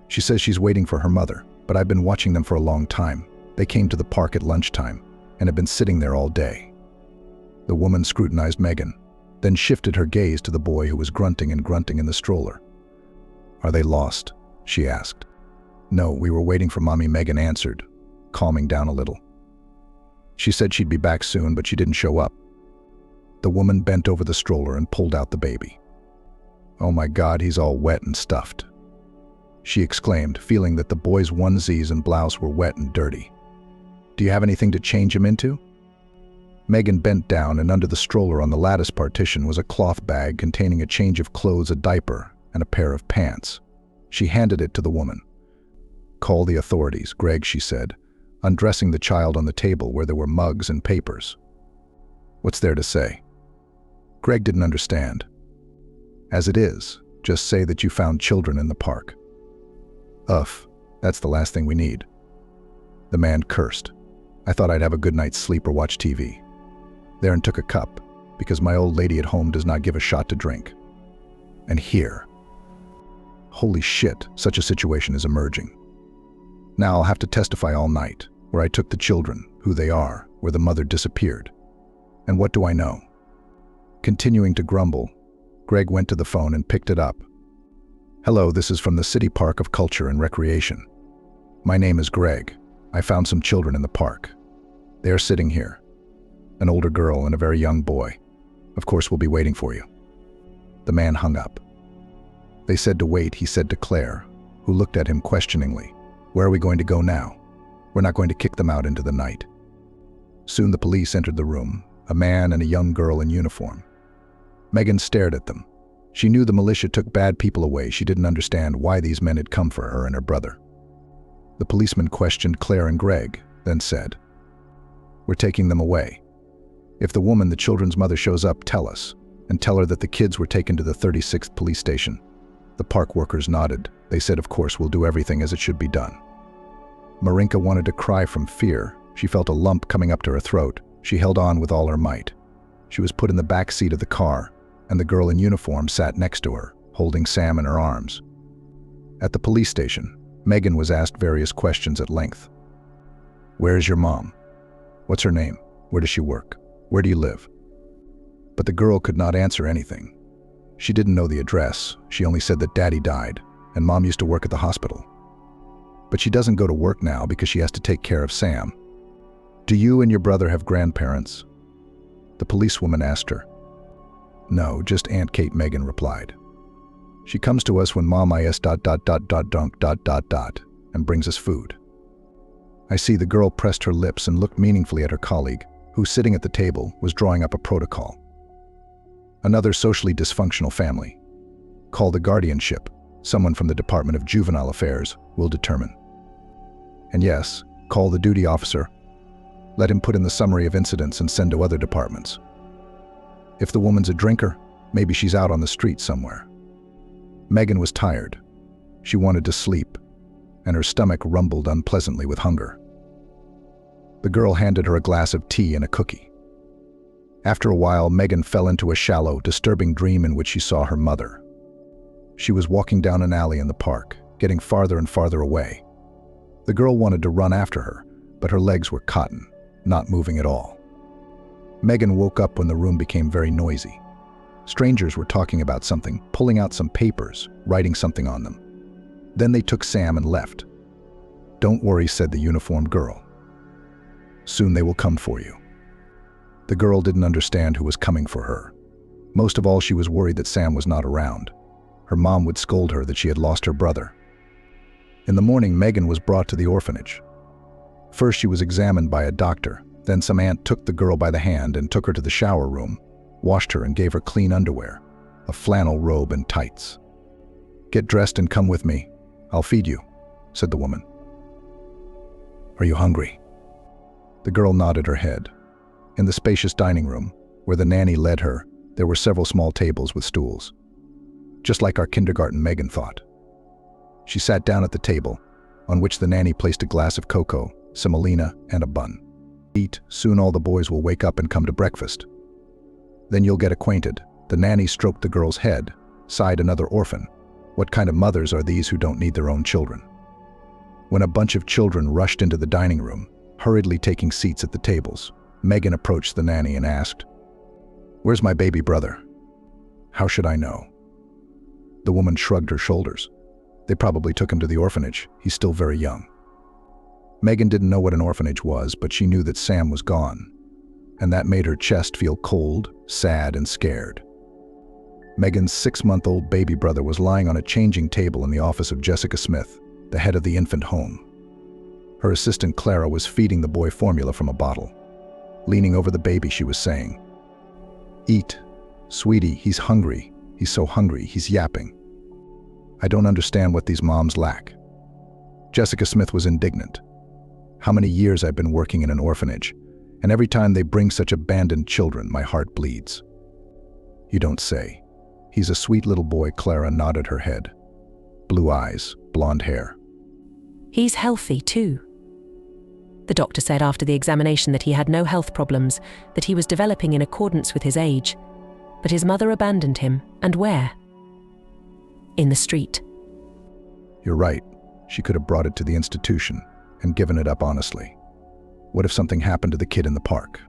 [SPEAKER 2] She says she's waiting for her mother, but I've been watching them for a long time. They came to the park at lunchtime and have been sitting there all day. The woman scrutinized Megan, then shifted her gaze to the boy who was grunting and grunting in the stroller. Are they lost? She asked. No, we were waiting for Mommy, Megan answered, calming down a little. She said she'd be back soon, but she didn't show up. The woman bent over the stroller and pulled out the baby. Oh my God, he's all wet and stuffed, she exclaimed, feeling that the boy's onesies and blouse were wet and dirty. Do you have anything to change him into? Megan bent down, and under the stroller on the lattice partition was a cloth bag containing a change of clothes, a diaper, and a pair of pants. She handed it to the woman. Call the authorities, Greg, she said, undressing the child on the table where there were mugs and papers. What's there to say? Greg didn't understand. As it is, just say that you found children in the park. That's the last thing we need. The man cursed. I thought I'd have a good night's sleep or watch TV. There and took a cup, because my old lady at home does not give a shot to drink. And here. Holy shit, such a situation is emerging. Now I'll have to testify all night, where I took the children, who they are, where the mother disappeared. And what do I know? Continuing to grumble, Greg went to the phone and picked it up. Hello, this is from the City Park of Culture and Recreation. My name is Greg. I found some children in the park. They are sitting here. An older girl and a very young boy. Of course, we'll be waiting for you. The man hung up. They said to wait, he said to Claire, who looked at him questioningly. Where are we going to go now? We're not going to kick them out into the night. Soon the police entered the room, a man and a young girl in uniform. Megan stared at them. She knew the militia took bad people away. She didn't understand why these men had come for her and her brother. The policeman questioned Claire and Greg, then said, We're taking them away. If the woman, the children's mother, shows up, tell us, and tell her that the kids were taken to the 36th police station. The park workers nodded. They said, of course, we'll do everything as it should be done. Marinka wanted to cry from fear. She felt a lump coming up to her throat. She held on with all her might. She was put in the back seat of the car, and the girl in uniform sat next to her, holding Sam in her arms. At the police station, Megan was asked various questions at length. Where is your mom? What's her name? Where does she work? Where do you live? But the girl could not answer anything. She didn't know the address. She only said that Daddy died, and Mom used to work at the hospital. But she doesn't go to work now because she has to take care of Sam. Do you and your brother have grandparents? The policewoman asked her. No, just Aunt Kate, Megan replied. She comes to us when Mom is ... and brings us food. I see. The girl pressed her lips and looked meaningfully at her colleague, who, sitting at the table, was drawing up a protocol. Another socially dysfunctional family. Call the guardianship. Someone from the Department of Juvenile Affairs will determine. And yes, call the duty officer. Let him put in the summary of incidents and send to other departments. If the woman's a drinker, maybe she's out on the street somewhere. Megan was tired. She wanted to sleep, and her stomach rumbled unpleasantly with hunger. The girl handed her a glass of tea and a cookie. After a while, Megan fell into a shallow, disturbing dream in which she saw her mother. She was walking down an alley in the park, getting farther and farther away. The girl wanted to run after her, but her legs were cotton, not moving at all. Megan woke up when the room became very noisy. Strangers were talking about something, pulling out some papers, writing something on them. Then they took Sam and left. "Don't worry," said the uniformed girl. "Soon they will come for you." The girl didn't understand who was coming for her. Most of all, she was worried that Sam was not around. Her mom would scold her that she had lost her brother. In the morning, Megan was brought to the orphanage. First, she was examined by a doctor. Then some aunt took the girl by the hand and took her to the shower room, washed her and gave her clean underwear, a flannel robe and tights. "Get dressed and come with me. I'll feed you," said the woman. "Are you hungry?" The girl nodded her head. In the spacious dining room, where the nanny led her, there were several small tables with stools. Just like our kindergarten, Megan thought. She sat down at the table, on which the nanny placed a glass of cocoa, semolina, and a bun. "Eat, soon all the boys will wake up and come to breakfast. Then you'll get acquainted." The nanny stroked the girl's head, sighed another orphan. What kind of mothers are these who don't need their own children? When a bunch of children rushed into the dining room, hurriedly taking seats at the tables, Megan approached the nanny and asked, "Where's my baby brother?" "How should I know?" The woman shrugged her shoulders. "They probably took him to the orphanage. He's still very young." Megan didn't know what an orphanage was, but she knew that Sam was gone, and that made her chest feel cold, sad, and scared. Megan's 6-month-old baby brother was lying on a changing table in the office of Jessica Smith, the head of the infant home. Her assistant Clara was feeding the boy formula from a bottle. Leaning over the baby, she was saying, "Eat, sweetie, he's hungry. He's so hungry, he's yapping." I don't understand what these moms lack. Jessica Smith was indignant. How many years I've been working in an orphanage, and every time they bring such abandoned children, my heart bleeds. "You don't say. He's a sweet little boy," Clara nodded her head. Blue eyes, blonde hair.
[SPEAKER 3] "He's healthy too." The doctor said after the examination that he had no health problems, that he was developing in accordance with his age. But his mother abandoned him, and where? In the street.
[SPEAKER 2] "You're right. She could have brought it to the institution and given it up honestly. What if something happened to the kid in the park?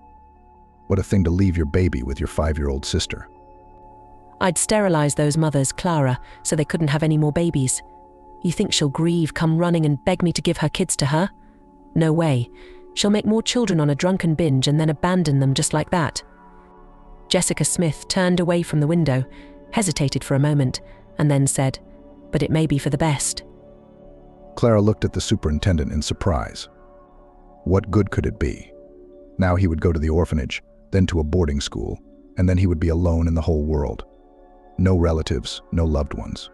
[SPEAKER 2] What a thing to leave your baby with your 5-year-old sister."
[SPEAKER 3] "I'd sterilize those mothers, Clara, so they couldn't have any more babies. You think she'll grieve, come running and beg me to give her kids to her? No way. She'll make more children on a drunken binge and then abandon them just like that." Jessica Smith turned away from the window, hesitated for a moment, and then said, "But it may be for the best."
[SPEAKER 2] Clara looked at the superintendent in surprise. What good could it be? Now he would go to the orphanage, then to a boarding school, and then he would be alone in the whole world. No relatives, no loved ones.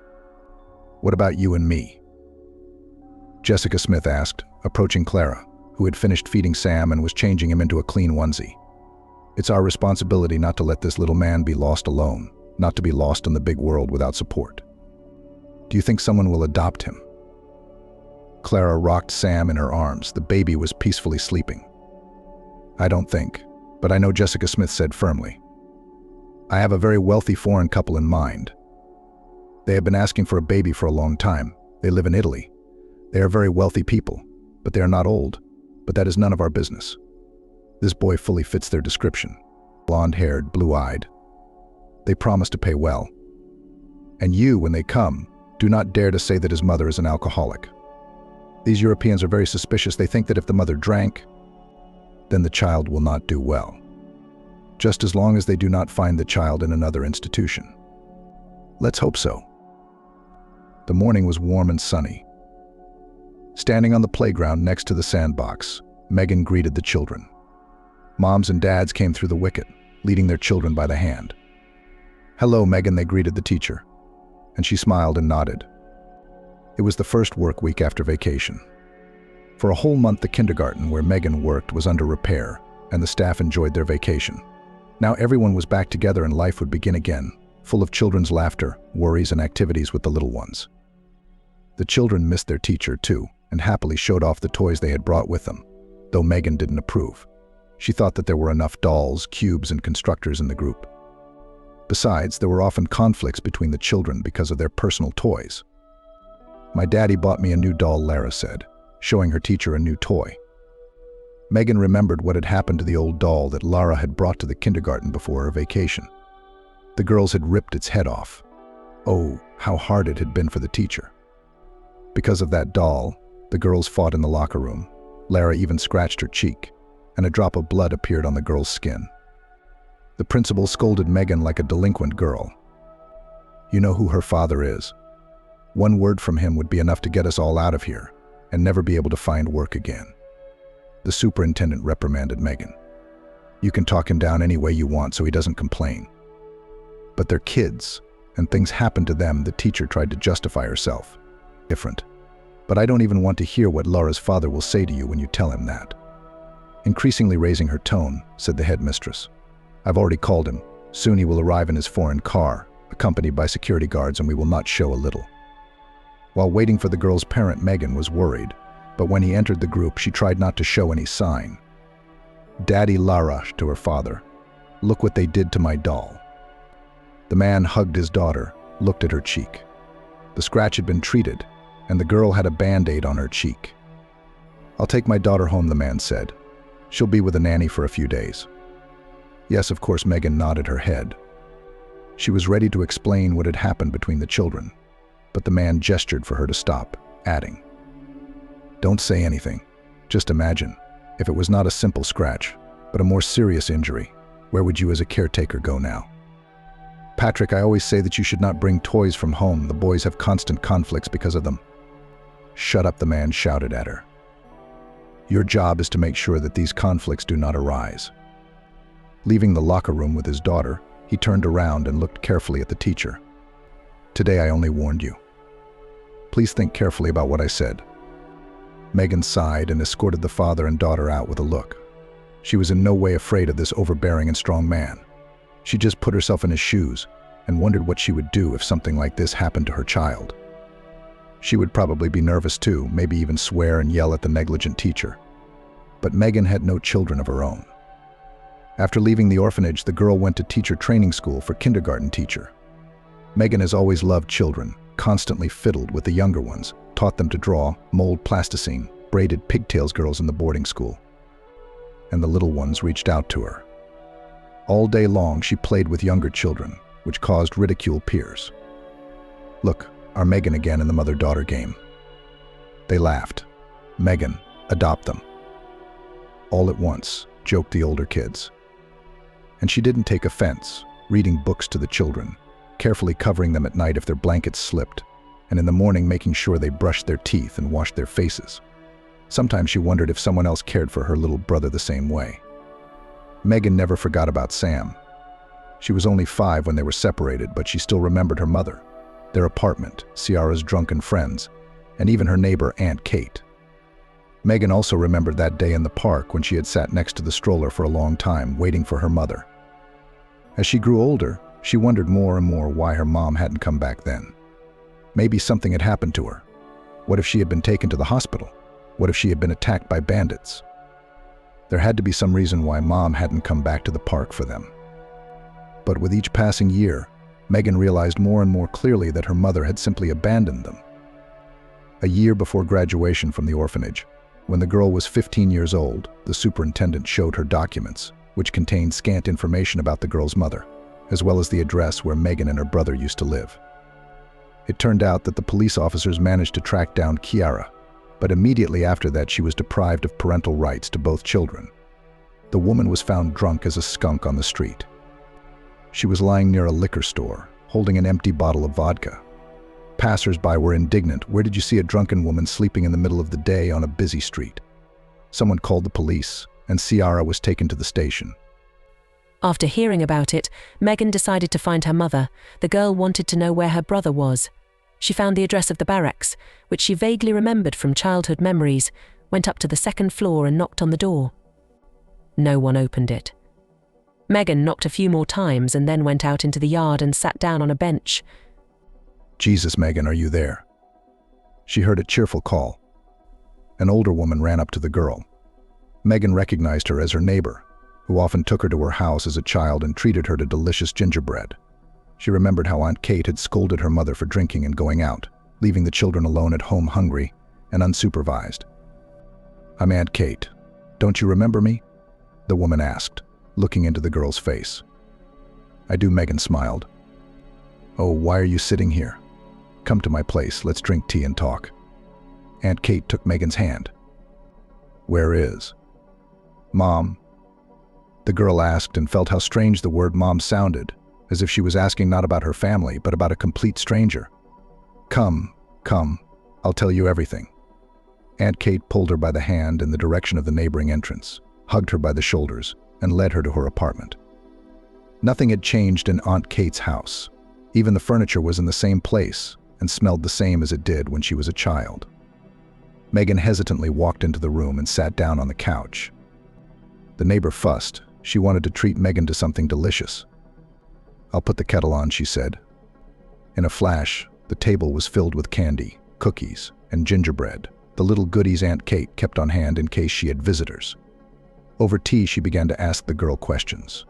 [SPEAKER 2] "What about you and me?" Jessica Smith asked, approaching Clara, who had finished feeding Sam and was changing him into a clean onesie. "It's our responsibility not to let this little man be lost alone, not to be lost in the big world without support. Do you think someone will adopt him?" Clara rocked Sam in her arms. The baby was peacefully sleeping. "I don't think, but I know," Jessica Smith said firmly. "I have a very wealthy foreign couple in mind. They have been asking for a baby for a long time. They live in Italy. They are very wealthy people, but they are not old. But that is none of our business. This boy fully fits their description. Blonde-haired, blue-eyed. They promise to pay well. And you, when they come, do not dare to say that his mother is an alcoholic. These Europeans are very suspicious. They think that if the mother drank, then the child will not do well. Just as long as they do not find the child in another institution. Let's hope so." The morning was warm and sunny. Standing on the playground next to the sandbox, Megan greeted the children. Moms and dads came through the wicket, leading their children by the hand. "Hello, Megan," they greeted the teacher, and she smiled and nodded. It was the first work week after vacation. For a whole month, the kindergarten where Megan worked was under repair, and the staff enjoyed their vacation. Now everyone was back together and life would begin again, full of children's laughter, worries, and activities with the little ones. The children missed their teacher too, and happily showed off the toys they had brought with them, though Megan didn't approve. She thought that there were enough dolls, cubes, and constructors in the group. Besides, there were often conflicts between the children because of their personal toys. "My daddy bought me a new doll," Lara said, showing her teacher a new toy. Megan remembered what had happened to the old doll that Lara had brought to the kindergarten before her vacation. The girls had ripped its head off. Oh, how hard it had been for the teacher. Because of that doll, the girls fought in the locker room. Lara even scratched her cheek, and a drop of blood appeared on the girl's skin. The principal scolded Megan like a delinquent girl. "You know who her father is. One word from him would be enough to get us all out of here and never be able to find work again." The superintendent reprimanded Megan. "You can talk him down any way you want so he doesn't complain." But they're kids, and things happen to them. The teacher tried to justify herself. Different. "But I don't even want to hear what Laura's father will say to you when you tell him that." Increasingly raising her tone, said the headmistress. "I've already called him. Soon he will arrive in his foreign car, accompanied by security guards, and we will not show a little." While waiting for the girl's parent, Megan was worried, but when he entered the group, she tried not to show any sign. "Daddy," Lara to her father, "look what they did to my doll." The man hugged his daughter, looked at her cheek. The scratch had been treated, and the girl had a band-aid on her cheek. "I'll take my daughter home," the man said. "She'll be with a nanny for a few days." Yes, of course, Megan nodded her head. She was ready to explain what had happened between the children, but the man gestured for her to stop, adding, "Don't say anything. Just imagine, if it was not a simple scratch, but a more serious injury, where would you as a caretaker go now?" "Patrick, I always say that you should not bring toys from home. The boys have constant conflicts because of them." "Shut up," the man shouted at her. "Your job is to make sure that these conflicts do not arise." Leaving the locker room with his daughter, he turned around and looked carefully at the teacher. "Today I only warned you. Please think carefully about what I said." Megan sighed and escorted the father and daughter out with a look. She was in no way afraid of this overbearing and strong man. She just put herself in his shoes and wondered what she would do if something like this happened to her child. She would probably be nervous too, maybe even swear and yell at the negligent teacher. But Megan had no children of her own. After leaving the orphanage, the girl went to teacher training school for kindergarten teacher. Megan has always loved children, constantly fiddled with the younger ones, taught them to draw, mold plasticine, braided pigtails girls in the boarding school. And the little ones reached out to her. All day long, she played with younger children, which caused ridicule peers. "Look, our Megan again in the mother-daughter game." They laughed. "Megan, adopt them." All at once, joked the older kids. And she didn't take offense, reading books to the children, carefully covering them at night if their blankets slipped, and in the morning making sure they brushed their teeth and washed their faces. Sometimes she wondered if someone else cared for her little brother the same way. Megan never forgot about Sam. She was only 5 when they were separated, but she still remembered her mother, their apartment, Ciara's drunken friends, and even her neighbor Aunt Kate. Megan also remembered that day in the park when she had sat next to the stroller for a long time, waiting for her mother. As she grew older, she wondered more and more why her mom hadn't come back then. Maybe something had happened to her. What if she had been taken to the hospital? What if she had been attacked by bandits? There had to be some reason why Mom hadn't come back to the park for them. But with each passing year, Megan realized more and more clearly that her mother had simply abandoned them. A year before graduation from the orphanage, when the girl was 15 years old, the superintendent showed her documents, which contained scant information about the girl's mother, as well as the address where Megan and her brother used to live. It turned out that the police officers managed to track down Ciara, but immediately after that she was deprived of parental rights to both children. The woman was found drunk as a skunk on the street. She was lying near a liquor store, holding an empty bottle of vodka. Passers-by were indignant. Where did you see a drunken woman sleeping in the middle of the day on a busy street? Someone called the police, and Ciara was taken to the station.
[SPEAKER 3] After hearing about it, Megan decided to find her mother. The girl wanted to know where her brother was. She found the address of the barracks, which she vaguely remembered from childhood memories, went up to the second floor and knocked on the door. No one opened it. Megan knocked a few more times and then went out into the yard and sat down on a bench.
[SPEAKER 2] Jesus, Megan, are you there? She heard a cheerful call. An older woman ran up to the girl. Megan recognized her as her neighbor, who often took her to her house as a child and treated her to delicious gingerbread. She remembered how Aunt Kate had scolded her mother for drinking and going out, leaving the children alone at home hungry and unsupervised. "I'm Aunt Kate. Don't you remember me?" the woman asked, looking into the girl's face. "I do," Megan smiled. "Oh, why are you sitting here? Come to my place, let's drink tea and talk." Aunt Kate took Megan's hand. "Where is Mom?" the girl asked, and felt how strange the word mom sounded, as if she was asking not about her family, but about a complete stranger. Come, I'll tell you everything." Aunt Kate pulled her by the hand in the direction of the neighboring entrance, hugged her by the shoulders, and led her to her apartment. Nothing had changed in Aunt Kate's house. Even the furniture was in the same place and smelled the same as it did when she was a child. Megan hesitantly walked into the room and sat down on the couch. The neighbor fussed. She wanted to treat Megan to something delicious. "I'll put the kettle on," she said. In a flash, the table was filled with candy, cookies, and gingerbread, the little goodies Aunt Kate kept on hand in case she had visitors. Over tea, she began to ask the girl questions.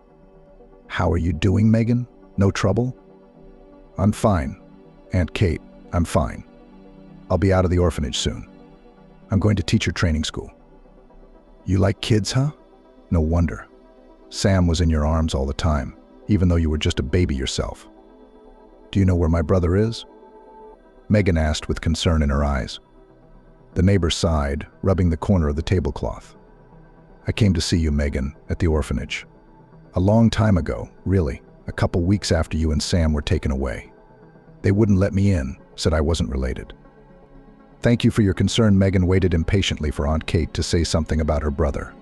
[SPEAKER 2] "How are you doing, Megan? No trouble?" "I'm fine, Aunt Kate, I'm fine. I'll be out of the orphanage soon. I'm going to teacher training school." "You like kids, huh? No wonder. Sam was in your arms all the time, even though you were just a baby yourself." "Do you know where my brother is?" Megan asked with concern in her eyes. The neighbor sighed, rubbing the corner of the tablecloth. "I came to see you, Megan, at the orphanage. A long time ago, really, a couple weeks after you and Sam were taken away. They wouldn't let me in, said I wasn't related." "Thank you for your concern." Megan waited impatiently for Aunt Kate to say something about her brother.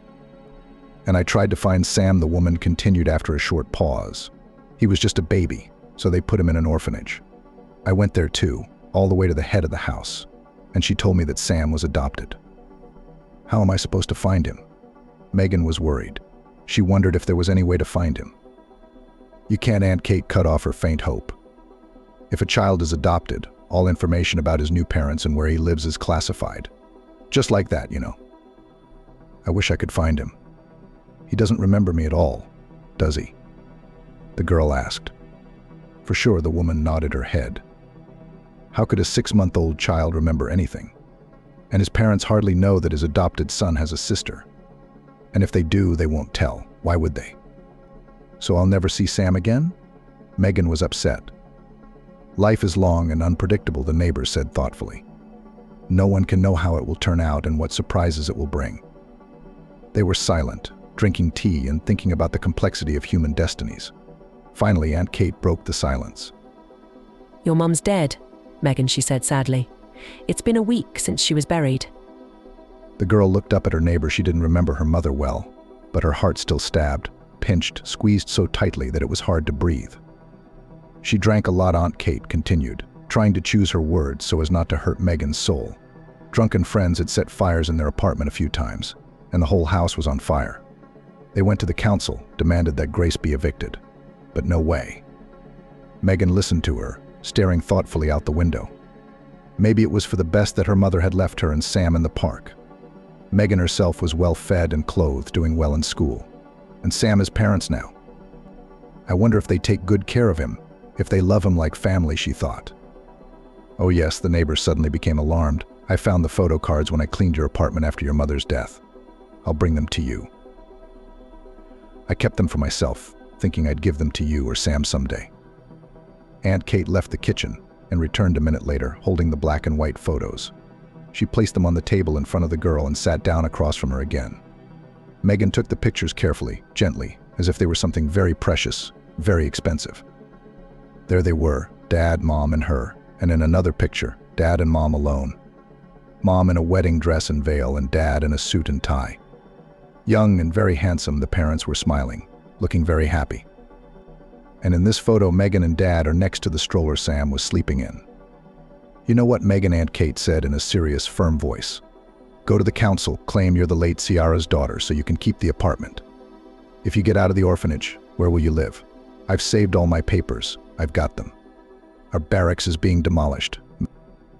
[SPEAKER 2] "And I tried to find Sam," the woman continued after a short pause. "He was just a baby, so they put him in an orphanage. I went there too, all the way to the head of the house, and she told me that Sam was adopted." "How am I supposed to find him?" Megan was worried. She wondered if there was any way to find him. "You can't," Aunt Kate cut off her faint hope. "If a child is adopted, all information about his new parents and where he lives is classified. Just like that, you know. I wish I could find him. He doesn't remember me at all, does he?" the girl asked. For sure, the woman nodded her head. How could a 6-month-old child remember anything? And his parents hardly know that his adopted son has a sister. And if they do, they won't tell. Why would they? "So I'll never see Sam again?" Megan was upset. "Life is long and unpredictable," the neighbor said thoughtfully. "No one can know how it will turn out and what surprises it will bring." They were silent, drinking tea and thinking about the complexity of human destinies. Finally, Aunt Kate broke the silence.
[SPEAKER 3] "Your mum's dead, Megan," she said sadly. "It's been a week since she was buried."
[SPEAKER 2] The girl looked up at her neighbor. She didn't remember her mother well, but her heart still stabbed, pinched, squeezed so tightly that it was hard to breathe. "She drank a lot," Aunt Kate continued, trying to choose her words so as not to hurt Megan's soul. Drunken friends had set fires in their apartment a few times, and the whole house was on fire. They went to the council, demanded that Grace be evicted. But no way. Megan listened to her, staring thoughtfully out the window. Maybe it was for the best that her mother had left her and Sam in the park. Megan herself was well fed and clothed, doing well in school. And Sam has parents now. I wonder if they take good care of him, if they love him like family, she thought. "Oh yes," the neighbor suddenly became alarmed. "I found the photo cards when I cleaned your apartment after your mother's death. I'll bring them to you. I kept them for myself, thinking I'd give them to you or Sam someday." Aunt Kate left the kitchen and returned a minute later, holding the black and white photos. She placed them on the table in front of the girl and sat down across from her again. Megan took the pictures carefully, gently, as if they were something very precious, very expensive. There they were, Dad, Mom, and her, and in another picture, Dad and Mom alone. Mom in a wedding dress and veil, and Dad in a suit and tie. Young and very handsome, the parents were smiling, looking very happy. And in this photo, Megan and Dad are next to the stroller Sam was sleeping in. "You know what," Megan, Aunt Kate said in a serious, firm voice. "Go to the council, claim you're the late Ciara's daughter so you can keep the apartment. If you get out of the orphanage, Where will you live? I've saved all my papers. I've got them. Our barracks is being demolished.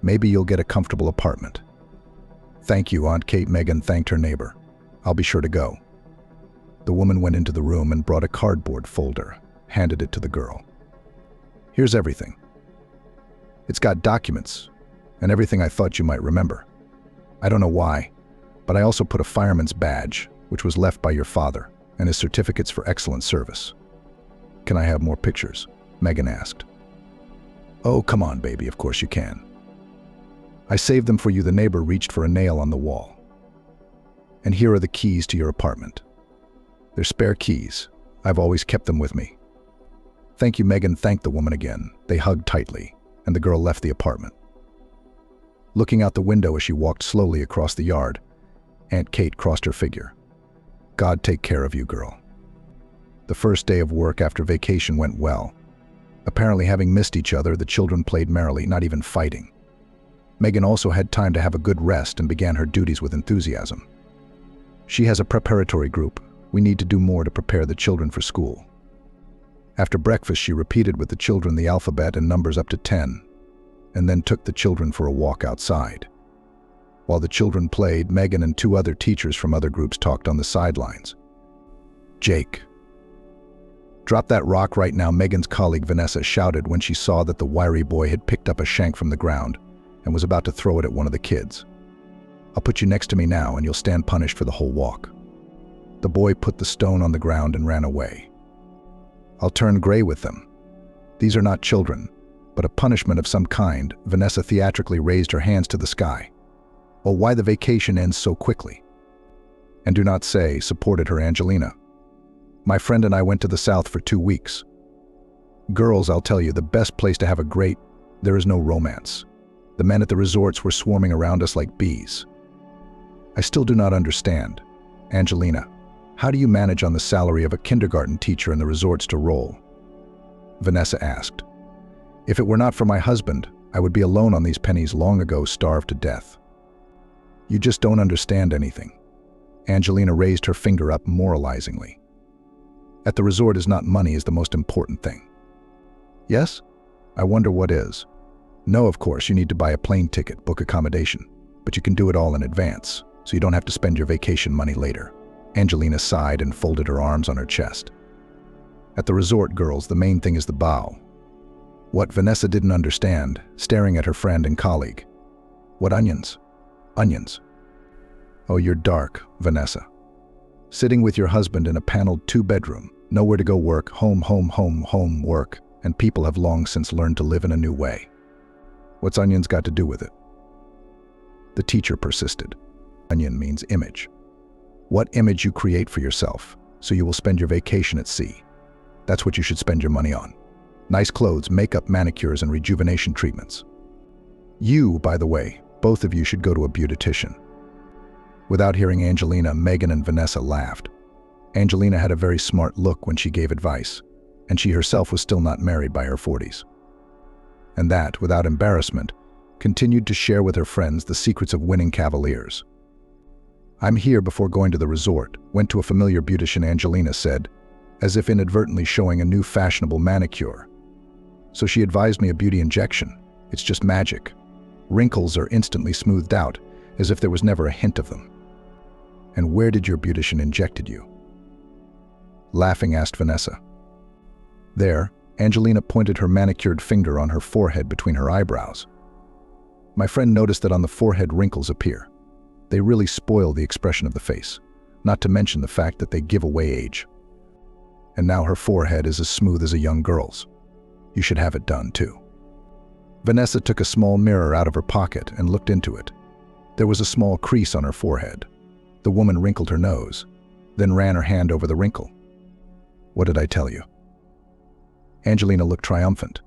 [SPEAKER 2] Maybe you'll get a comfortable apartment. Thank you, Aunt Kate. Megan thanked her neighbor. I'll be sure to go. The woman went into the room and brought a cardboard folder, handed it to the girl. Here's everything. It's got documents and everything I thought you might remember. I don't know why, but I also put a fireman's badge, which was left by your father, and his certificates for excellent service. Can I have more pictures? Megan asked. Oh, come on, baby, of course you can. I saved them for you. The neighbor reached for a nail on the wall. And here are the keys to your apartment. They're spare keys. I've always kept them with me. Thank you, Megan thanked the woman again. They hugged tightly, and the girl left the apartment. Looking out the window as she walked slowly across the yard, Aunt Kate crossed her figure. God take care of you, girl. The first day of work after vacation went well. Apparently, having missed each other, the children played merrily, not even fighting. Megan also had time to have a good rest and began her duties with enthusiasm. She has a preparatory group. We need to do more to prepare the children for school. After breakfast, she repeated with the children the alphabet and numbers up to 10, and then took the children for a walk outside. While the children played, Megan and 2 other teachers from other groups talked on the sidelines. Jake. Drop that rock right now, Megan's colleague Vanessa shouted when she saw that the wiry boy had picked up a shank from the ground and was about to throw it at one of the kids. I'll put you next to me now and you'll stand punished for the whole walk. The boy put the stone on the ground and ran away. I'll turn gray with them. These are not children, but a punishment of some kind. Vanessa theatrically raised her hands to the sky. Well, why the vacation ends so quickly? And do not say, supported her Angelina. My friend and I went to the south for 2 weeks. Girls, I'll tell you, the best place to have a great, there is no romance. The men at the resorts were swarming around us like bees. I still do not understand. Angelina, how do you manage on the salary of a kindergarten teacher in the resorts to roll? Vanessa asked. If it were not for my husband, I would be alone on these pennies long ago, starved to death. You just don't understand anything. Angelina raised her finger up moralizingly. At the resort is not money is the most important thing. Yes? I wonder what is. No, of course, you need to buy a plane ticket, book accommodation, but you can do it all in advance, so you don't have to spend your vacation money later. Angelina sighed and folded her arms on her chest. At the resort, girls, the main thing is the bow. What Vanessa didn't understand, staring at her friend and colleague. What onions? Onions. Oh, you're dark, Vanessa. Sitting with your husband in a paneled 2-bedroom, nowhere to go work, home, work, and people have long since learned to live in a new way. What's onions got to do with it? The teacher persisted. Onion means image. What image you create for yourself, so you will spend your vacation at sea. That's what you should spend your money on. Nice clothes, makeup, manicures, and rejuvenation treatments. You, by the way, both of you should go to a beautician. Without hearing Angelina, Megan and Vanessa laughed. Angelina had a very smart look when she gave advice, and she herself was still not married by her 40s. And that, without embarrassment, continued to share with her friends the secrets of winning cavaliers. I'm here before going to the resort, went to a familiar beautician, Angelina said, as if inadvertently showing a new fashionable manicure. So she advised me a beauty injection. It's just magic. Wrinkles are instantly smoothed out, as if there was never a hint of them. And where did your beautician injected you? Laughing, asked Vanessa. There, Angelina pointed her manicured finger on her forehead between her eyebrows. My friend noticed that on the forehead wrinkles appear. They really spoil the expression of the face, not to mention the fact that they give away age. And now her forehead is as smooth as a young girl's. You should have it done, too. Vanessa took a small mirror out of her pocket and looked into it. There was a small crease on her forehead. The woman wrinkled her nose, then ran her hand over the wrinkle. What did I tell you? Angelina looked triumphant.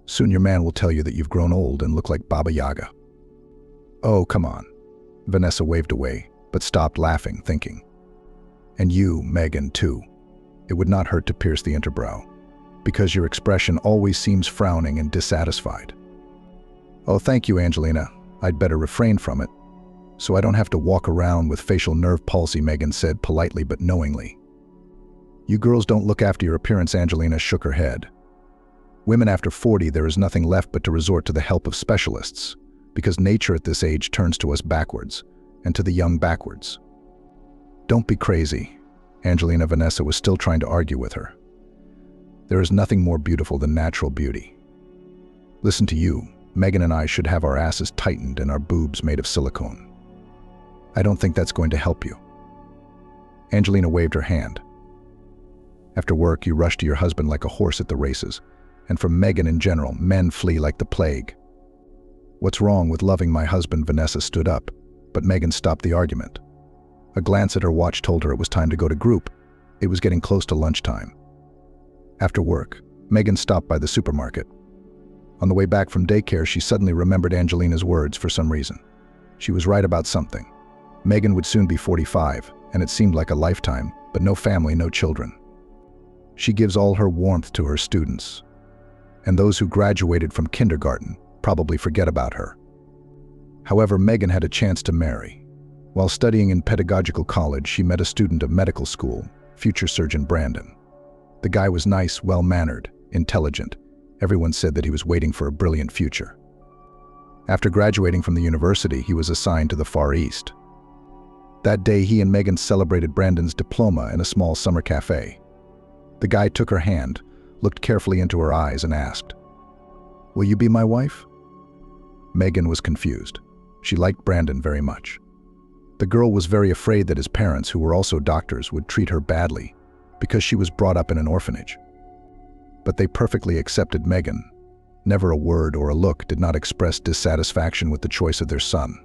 [SPEAKER 2] Soon your man will tell you that you've grown old and look like Baba Yaga. Oh, come on. Vanessa waved away, but stopped laughing, thinking. And you, Megan, too. It would not hurt to pierce the interbrow, because your expression always seems frowning and dissatisfied. Oh, thank you, Angelina. I'd better refrain from it, so I don't have to walk around with facial nerve palsy, Megan said politely but knowingly. You girls don't look after your appearance, Angelina shook her head. Women after 40, there is nothing left but to resort to the help of specialists, because nature at this age turns to us backwards, and to the young backwards. Don't be crazy. Angelina Vanessa was still trying to argue with her. There is nothing more beautiful than natural beauty. Listen to you. Megan and I should have our asses tightened and our boobs made of silicone. I don't think that's going to help you. Angelina waved her hand. After work, you rush to your husband like a horse at the races, and from Megan in general, men flee like the plague. What's wrong with loving my husband? Vanessa stood up, but Megan stopped the argument. A glance at her watch told her it was time to go to group. It was getting close to lunchtime. After work, Megan stopped by the supermarket. On the way back from daycare, she suddenly remembered Angelina's words for some reason. She was right about something. Megan would soon be 45, and it seemed like a lifetime, but no family, no children. She gives all her warmth to her students, and those who graduated from kindergarten probably forget about her. However, Megan had a chance to marry. While studying in pedagogical college, she met a student of medical school, future surgeon Brandon. The guy was nice, well-mannered, intelligent. Everyone said that he was waiting for a brilliant future. After graduating from the university, he was assigned to the Far East. That day, he and Megan celebrated Brandon's diploma in a small summer cafe. The guy took her hand, looked carefully into her eyes, and asked, "Will you be my wife?" Megan was confused. She liked Brandon very much. The girl was very afraid that his parents, who were also doctors, would treat her badly because she was brought up in an orphanage. But they perfectly accepted Megan. Never a word or a look did not express dissatisfaction with the choice of their son.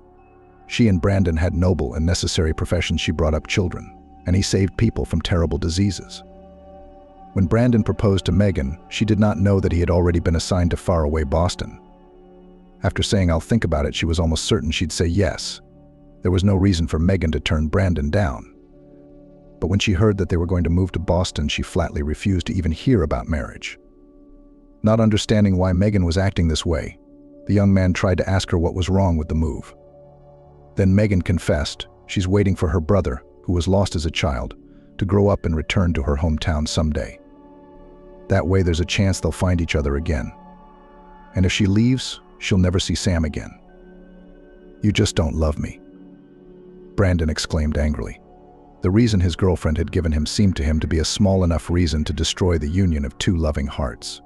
[SPEAKER 2] She and Brandon had noble and necessary professions. She brought up children, and he saved people from terrible diseases. When Brandon proposed to Megan, she did not know that he had already been assigned to faraway Boston. After saying, "I'll think about it," she was almost certain she'd say yes. There was no reason for Megan to turn Brandon down. But when she heard that they were going to move to Boston, she flatly refused to even hear about marriage. Not understanding why Megan was acting this way, the young man tried to ask her what was wrong with the move. Then Megan confessed she's waiting for her brother, who was lost as a child, to grow up and return to her hometown someday. That way there's a chance they'll find each other again. And if she leaves, she'll never see Sam again. "You just don't love me," Brandon exclaimed angrily. The reason his girlfriend had given him seemed to him to be a small enough reason to destroy the union of two loving hearts.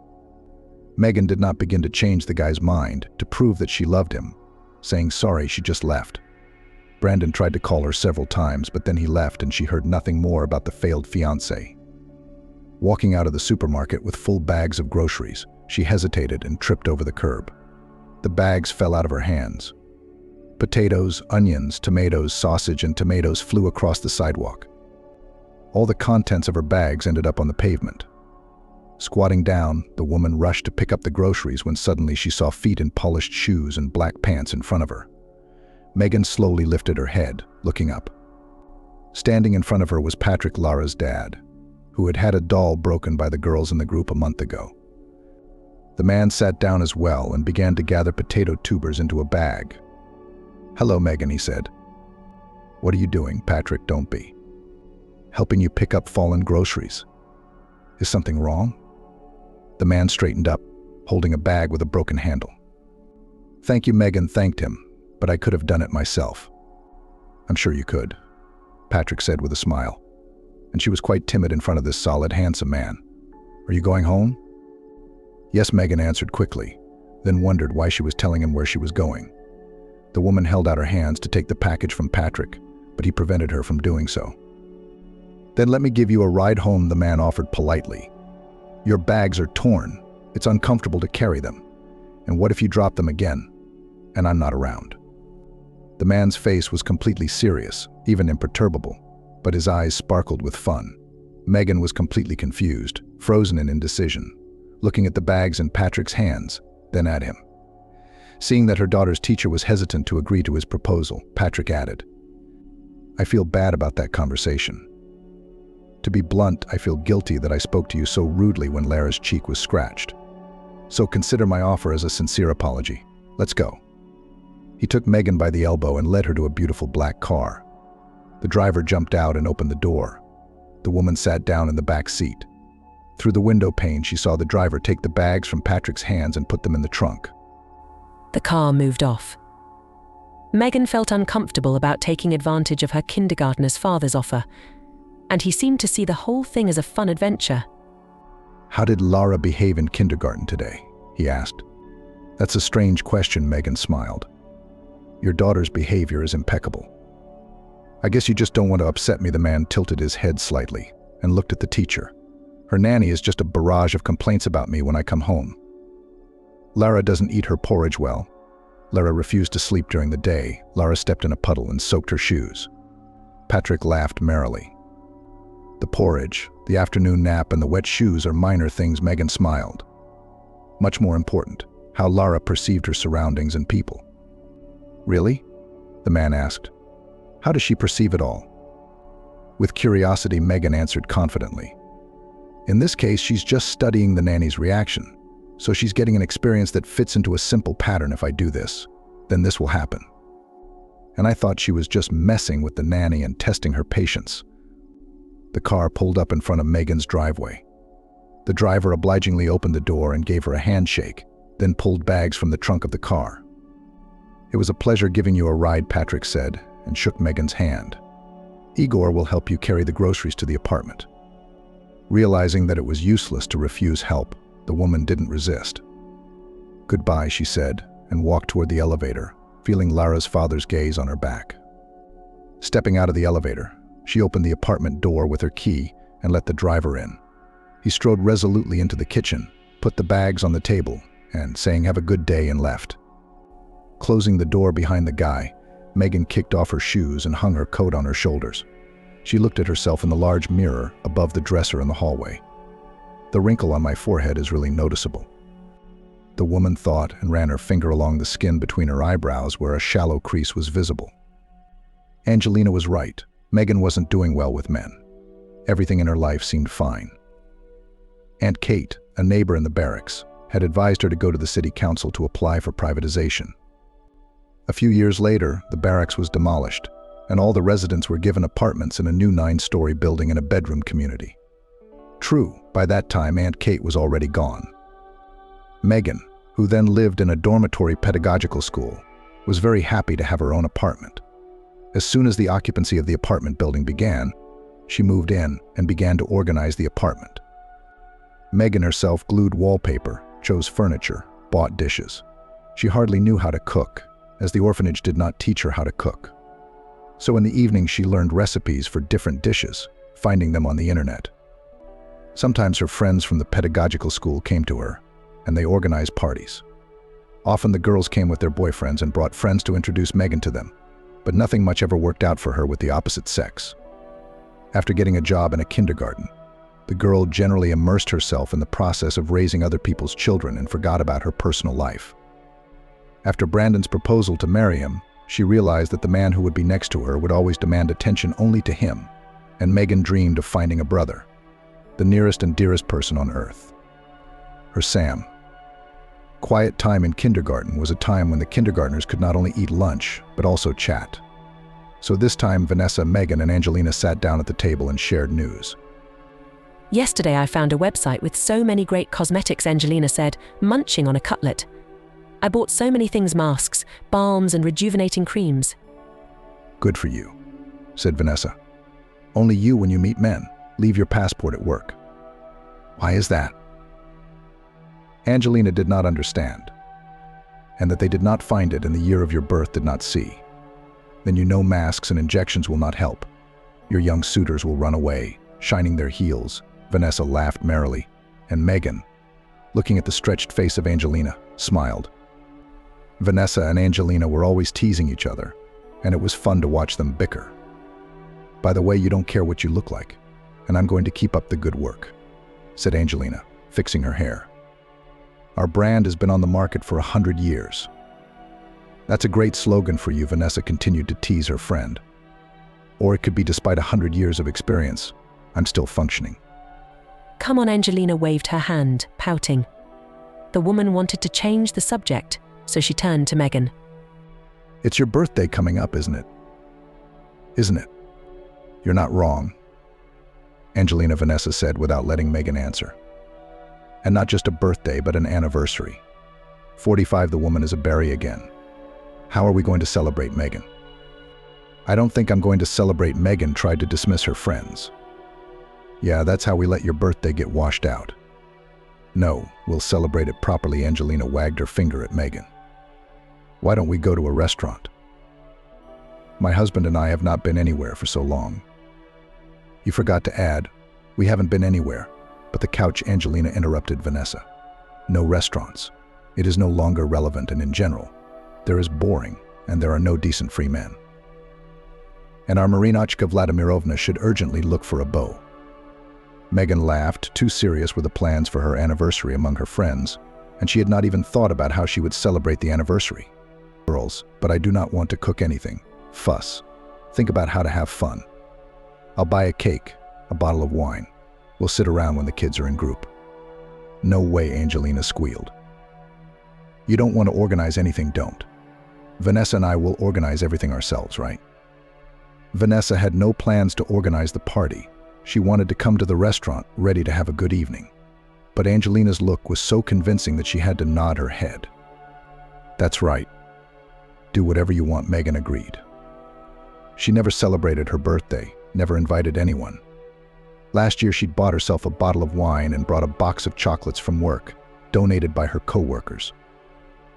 [SPEAKER 2] Megan did not begin to change the guy's mind to prove that she loved him. Saying sorry, she just left. Brandon tried to call her several times, but then he left and she heard nothing more about the failed fiancé. Walking out of the supermarket with full bags of groceries, she hesitated and tripped over the curb. The bags fell out of her hands. Potatoes, onions, tomatoes, sausage, and tomatoes flew across the sidewalk. All the contents of her bags ended up on the pavement. Squatting down, the woman rushed to pick up the groceries when suddenly she saw feet in polished shoes and black pants in front of her. Megan slowly lifted her head, looking up. Standing in front of her was Patrick, Lara's dad, who had had a doll broken by the girls in the group a month ago. The man sat down as well and began to gather potato tubers into a bag. "Hello, Megan," he said. "What are you doing, Patrick? Don't be." "Helping you pick up fallen groceries." "Is something wrong?" The man straightened up, holding a bag with a broken handle. "Thank you," Megan thanked him, "but I could have done it myself." "I'm sure you could," Patrick said with a smile, and she was quite timid in front of this solid, handsome man. "Are you going home?" "Yes," Megan answered quickly, then wondered why she was telling him where she was going. The woman held out her hands to take the package from Patrick, but he prevented her from doing so. "Then let me give you a ride home," the man offered politely. "Your bags are torn. It's uncomfortable to carry them. And what if you drop them again, and I'm not around?" The man's face was completely serious, even imperturbable, but his eyes sparkled with fun. Megan was completely confused, frozen in indecision, looking at the bags in Patrick's hands, then at him. Seeing that her daughter's teacher was hesitant to agree to his proposal, Patrick added, "I feel bad about that conversation. To be blunt, I feel guilty that I spoke to you so rudely when Lara's cheek was scratched. So consider my offer as a sincere apology. Let's go." He took Megan by the elbow and led her to a beautiful black car. The driver jumped out and opened the door. The woman sat down in the back seat. Through the window pane, she saw the driver take the bags from Patrick's hands and put them in the trunk.
[SPEAKER 3] The car moved off. Megan felt uncomfortable about taking advantage of her kindergartner's father's offer, and he seemed to see the whole thing as a fun adventure.
[SPEAKER 2] "How did Lara behave in kindergarten today?" he asked. "That's a strange question," Megan smiled. "Your daughter's behavior is impeccable." "I guess you just don't want to upset me." The man tilted his head slightly and looked at the teacher. "Her nanny is just a barrage of complaints about me when I come home. Lara doesn't eat her porridge well. Lara refused to sleep during the day. Lara stepped in a puddle and soaked her shoes." Patrick laughed merrily. "The porridge, the afternoon nap, and the wet shoes are minor things." Megan smiled. "Much more important, how Lara perceived her surroundings and people." "Really?" the man asked. "How does she perceive it all?" With curiosity, Megan answered confidently. "In this case, she's just studying the nanny's reaction. So she's getting an experience that fits into a simple pattern. If I do this, then this will happen. And I thought she was just messing with the nanny and testing her patience." The car pulled up in front of Megan's driveway. The driver obligingly opened the door and gave her a handshake, then pulled bags from the trunk of the car. "It was a pleasure giving you a ride," Patrick said, and shook Megan's hand. "Igor will help you carry the groceries to the apartment." Realizing that it was useless to refuse help, the woman didn't resist. "Goodbye," she said, and walked toward the elevator, feeling Lara's father's gaze on her back. Stepping out of the elevator, she opened the apartment door with her key and let the driver in. He strode resolutely into the kitchen, put the bags on the table, and, saying "have a good day," and left. Closing the door behind the guy, Megan kicked off her shoes and hung her coat on her shoulders. She looked at herself in the large mirror above the dresser in the hallway. "The wrinkle on my forehead is really noticeable," the woman thought, and ran her finger along the skin between her eyebrows where a shallow crease was visible. Angelina was right. Megan wasn't doing well with men. Everything in her life seemed fine. Aunt Kate, a neighbor in the barracks, had advised her to go to the city council to apply for privatization. A few years later, the barracks was demolished, and all the residents were given apartments in a new 9-story building in a bedroom community. True, by that time Aunt Kate was already gone. Megan, who then lived in a dormitory pedagogical school, was very happy to have her own apartment. As soon as the occupancy of the apartment building began, she moved in and began to organize the apartment. Megan herself glued wallpaper, chose furniture, bought dishes. She hardly knew how to cook, as the orphanage did not teach her how to cook. So in the evening she learned recipes for different dishes, finding them on the internet. Sometimes her friends from the pedagogical school came to her, and they organized parties. Often the girls came with their boyfriends and brought friends to introduce Megan to them, but nothing much ever worked out for her with the opposite sex. After getting a job in a kindergarten, the girl generally immersed herself in the process of raising other people's children and forgot about her personal life. After Brandon's proposal to marry him, she realized that the man who would be next to her would always demand attention only to him, and Megan dreamed of finding a brother, the nearest and dearest person on earth. Her Sam. Quiet time in kindergarten was a time when the kindergartners could not only eat lunch, but also chat. So this time Vanessa, Megan, and Angelina sat down at the table and shared news.
[SPEAKER 3] "Yesterday I found a website with so many great cosmetics," Angelina said, munching on a cutlet. "I bought so many things: masks, balms, and rejuvenating creams."
[SPEAKER 2] "Good for you," said Vanessa. "Only you when you meet men. Leave your passport at work." "Why is that?" Angelina did not understand, and that they did not find it in the year of your birth did not see. "Then you know masks and injections will not help. Your young suitors will run away, shining their heels." Vanessa laughed merrily, and Megan, looking at the stretched face of Angelina, smiled. Vanessa and Angelina were always teasing each other, and it was fun to watch them bicker. "By the way, you don't care what you look like, and I'm going to keep up the good work," said Angelina, fixing her hair. "Our brand has been on the market for 100 years. "That's a great slogan for you," Vanessa continued to tease her friend. "Or it could be despite 100 years of experience, I'm still functioning."
[SPEAKER 3] "Come on," Angelina waved her hand, pouting. The woman wanted to change the subject, so she turned to Megan.
[SPEAKER 2] "It's your birthday coming up, isn't it?" "Isn't it? You're not wrong. Angelina Vanessa said without letting Megan answer. And not just a birthday, but an anniversary. 45, the woman is a berry again. How are we going to celebrate Megan? I don't think I'm going to celebrate Megan tried to dismiss her friends. Yeah, that's how we let your birthday get washed out. No, we'll celebrate it properly. Angelina wagged her finger at Megan. Why don't we go to a restaurant? My husband and I have not been anywhere for so long. You forgot to add, we haven't been anywhere, but the couch. Angelina interrupted Vanessa. No restaurants. It is no longer relevant, and in general, there is boring and there are no decent free men. And our Marinachka Vladimirovna should urgently look for a beau. Megan laughed. Too serious were the plans for her anniversary among her friends, and she had not even thought about how she would celebrate the anniversary. Girls, but I do not want to cook anything. Fuss. Think about how to have fun. I'll buy a cake, a bottle of wine. We'll sit around when the kids are in group. No way, Angelina squealed. You don't want to organize anything, don't. Vanessa and I will organize everything ourselves, right? Vanessa had no plans to organize the party. She wanted to come to the restaurant, ready to have a good evening. But Angelina's look was so convincing that she had to nod her head. That's right. Do whatever you want, Megan agreed. She never celebrated her birthday, never invited anyone. Last year she'd bought herself a bottle of wine and brought a box of chocolates from work, donated by her co-workers.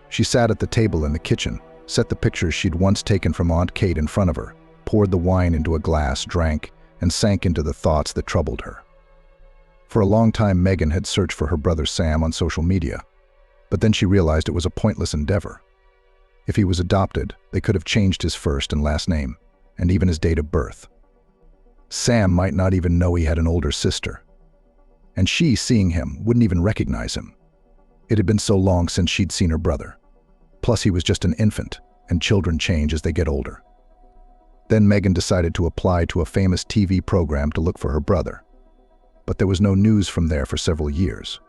[SPEAKER 2] She sat at the table in the kitchen, set the pictures she'd once taken from Aunt Kate in front of her, poured the wine into a glass, drank, and sank into the thoughts that troubled her. For a long time, Megan had searched for her brother Sam on social media, but then she realized it was a pointless endeavor. If he was adopted, they could have changed his first and last name, and even his date of birth. Sam might not even know he had an older sister. And she, seeing him, wouldn't even recognize him. It had been so long since she'd seen her brother. Plus, he was just an infant, and children change as they get older. Then Megan decided to apply to a famous TV program to look for her brother. But there was no news from there for several years.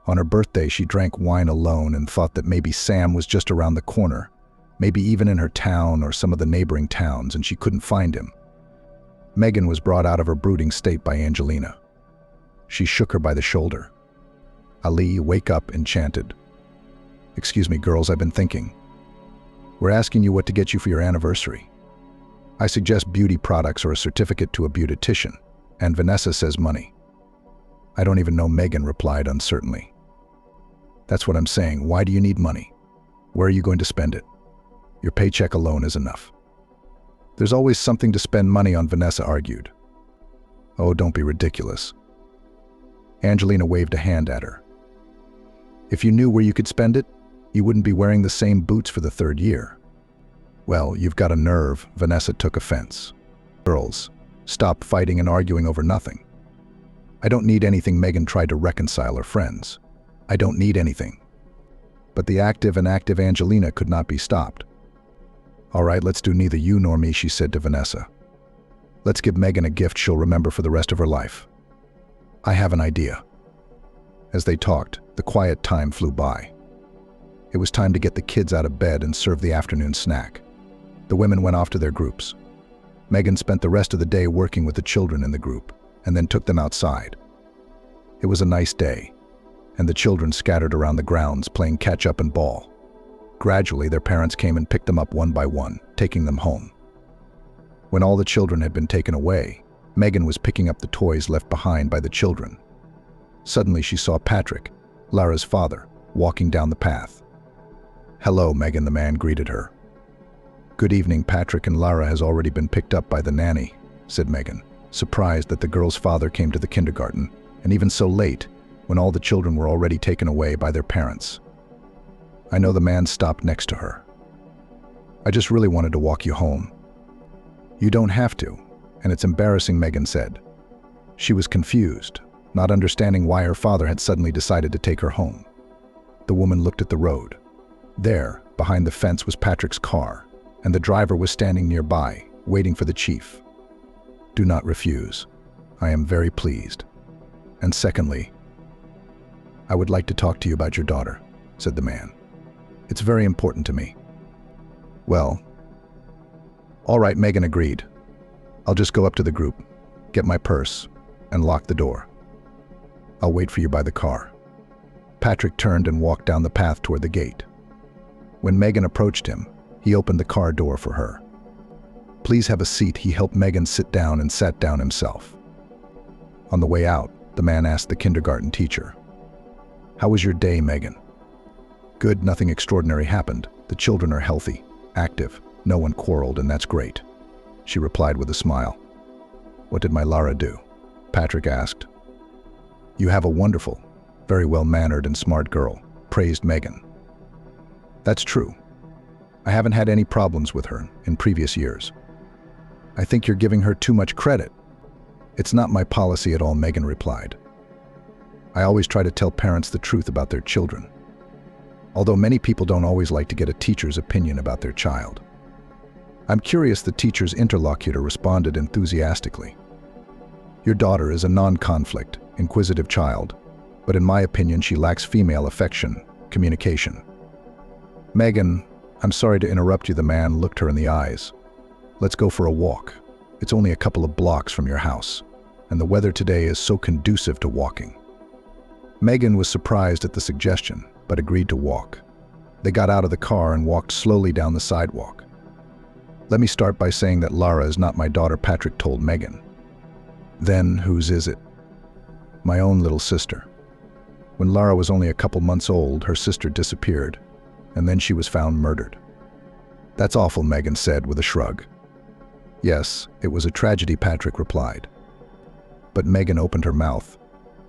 [SPEAKER 2] On her birthday, she drank wine alone and thought that maybe Sam was just around the corner, maybe even in her town or some of the neighboring towns, and she couldn't find him. Megan was brought out of her brooding state by Angelina. She shook her by the shoulder. Ali, wake up, enchanted. Excuse me, girls, I've been thinking. We're asking you what to get you for your anniversary. I suggest beauty products or a certificate to a beautician, and Vanessa says money. I don't even know, Megan replied uncertainly. That's what I'm saying. Why do you need money? Where are you going to spend it? Your paycheck alone is enough. There's always something to spend money on, Vanessa argued. Oh, don't be ridiculous. Angelina waved a hand at her. If you knew where you could spend it, you wouldn't be wearing the same boots for the third year. Well, you've got a nerve, Vanessa took offense. Girls, stop fighting and arguing over nothing. I don't need anything. Megan tried to reconcile her friends. I don't need anything. But the active and active Angelina could not be stopped. All right, let's do neither you nor me, she said to Vanessa. Let's give Megan a gift she'll remember for the rest of her life. I have an idea. As they talked, the quiet time flew by. It was time to get the kids out of bed and serve the afternoon snack. The women went off to their groups. Megan spent the rest of the day working with the children in the group, and then took them outside. It was a nice day, and the children scattered around the grounds playing catch-up and ball. Gradually, their parents came and picked them up one by one, taking them home. When all the children had been taken away, Megan was picking up the toys left behind by the children. Suddenly, she saw Patrick, Lara's father, walking down the path. Hello, Megan, the man greeted her. Good evening, Patrick, and Lara has already been picked up by the nanny, said Megan, surprised that the girl's father came to the kindergarten, and even so late, when all the children were already taken away by their parents. I know. The man stopped next to her. I just really wanted to walk you home. You don't have to, and it's embarrassing, Megan said. She was confused, not understanding why her father had suddenly decided to take her home. The woman looked at the road. There, behind the fence, was Patrick's car, and the driver was standing nearby, waiting for the chief. Do not refuse. I am very pleased. And secondly, I would like to talk to you about your daughter, said the man. It's very important to me. Well, all right, Megan agreed. I'll just go up to the group, get my purse, and locked the door. "I'll wait for you by the car." Patrick turned and walked down the path toward the gate. When Megan approached him, he opened the car door for her. "Please have a seat." He helped Megan sit down and sat down himself. On the way out, the man asked the kindergarten teacher, "How was your day, Megan?" "Good, nothing extraordinary happened. The children are healthy, active, no one quarreled, and that's great," she replied with a smile. "What did my Lara do?" Patrick asked. "You have a wonderful, very well-mannered and smart girl," praised Megan. "That's true. I haven't had any problems with her in previous years." "I think you're giving her too much credit." "It's not my policy at all," Megan replied. "I always try to tell parents the truth about their children. Although many people don't always like to get a teacher's opinion about their child." "I'm curious," the teacher's interlocutor responded enthusiastically. "Your daughter is a non-conflict, inquisitive child, but in my opinion she lacks female affection, communication." "Megan, I'm sorry to interrupt you," the man looked her in the eyes. "Let's go for a walk. It's only a couple of blocks from your house, and the weather today is so conducive to walking." Megan was surprised at the suggestion, but agreed to walk. They got out of the car and walked slowly down the sidewalk. "Let me start by saying that Lara is not my daughter," Patrick told Megan. "Then whose is it?" "My own little sister. When Lara was only a couple months old, her sister disappeared, and then she was found murdered." "That's awful," Megan said with a shrug. "Yes, it was a tragedy," Patrick replied. But Megan opened her mouth,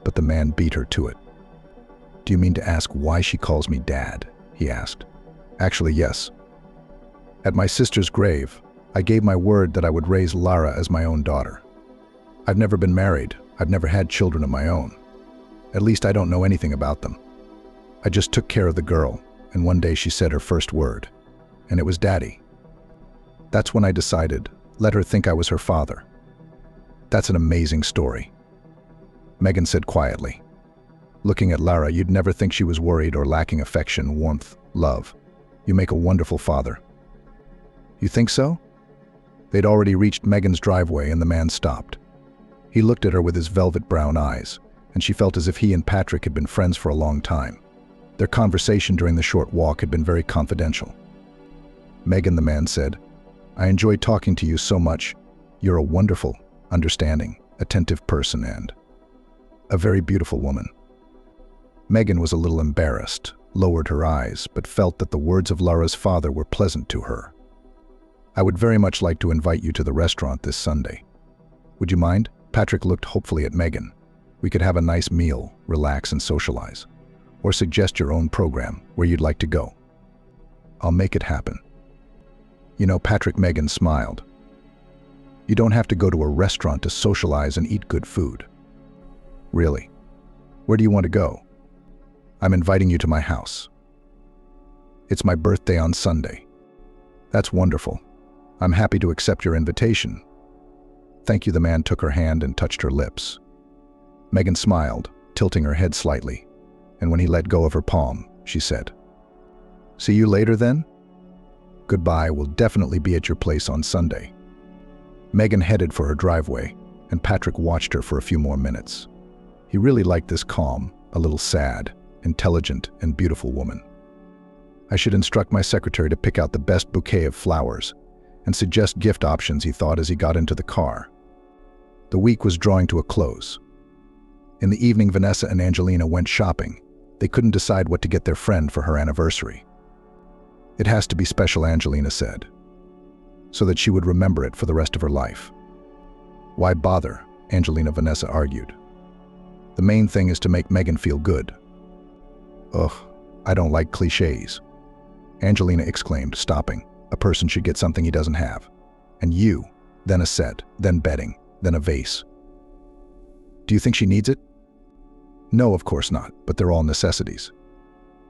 [SPEAKER 2] but the man beat her to it. "Do you mean to ask why she calls me Dad?" he asked. "Actually, yes. At my sister's grave, I gave my word that I would raise Lara as my own daughter. I've never been married. I've never had children of my own. At least I don't know anything about them. I just took care of the girl, and one day she said her first word, and it was Daddy. That's when I decided, let her think I was her father." "That's an amazing story," Megan said quietly. "Looking at Lara, you'd never think she was worried or lacking affection, warmth, love. You make a wonderful father." "You think so?" They'd already reached Megan's driveway and the man stopped. He looked at her with his velvet brown eyes, and she felt as if he and Patrick had been friends for a long time. Their conversation during the short walk had been very confidential. "Megan," the man said, "I enjoyed talking to you so much. You're a wonderful, understanding, attentive person and a very beautiful woman." Megan was a little embarrassed, lowered her eyes, but felt that the words of Lara's father were pleasant to her. "I would very much like to invite you to the restaurant this Sunday. Would you mind?" Patrick looked hopefully at Megan. "We could have a nice meal, relax and socialize. Or suggest your own program, where you'd like to go." "I'll make it happen." "You know, Patrick," Megan smiled, "you don't have to go to a restaurant to socialize and eat good food." "Really? Where do you want to go?" "I'm inviting you to my house. It's my birthday on Sunday." "That's wonderful. I'm happy to accept your invitation." "Thank you." The man took her hand and touched her lips. Megan smiled, tilting her head slightly, and when he let go of her palm, she said, "See you later then?" "Goodbye, we'll definitely be at your place on Sunday." Megan headed for her driveway, and Patrick watched her for a few more minutes. He really liked this calm, a little sad, intelligent, and beautiful woman. "I should instruct my secretary to pick out the best bouquet of flowers and suggest gift options," he thought as he got into the car. The week was drawing to a close. In the evening, Vanessa and Angelina went shopping. They couldn't decide what to get their friend for her anniversary. "It has to be special," Angelina said, "so that she would remember it for the rest of her life." "Why bother?" Vanessa argued. "The main thing is to make Megan feel good." "Ugh, I don't like cliches," Angelina exclaimed, stopping. "A person should get something he doesn't have. And you, then a set, then bedding, then a vase. Do you think she needs it?" "No, of course not, but they're all necessities."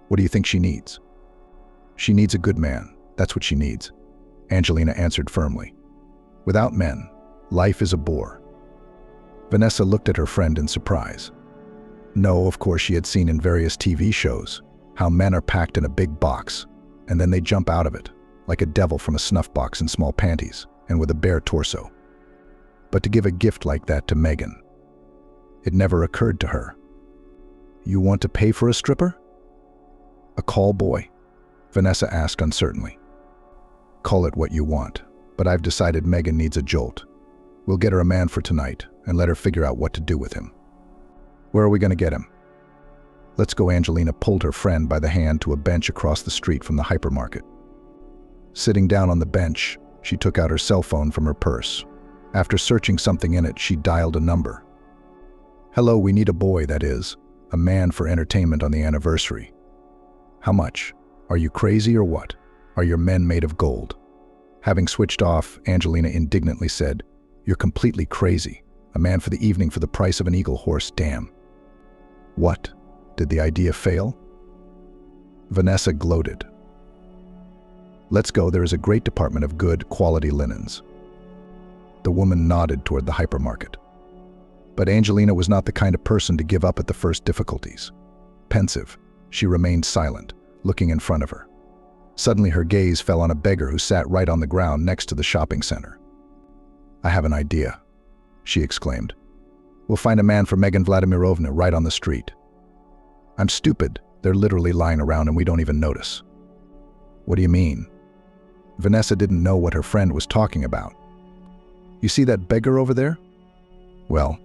[SPEAKER 2] "What do you think she needs?" "She needs a good man, that's what she needs," Angelina answered firmly. "Without men, life is a bore." Vanessa looked at her friend in surprise. No, of course she had seen in various TV shows how men are packed in a big box, and then they jump out of it, like a devil from a snuff box in small panties, and with a bare torso. But to give a gift like that to Megan, It never occurred to her. You want to pay for a stripper? A call boy? Vanessa asked uncertainly. Call it what you want, but I've decided Megan needs a jolt. We'll get her a man for tonight and let her figure out what to do with him. Where are we going to get him? Let's go. Angelina pulled her friend by the hand to a bench across the street from the hypermarket. Sitting down on the bench, she took out her cell phone from her purse. After searching something in it, she dialed a number. Hello, we need a boy, that is, a man for entertainment on the anniversary. How much? Are you crazy or what? Are your men made of gold? Having switched off, Angelina indignantly said, You're completely crazy. A man for the evening for the price of an eagle horse, damn. What? Did the idea fail? Vanessa gloated. Let's go, there is a great department of good, quality linens. The woman nodded toward the hypermarket. But Angelina was not the kind of person to give up at the first difficulties. Pensive, she remained silent, looking in front of her. Suddenly her gaze fell on a beggar who sat right on the ground next to the shopping center. I have an idea, she exclaimed. We'll find a man for Megan Vladimirovna right on the street. I'm stupid, they're literally lying around and we don't even notice. What do you mean? Vanessa didn't know what her friend was talking about. You see that beggar over there? Well,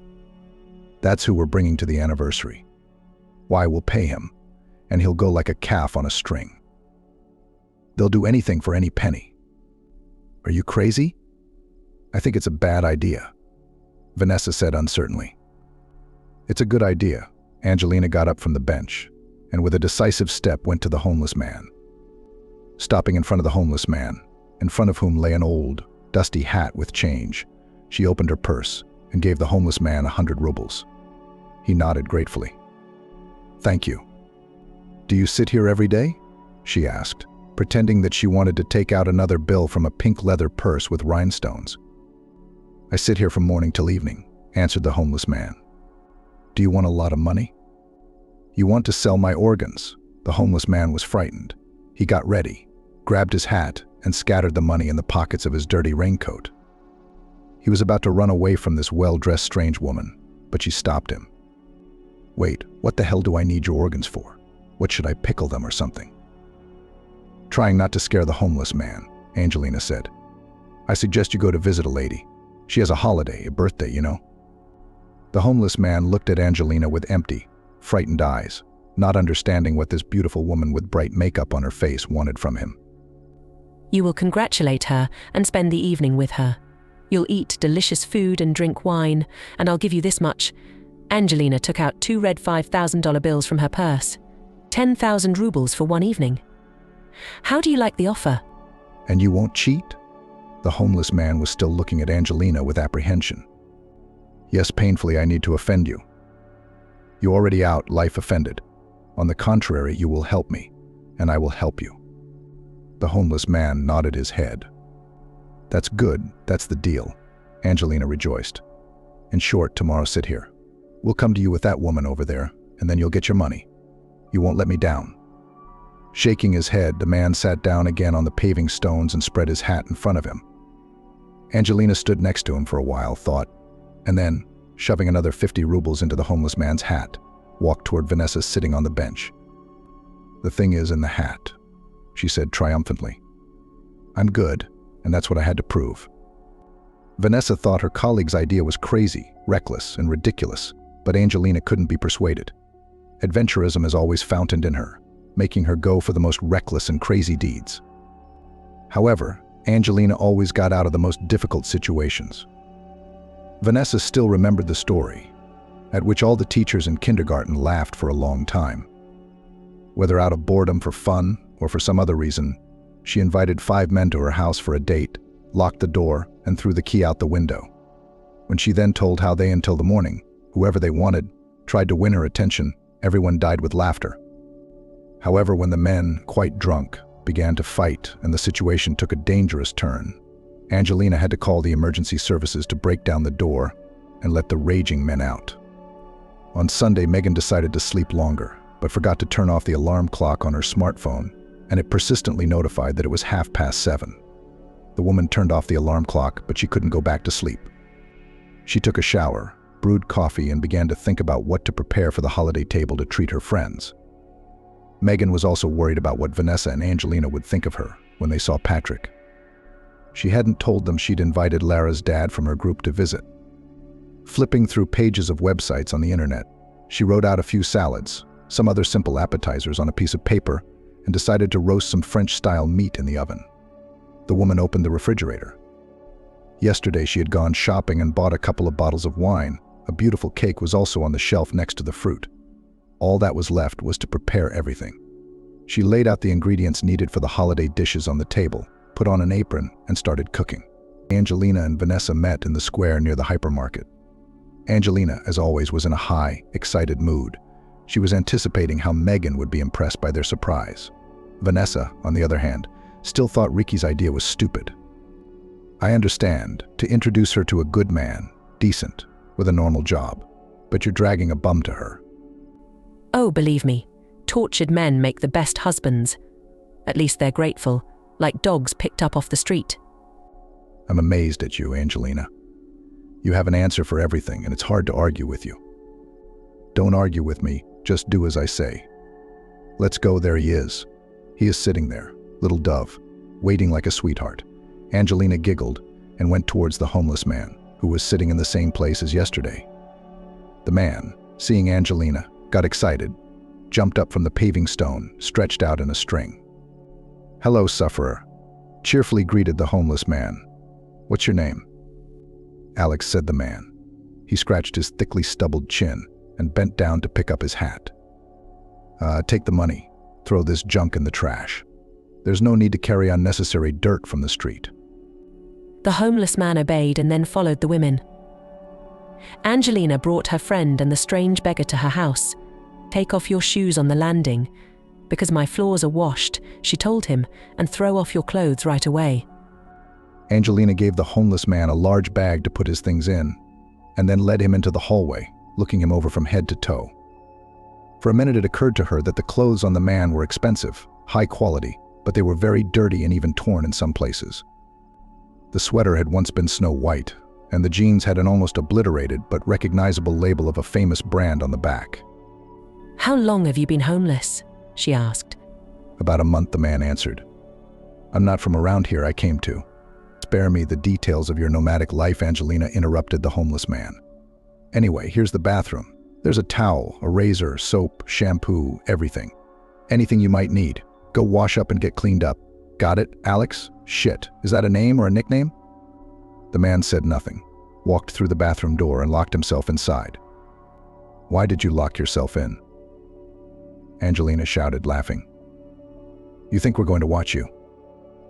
[SPEAKER 2] that's who we're bringing to the anniversary. Why, we'll pay him, and he'll go like a calf on a string. They'll do anything for any penny. Are you crazy? I think it's a bad idea, Vanessa said uncertainly. It's a good idea. Angelina got up from the bench, and with a decisive step went to the homeless man. Stopping in front of the homeless man, in front of whom lay an old, dusty hat with change, she opened her purse and gave the homeless man 100 rubles. He nodded gratefully. Thank you. Do you sit here every day? She asked, pretending that she wanted to take out another bill from a pink leather purse with rhinestones. I sit here from morning till evening, answered the homeless man. Do you want a lot of money? You want to sell my organs? The homeless man was frightened. He got ready, grabbed his hat, and scattered the money in the pockets of his dirty raincoat. He was about to run away from this well-dressed strange woman, but she stopped him. Wait, what the hell do I need your organs for? What, should I pickle them or something? Trying not to scare the homeless man, Angelina said. I suggest you go to visit a lady. She has a holiday, a birthday, you know. The homeless man looked at Angelina with empty, frightened eyes, not understanding what this beautiful woman with bright makeup on her face wanted from him.
[SPEAKER 3] You will congratulate her and spend the evening with her. You'll eat delicious food and drink wine, and I'll give you this much. Angelina took out 2 red $5,000 bills from her purse. 10,000 rubles for one evening. How do you like the offer?
[SPEAKER 2] And you won't cheat? The homeless man was still looking at Angelina with apprehension. Yes, painfully, I need to offend you. You already out, life offended. On the contrary, you will help me, and I will help you. The homeless man nodded his head. That's good, that's the deal, Angelina rejoiced. In short, tomorrow sit here. We'll come to you with that woman over there, and then you'll get your money. You won't let me down. Shaking his head, the man sat down again on the paving stones and spread his hat in front of him. Angelina stood next to him for a while, thought, and then, shoving another 50 rubles into the homeless man's hat, walked toward Vanessa sitting on the bench. The thing is in the hat, she said triumphantly. I'm good, and that's what I had to prove. Vanessa thought her colleague's idea was crazy, reckless, and ridiculous, but Angelina couldn't be persuaded. Adventurism is always fountained in her, making her go for the most reckless and crazy deeds. However, Angelina always got out of the most difficult situations. Vanessa still remembered the story, at which all the teachers in kindergarten laughed for a long time. Whether out of boredom for fun or for some other reason, she invited 5 men to her house for a date, locked the door, and threw the key out the window. When she then told how they, until the morning, whoever they wanted, tried to win her attention, everyone died with laughter. However, when the men, quite drunk, began to fight and the situation took a dangerous turn, Angelina had to call the emergency services to break down the door and let the raging men out. On Sunday, Megan decided to sleep longer, but forgot to turn off the alarm clock on her smartphone, and it persistently notified that it was 7:30. The woman turned off the alarm clock, but she couldn't go back to sleep. She took a shower, brewed coffee and began to think about what to prepare for the holiday table to treat her friends. Megan was also worried about what Vanessa and Angelina would think of her when they saw Patrick. She hadn't told them she'd invited Lara's dad from her group to visit. Flipping through pages of websites on the internet, she wrote out a few salads, some other simple appetizers on a piece of paper, and decided to roast some French-style meat in the oven. The woman opened the refrigerator. Yesterday she had gone shopping and bought a couple of bottles of wine. A beautiful cake was also on the shelf next to the fruit. All that was left was to prepare everything. She laid out the ingredients needed for the holiday dishes on the table, put on an apron, and started cooking. Angelina and Vanessa met in the square near the hypermarket. Angelina, as always, was in a high, excited mood. She was anticipating how Megan would be impressed by their surprise. Vanessa, on the other hand, still thought Ricky's idea was stupid. I understand, to introduce her to a good man, decent, with a normal job, but you're dragging a bum to her.
[SPEAKER 3] Oh, believe me, tortured men make the best husbands. At least they're grateful, like dogs picked up off the street.
[SPEAKER 2] I'm amazed at you, Angelina. You have an answer for everything, and it's hard to argue with you. Don't argue with me, just do as I say. Let's go, there he is. He is sitting there, little dove, waiting like a sweetheart. Angelina giggled and went towards the homeless man, who was sitting in the same place as yesterday. The man, seeing Angelina, got excited, jumped up from the paving stone, stretched out in a string. "Hello, sufferer," cheerfully greeted the homeless man. "What's your name?" "Alex," said the man. He scratched his thickly stubbled chin and bent down to pick up his hat. Take the money. Throw this junk in the trash. There's no need to carry unnecessary dirt from the street."
[SPEAKER 3] The homeless man obeyed and then followed the women. Angelina brought her friend and the strange beggar to her house. "Take off your shoes on the landing, because my floors are washed," she told him, "and throw off your clothes right away."
[SPEAKER 2] Angelina gave the homeless man a large bag to put his things in, and then led him into the hallway, looking him over from head to toe. For a minute it occurred to her that the clothes on the man were expensive, high quality, but they were very dirty and even torn in some places. The sweater had once been snow white, and the jeans had an almost obliterated but recognizable label of a famous brand on the back.
[SPEAKER 3] "How long have you been homeless?" she asked.
[SPEAKER 2] "About a month," the man answered. "I'm not from around here, I came to." "Spare me the details of your nomadic life," Angelina interrupted the homeless man. "Anyway, here's the bathroom. There's a towel, a razor, soap, shampoo, everything. Anything you might need. Go wash up and get cleaned up. Got it, Alex? Shit, is that a name or a nickname?" The man said nothing, walked through the bathroom door and locked himself inside. "Why did you lock yourself in?" Angelina shouted, laughing. "You think we're going to watch you?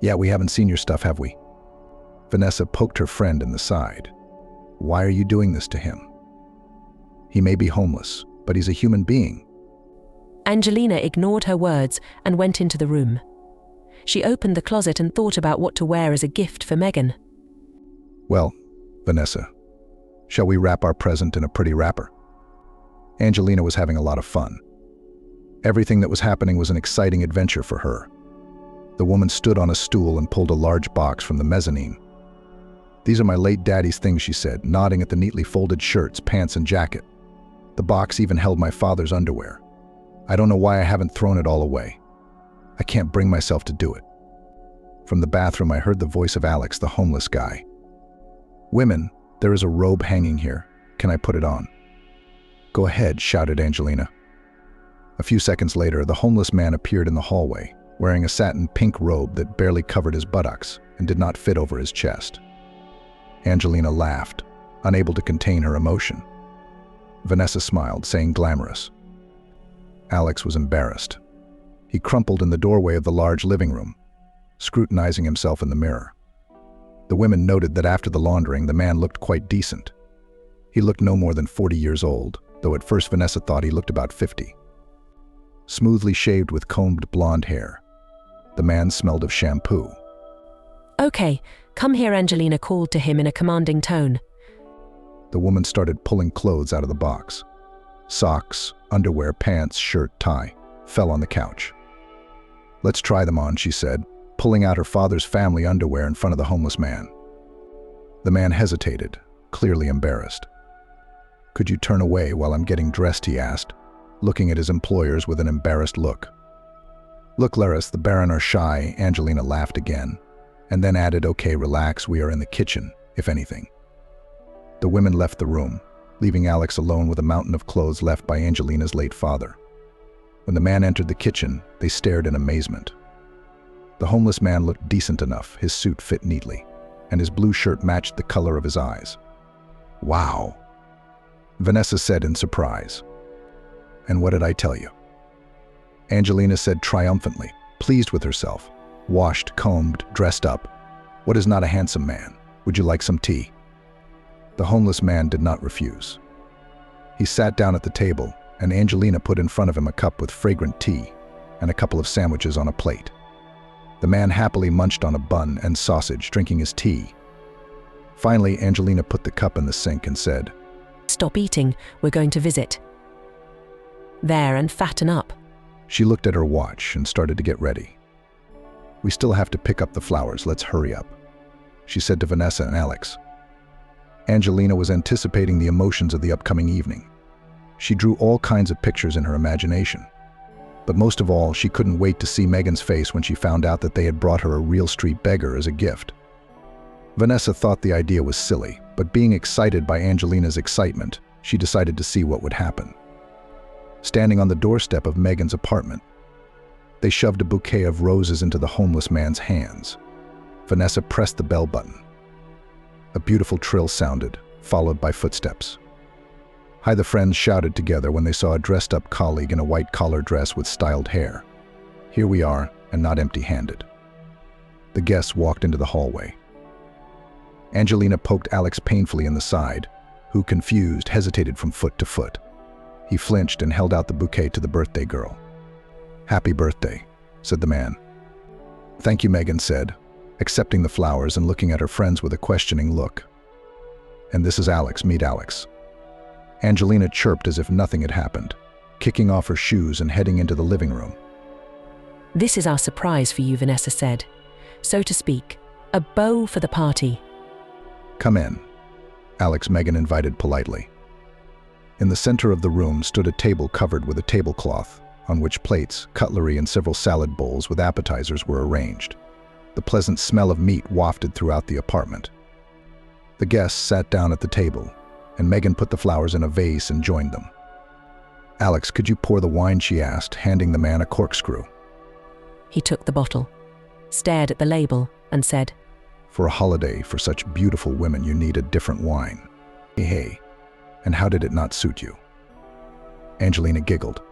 [SPEAKER 2] Yeah, we haven't seen your stuff, have we?" Vanessa poked her friend in the side. "Why are you doing this to him? He may be homeless, but he's a human being."
[SPEAKER 3] Angelina ignored her words and went into the room. She opened the closet and thought about what to wear as a gift for Megan.
[SPEAKER 2] "Well, Vanessa, shall we wrap our present in a pretty wrapper?" Angelina was having a lot of fun. Everything that was happening was an exciting adventure for her. The woman stood on a stool and pulled a large box from the mezzanine. "These are my late daddy's things," she said, nodding at the neatly folded shirts, pants, and jacket. The box even held my father's underwear. I don't know why I haven't thrown it all away. I can't bring myself to do it. From the bathroom, I heard the voice of Alex, the homeless guy. "Women, there is a robe hanging here. Can I put it on?" "Go ahead," shouted Angelina. A few seconds later, the homeless man appeared in the hallway, wearing a satin pink robe that barely covered his buttocks and did not fit over his chest. Angelina laughed, unable to contain her emotion. Vanessa smiled, saying glamorous. Alex was embarrassed. He crumpled in the doorway of the large living room, scrutinizing himself in the mirror. The women noted that after the laundering, the man looked quite decent. He looked no more than 40 years old, though at first Vanessa thought he looked about 50. Smoothly shaved with combed blonde hair, the man smelled of shampoo.
[SPEAKER 3] "Okay, come here," Angelina called to him in a commanding tone.
[SPEAKER 2] The woman started pulling clothes out of the box. Socks, underwear, pants, shirt, tie, fell on the couch. "Let's try them on," she said, pulling out her father's family underwear in front of the homeless man. The man hesitated, clearly embarrassed. Could you turn away while I'm getting dressed, he asked, looking at his employers with an embarrassed look. Look, Laris, the Baron are shy, Angelina laughed again, and then added, okay, relax, we are in the kitchen, if anything. The women left the room, leaving Alex alone with a mountain of clothes left by Angelina's late father. When the man entered the kitchen, they stared in amazement. The homeless man looked decent enough, his suit fit neatly, and his blue shirt matched the color of his eyes. Wow, Vanessa said in surprise. And what did I tell you? Angelina said triumphantly, pleased with herself. Washed, combed, dressed up. What is not a handsome man? Would you like some tea? The homeless man did not refuse. He sat down at the table, and Angelina put in front of him a cup with fragrant tea and a couple of sandwiches on a plate. The man happily munched on a bun and sausage, drinking his tea. Finally, Angelina put the cup in the sink and said,
[SPEAKER 3] Stop eating, we're going to visit. There, and fatten up.
[SPEAKER 2] She looked at her watch and started to get ready. We still have to pick up the flowers, let's hurry up, she said to Vanessa and Alex. Angelina was anticipating the emotions of the upcoming evening. She drew all kinds of pictures in her imagination. But most of all, she couldn't wait to see Megan's face when she found out that they had brought her a real street beggar as a gift. Vanessa thought the idea was silly, but being excited by Angelina's excitement, she decided to see what would happen. Standing on the doorstep of Megan's apartment, they shoved a bouquet of roses into the homeless man's hands. Vanessa pressed the bell button. A beautiful trill sounded, followed by footsteps. Hi, the friends shouted together when they saw a dressed-up colleague in a white collar dress with styled hair. Here we are, and not empty-handed. The guests walked into the hallway. Angelina poked Alex painfully in the side, who, confused, hesitated from foot to foot. He flinched and held out the bouquet to the birthday girl. Happy birthday, said the man. Thank you, Megan said, accepting the flowers and looking at her friends with a questioning look. And this is Alex, meet Alex. Angelina chirped as if nothing had happened, kicking off her shoes and heading into the living room.
[SPEAKER 3] This is our surprise for you, Vanessa said. So to speak, a beau for the party.
[SPEAKER 2] Come in, Alex Megan invited politely. In the center of the room stood a table covered with a tablecloth, on which plates, cutlery, and several salad bowls with appetizers were arranged. The pleasant smell of meat wafted throughout the apartment. The guests sat down at the table, and Megan put the flowers in a vase and joined them. Alex, could you pour the wine, she asked, handing the man a corkscrew.
[SPEAKER 3] He took the bottle, stared at the label, and said,
[SPEAKER 2] For a holiday for such beautiful women, you need a different wine. Hey, and how did it not suit you? Angelina giggled.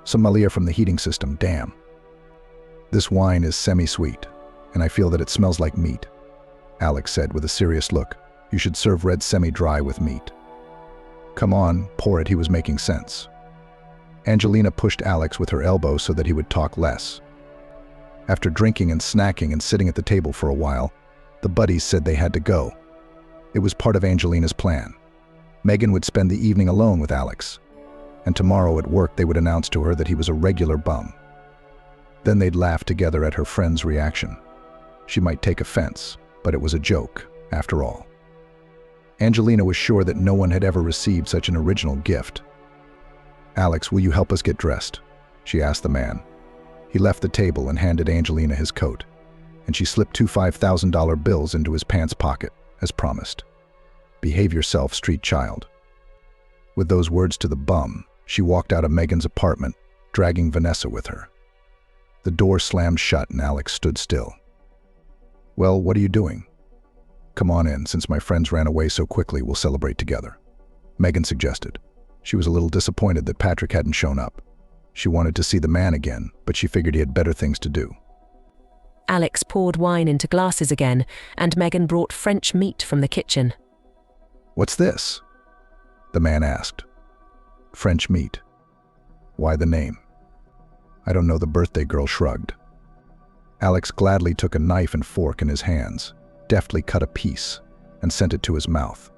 [SPEAKER 2] Sommelier from the heating system, damn. This wine is semi-sweet, and I feel that it smells like meat, Alex said with a serious look. You should serve red semi-dry with meat. Come on, pour it, he was making sense. Angelina pushed Alex with her elbow so that he would talk less. After drinking and snacking and sitting at the table for a while, the buddies said they had to go. It was part of Angelina's plan. Megan would spend the evening alone with Alex, and tomorrow at work they would announce to her that he was a regular bum. Then they'd laugh together at her friend's reaction. She might take offense, but it was a joke, after all. Angelina was sure that no one had ever received such an original gift. Alex, will you help us get dressed? She asked the man. He left the table and handed Angelina his coat, and she slipped two $5,000 bills into his pants pocket, as promised. Behave yourself, street child. With those words to the bum, she walked out of Megan's apartment, dragging Vanessa with her. The door slammed shut and Alex stood still. Well, what are you doing? Come on in, since my friends ran away so quickly, we'll celebrate together, Megan suggested. She was a little disappointed that Patrick hadn't shown up. She wanted to see the man again, but she figured he had better things to do.
[SPEAKER 3] Alex poured wine into glasses again, and Megan brought French meat from the kitchen.
[SPEAKER 2] What's this? The man asked. French meat. Why the name? I don't know, the birthday girl shrugged. Alex gladly took a knife and fork in his hands, deftly cut a piece, and sent it to his mouth.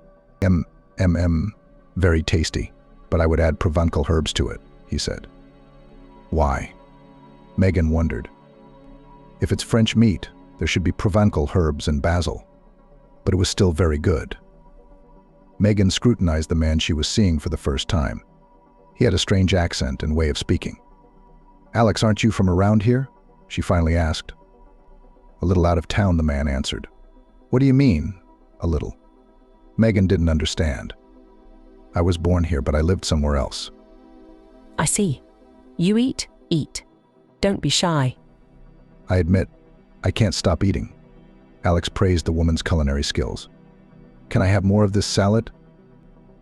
[SPEAKER 2] Very tasty, but I would add Provençal herbs to it, he said. Why? Megan wondered. If it's French meat, there should be Provençal herbs and basil, but it was still very good. Megan scrutinized the man she was seeing for the first time. He had a strange accent and way of speaking. "Alex, aren't you from around here?" she finally asked. "A little out of town," the man answered. "What do you mean, a little?" Megan didn't understand. "I was born here, but I lived somewhere else."
[SPEAKER 3] I see. You eat, eat. Don't be shy.
[SPEAKER 2] "I admit, I can't stop eating." Alex praised the woman's culinary skills. "Can I have more of this salad?"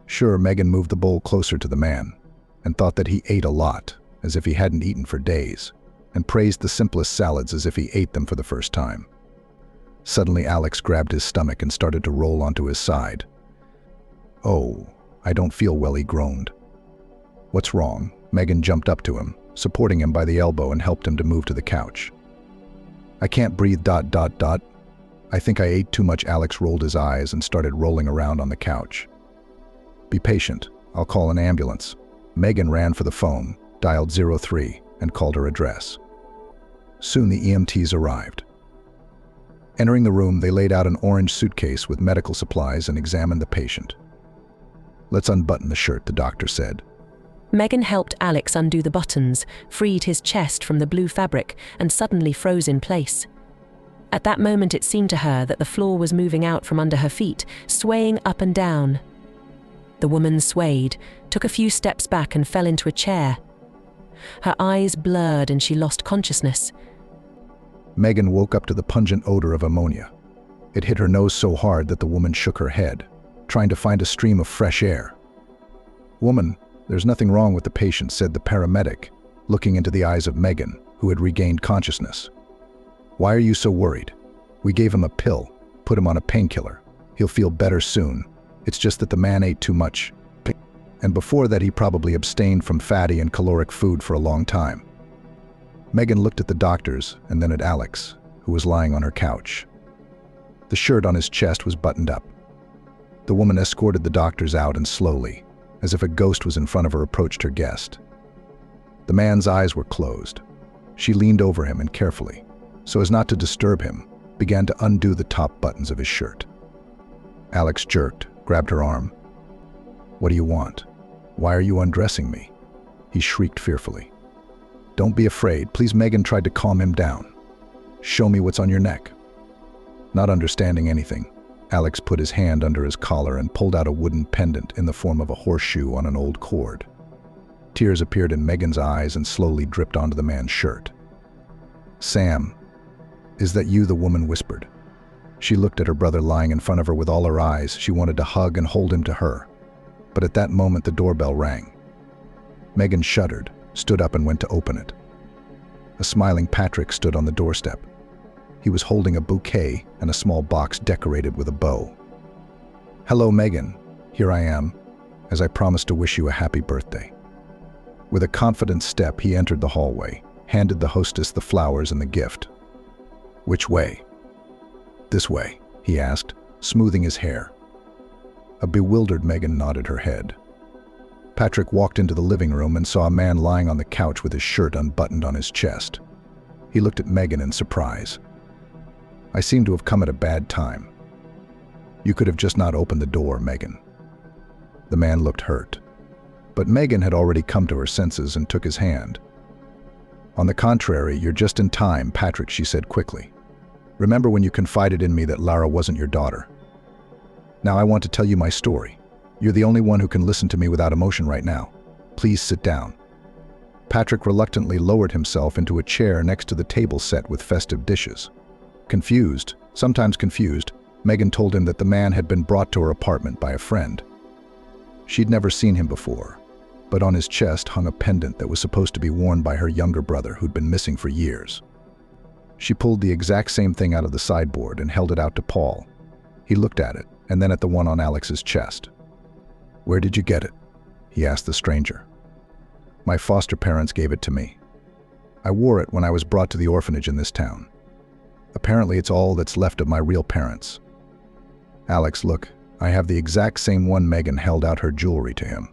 [SPEAKER 2] Sure, Megan moved the bowl closer to the man and thought that he ate a lot, as if he hadn't eaten for days, and praised the simplest salads as if he ate them for the first time. Suddenly, Alex grabbed his stomach and started to roll onto his side. "Oh, I don't feel well," he groaned. "What's wrong?" Megan jumped up to him, supporting him by the elbow, and helped him to move to the couch. "I can't breathe, ... I think I ate too much." Alex rolled his eyes and started rolling around on the couch. "Be patient. I'll call an ambulance." Megan ran for the phone, dialed 03, and called her address. Soon the EMTs arrived. Entering the room, they laid out an orange suitcase with medical supplies and examined the patient. "Let's unbutton the shirt," the doctor said.
[SPEAKER 3] Megan helped Alex undo the buttons, freed his chest from the blue fabric, and suddenly froze in place. At that moment, it seemed to her that the floor was moving out from under her feet, swaying up and down. The woman swayed, took a few steps back, and fell into a chair. Her eyes blurred and she lost consciousness.
[SPEAKER 2] Megan woke up to the pungent odor of ammonia. It hit her nose so hard that the woman shook her head, trying to find a stream of fresh air. "Woman, there's nothing wrong with the patient," said the paramedic, looking into the eyes of Megan, who had regained consciousness. "Why are you so worried? We gave him a pill, put him on a painkiller. He'll feel better soon. It's just that the man ate too much. And before that, he probably abstained from fatty and caloric food for a long time." Megan looked at the doctors and then at Alex, who was lying on her couch. The shirt on his chest was buttoned up. The woman escorted the doctors out and slowly, as if a ghost was in front of her, approached her guest. The man's eyes were closed. She leaned over him and carefully, so as not to disturb him, began to undo the top buttons of his shirt. Alex jerked, grabbed her arm. "What do you want? Why are you undressing me?" He shrieked fearfully. "Don't be afraid, please." Megan tried to calm him down. "Show me what's on your neck." Not understanding anything, Alex put his hand under his collar and pulled out a wooden pendant in the form of a horseshoe on an old cord. Tears appeared in Megan's eyes and slowly dripped onto the man's shirt. "Sam, is that you?" the woman whispered. She looked at her brother lying in front of her with all her eyes. She wanted to hug and hold him to her. But at that moment, the doorbell rang. Megan shuddered, stood up, and went to open it. A smiling Patrick stood on the doorstep. He was holding a bouquet and a small box decorated with a bow. "Hello, Megan. Here I am, as I promised to wish you a happy birthday." With a confident step, he entered the hallway, handed the hostess the flowers and the gift. "Which way?" "This way," he asked, smoothing his hair. A bewildered Megan nodded her head. Patrick walked into the living room and saw a man lying on the couch with his shirt unbuttoned on his chest. He looked at Megan in surprise. "I seem to have come at a bad time. You could have just not opened the door, Megan." The man looked hurt. But Megan had already come to her senses and took his hand. "On the contrary, you're just in time, Patrick," she said quickly. "Remember when you confided in me that Lara wasn't your daughter? Now I want to tell you my story. You're the only one who can listen to me without emotion right now. Please sit down." Patrick reluctantly lowered himself into a chair next to the table set with festive dishes. Confused, sometimes confused, Megan told him that the man had been brought to her apartment by a friend. She'd never seen him before, but on his chest hung a pendant that was supposed to be worn by her younger brother who'd been missing for years. She pulled the exact same thing out of the sideboard and held it out to Paul. He looked at it, and then at the one on Alex's chest. "Where did you get it?" he asked the stranger. "My foster parents gave it to me. I wore it when I was brought to the orphanage in this town. Apparently it's all that's left of my real parents." "Alex, look, I have the exact same one." Megan held out her jewelry to him.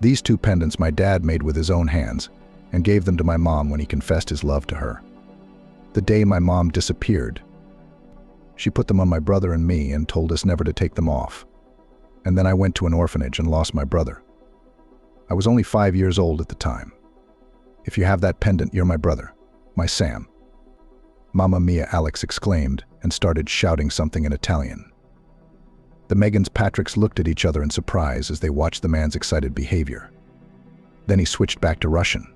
[SPEAKER 2] "These two pendants my dad made with his own hands and gave them to my mom when he confessed his love to her. The day my mom disappeared, she put them on my brother and me and told us never to take them off. and then I went to an orphanage and lost my brother. I was only 5 years old at the time. If you have that pendant, you're my brother, my Sam." "Mamma mia," Alex exclaimed and started shouting something in Italian. The Megans Patricks looked at each other in surprise as they watched the man's excited behavior. Then he switched back to Russian.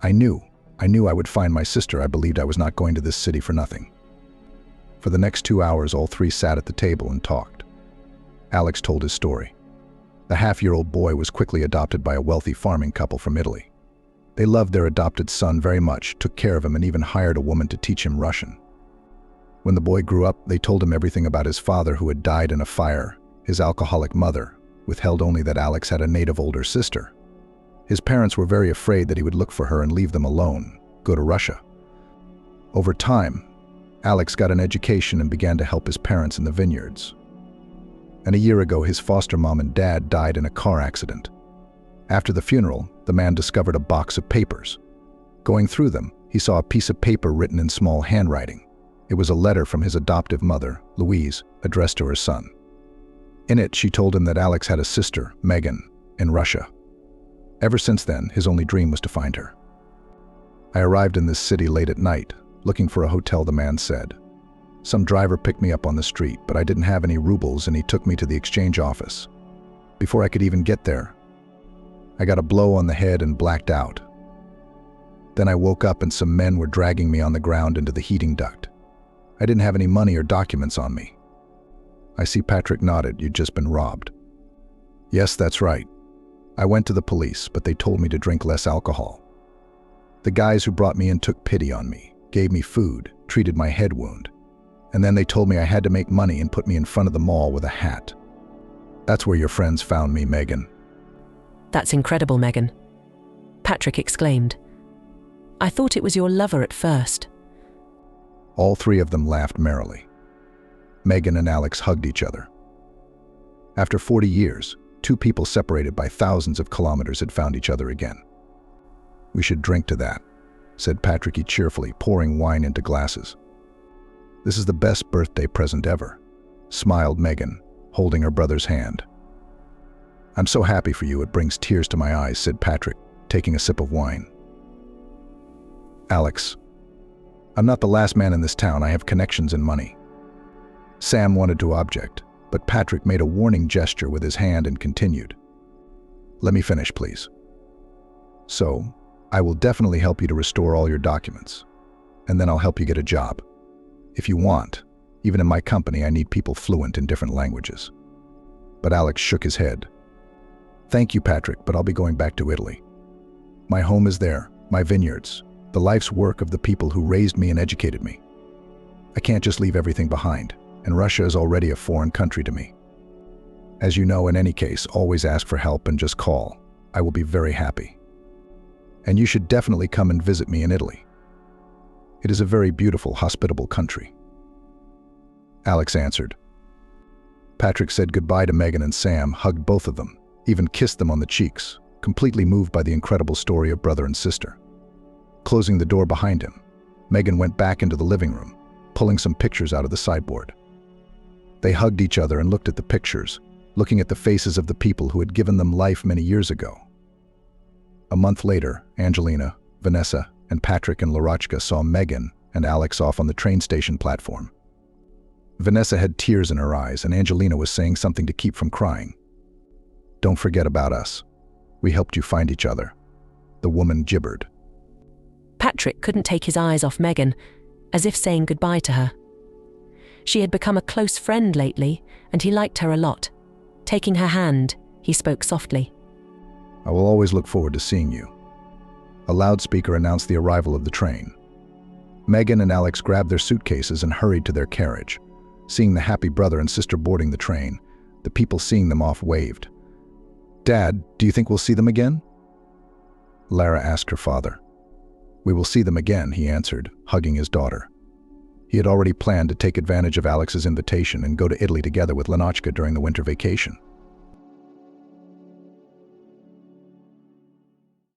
[SPEAKER 2] I knew I would find my sister. I believed I was not going to this city for nothing." For the next 2 hours, all three sat at the table and talked. Alex told his story. The half-year-old boy was quickly adopted by a wealthy farming couple from Italy. They loved their adopted son very much, took care of him, and even hired a woman to teach him Russian. When the boy grew up, they told him everything about his father who had died in a fire, his alcoholic mother, withheld only that Alex had a native older sister. His parents were very afraid that he would look for her and leave them alone, go to Russia. Over time, Alex got an education and began to help his parents in the vineyards. And a year ago, his foster mom and dad died in a car accident. After the funeral, the man discovered a box of papers. Going through them, he saw a piece of paper written in small handwriting. It was a letter from his adoptive mother, Louise, addressed to her son. In it, she told him that Alex had a sister, Megan, in Russia. Ever since then, his only dream was to find her. "I arrived in this city late at night, looking for a hotel," the man said. "Some driver picked me up on the street, but I didn't have any rubles and he took me to the exchange office. Before I could even get there, I got a blow on the head and blacked out. Then I woke up and some men were dragging me on the ground into the heating duct. I didn't have any money or documents on me." I see Patrick nodded. "You'd just been robbed." "Yes, that's right. I went to the police, but they told me to drink less alcohol. The guys who brought me in took pity on me, gave me food, treated my head wound, and then they told me I had to make money and put me in front of the mall with a hat. That's where your friends found me, Megan."
[SPEAKER 3] "That's incredible, Megan," Patrick exclaimed. "I thought it was your lover at first."
[SPEAKER 2] All three of them laughed merrily. Megan and Alex hugged each other. After 40 years, two people separated by thousands of kilometers had found each other again. "We should drink to that," said Patrick cheerfully, pouring wine into glasses. "This is the best birthday present ever," smiled Megan, holding her brother's hand. "I'm so happy for you, it brings tears to my eyes," said Patrick, taking a sip of wine. "Alex, I'm not the last man in this town. I have connections and money." Sam wanted to object, but Patrick made a warning gesture with his hand and continued. "Let me finish, please. So, I will definitely help you to restore all your documents, and then I'll help you get a job. If you want, even in my company, I need people fluent in different languages." But Alex shook his head. "Thank you, Patrick, but I'll be going back to Italy. My home is there, my vineyards, the life's work of the people who raised me and educated me. I can't just leave everything behind, and Russia is already a foreign country to me. As you know, in any case, always ask for help and just call. I will be very happy. And you should definitely come and visit me in Italy. It is a very beautiful, hospitable country." Alex answered. Patrick said goodbye to Megan and Sam, hugged both of them, even kissed them on the cheeks, completely moved by the incredible story of brother and sister. Closing the door behind him, Megan went back into the living room, pulling some pictures out of the sideboard. They hugged each other and looked at the pictures, looking at the faces of the people who had given them life many years ago. A month later, Angelina, Vanessa, and Patrick and Larochka saw Megan and Alex off on the train station platform. Vanessa had tears in her eyes, and Angelina was saying something to keep from crying. "Don't forget about us. We helped you find each other," the woman gibbered.
[SPEAKER 3] Patrick couldn't take his eyes off Megan, as if saying goodbye to her. She had become a close friend lately, and he liked her a lot. Taking her hand, he spoke softly.
[SPEAKER 2] "I will always look forward to seeing you." A loudspeaker announced the arrival of the train. Megan and Alex grabbed their suitcases and hurried to their carriage. Seeing the happy brother and sister boarding the train, the people seeing them off waved. "Dad, do you think we'll see them again?" Lara asked her father. "We will see them again," he answered, hugging his daughter. He had already planned to take advantage of Alex's invitation and go to Italy together with Lenochka during the winter vacation.